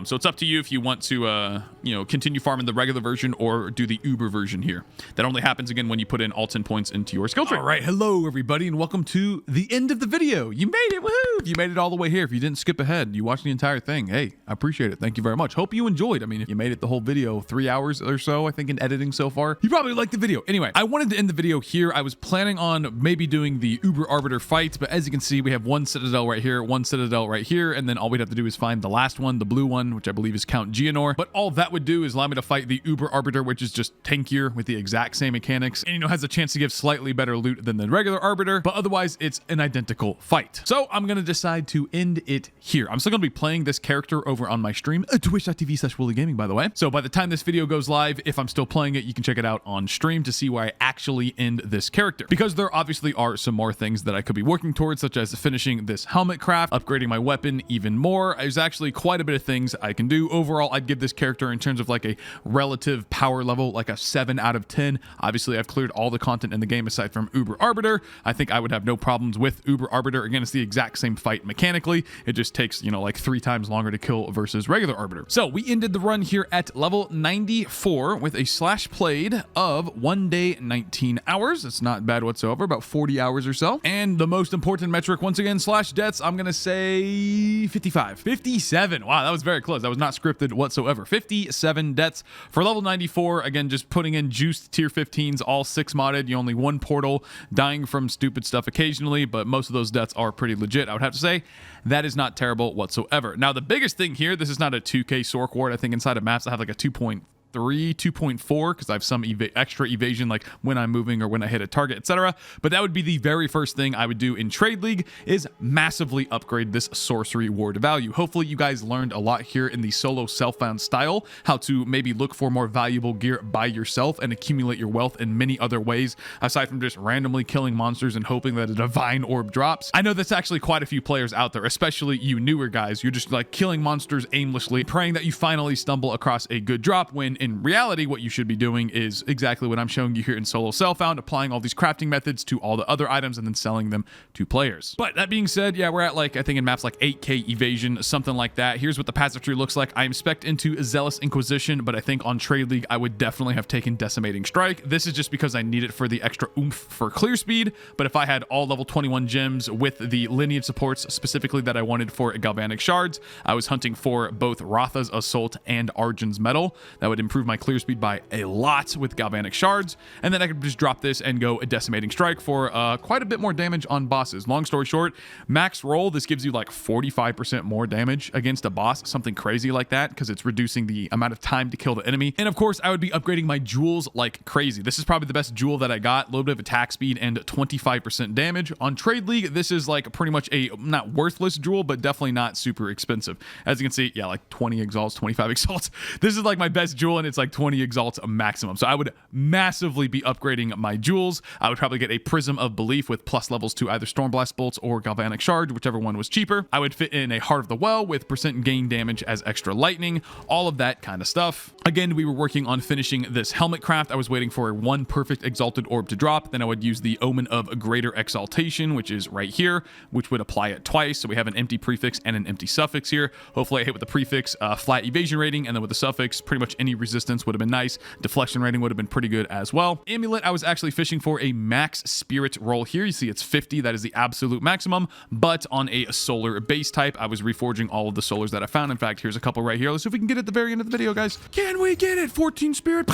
[SPEAKER 1] So it's up to you if you want to, continue farming the regular version or do the Uber version here. That only happens again when you put in all 10 points into your skill tree.
[SPEAKER 6] All right, hello everybody, and welcome to the end of the video. You made it, woohoo! If you made it all the way here, if you didn't skip ahead, you watched the entire thing. Hey, I appreciate it. Thank you very much. Hope you enjoyed. I mean, if you made it the whole video, 3 hours or so, I think, in editing so far, you probably liked the video. Anyway, I wanted to end the video here. I was planning on maybe doing the Uber Arbiter fight, but as you can see, we have one Citadel right here, one Citadel right here, and then all we'd have to do is find the last one, the blue one, which I believe is Count Geonor. But all that would do is allow me to fight the Uber Arbiter, which is just tankier with the exact same mechanics, and has a chance to give slightly better loot than the regular Arbiter, but otherwise it's an identical fight. So I'm gonna decide to end it here. I'm still gonna be playing this character over on my stream, twitch.tv/WoolieGaming, by the way. So by the time this video goes live, if I'm still playing it, you can check it out on stream to see where I actually end this character, because there obviously are some more things that I could be working towards, such as finishing this helmet craft, upgrading my weapon even more. There's actually quite a bit of things I can do. Overall, I'd give this character, in terms of like a relative power level, like a 7 out of 10. Obviously, I've cleared all the content in the game aside from Uber Arbiter. I think I would have no problems with Uber Arbiter. Again, it's the exact same fight mechanically. It just takes, like 3 times longer to kill versus regular Arbiter. So we ended the run here at level 94 with a slash played of 1 day, 19 hours. It's not bad whatsoever, about 40 hours or so. And the most important metric, once again, slash deaths, I'm going to say 55. 57. Wow, that was very close. That was not scripted whatsoever. 57 deaths for level 94. Again, just putting in juiced tier 15s, all 6 modded. You only 1 portal, dying from stupid stuff occasionally, but most of those deaths are pretty legit, I would have to say. That is not terrible whatsoever. Now, the biggest thing here, this is not a 2K Sork Ward. I think inside of maps, I have like a 2.3, 2.4, because I have some extra evasion, like when I'm moving or when I hit a target, etc. But that would be the very first thing I would do in Trade League, is massively upgrade this sorcery ward value. Hopefully you guys learned a lot here in the solo self-found style, how to maybe look for more valuable gear by yourself and accumulate your wealth in many other ways, aside from just randomly killing monsters and hoping that a divine orb drops. I know that's actually quite a few players out there, especially you newer guys. You're just like killing monsters aimlessly, praying that you finally stumble across a good drop, when in reality, what you should be doing is exactly what I'm showing you here in solo self-found, applying all these crafting methods to all the other items and then selling them to players. But that being said, yeah, we're at like, I think in maps like 8K evasion, something like that. Here's what the passive tree looks like. I am spec'd into Zealous Inquisition, but I think on Trade League, I would definitely have taken Decimating Strike. This is just because I need it for the extra oomph for clear speed. But if I had all level 21 gems with the lineage supports specifically that I wanted for Galvanic Shards, I was hunting for both Ratha's Assault and Arjun's Metal. That would improve my clear speed by a lot with Galvanic Shards, and then I could just drop this and go a Decimating Strike for quite a bit more damage on bosses. Long story short, max roll, this gives you like 45% more damage against a boss, something crazy like that, because it's reducing the amount of time to kill the enemy. And of course, I would be upgrading my jewels like crazy. This is probably the best jewel that I got, a little bit of attack speed and 25% damage. On Trade League, this is like pretty much a not worthless jewel, but definitely not super expensive. As you can see, yeah, like 20 exalts, 25 exalts. This is like my best jewel, and it's like 20 exalts maximum. So I would massively be upgrading my jewels. I would probably get a Prism of Belief with plus levels to either Stormblast Bolts or Galvanic Shard, whichever one was cheaper. I would fit in a Heart of the Well with % gain damage as extra lightning, all of that kind of stuff. Again, we were working on finishing this helmet craft. I was waiting for 1 perfect exalted orb to drop. Then I would use the Omen of Greater Exaltation, which is right here, which would apply it twice. So we have an empty prefix and an empty suffix here. Hopefully I hit with the prefix flat evasion rating, and then with the suffix, pretty much any resistance would have been nice. Deflection rating would have been pretty good as well. Amulet, I was actually fishing for a max spirit roll here. You see it's 50. That is the absolute maximum. But on a solar base type, I was reforging all of the solars that I found. In fact, here's a couple right here. Let's see if we can get it at the very end of the video, guys. Can we get it? 14 spirit.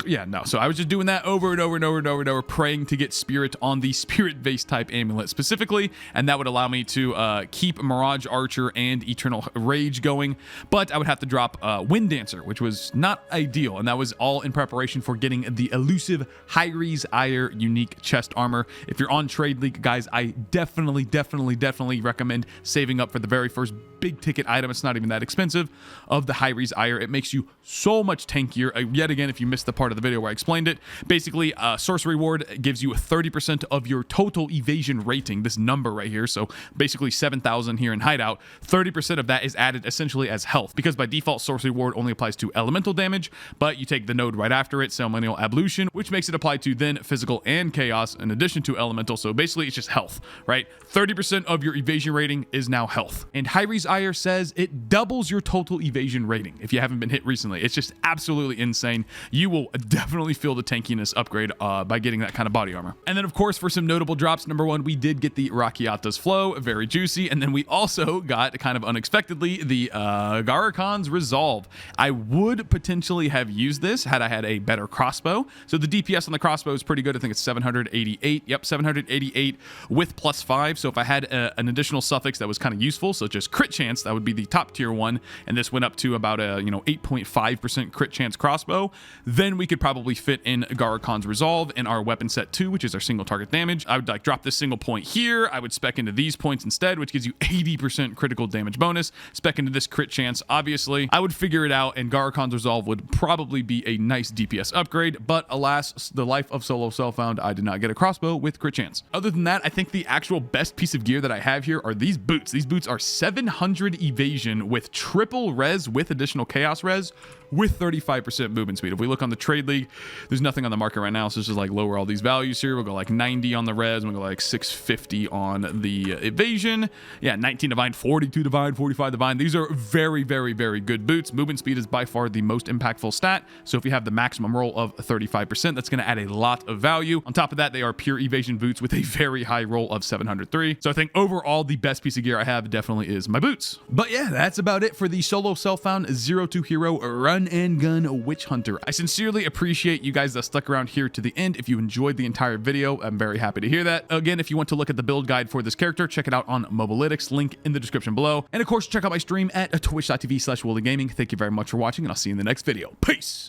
[SPEAKER 6] Yeah, no. So I was just doing that over and over and over and over and over, praying to get spirit on the spirit base type amulet specifically, and that would allow me to keep Mirage Archer and Eternal Rage going. But I would have to drop Wind Dancer, which was not ideal, and that was all in preparation for getting the elusive Hyres Ire unique chest armor. If you're on Trade League, guys, I definitely recommend saving up for the very first big ticket item. It's not even that expensive, of the Hyres Ire. It makes you so much tankier. Yet again, if you missed the part of the video where I explained it, basically sorcery ward gives you 30% of your total evasion rating, this number right here. So basically 7,000 here in hideout. 30% of that is added essentially as health, because by default sorcery ward only applies to elemental damage, but you take the node right after it, ceremonial ablution, which makes it apply to then physical and chaos in addition to elemental. So basically it's just health, right? 30% of your evasion rating is now health. And Hyres Ire says it doubles your total evasion rating if you haven't been hit recently. It's just absolutely insane. You will definitely feel the tankiness upgrade by getting that kind of body armor. And then of course, for some notable drops, number one, we did get the Rakiata's Flow, very juicy. And then we also got, kind of unexpectedly, the Garakon's Resolve. I would potentially have used this had I had a better crossbow. So the DPS on the crossbow is pretty good. I think it's 788. Yep, 788 with +5. So if I had an additional suffix that was kind of useful, such as crit chance, that would be the top tier one. And this went up to about a 8.5% crit chance crossbow. Then we could probably fit in Garakon's Resolve in our weapon set 2, which is our single target damage. I would like drop this single point here. I would spec into these points instead, which gives you 80% critical damage bonus. Spec into this crit chance, obviously. I would figure it out, and Garakon's Resolve would probably be a nice DPS upgrade. But alas, the life of solo self-found, I did not get a crossbow with crit chance. Other than that, I think the actual best piece of gear that I have here are these boots. These boots are 700 evasion with triple res with additional chaos res with 35% movement speed. If we look on the Trade League, there's nothing on the market right now, so let's just like lower all these values here. We'll go like 90 on the res, we'll go like 650 on the evasion. Yeah, 19 divine, 42 divine, 45 divine. These are very good boots. Movement speed is by far the most impactful stat, so if you have the maximum roll of 35%, that's going to add a lot of value. On top of that, they are pure evasion boots with a very high roll of 703. So I think overall, the best piece of gear I have definitely is my boots. But yeah, that's about it for the solo self-found 0-2 hero run and gun witch hunter. I sincerely appreciate you guys that stuck around here to the end. If you enjoyed the entire video, I'm very happy to hear that. Again, if you want to look at the build guide for this character, check it out on Mobalytics, link in the description below. And of course, check out my stream at twitch.tv/WoolieGaming. Thank you very much for watching, and I'll see you in the next video. Peace!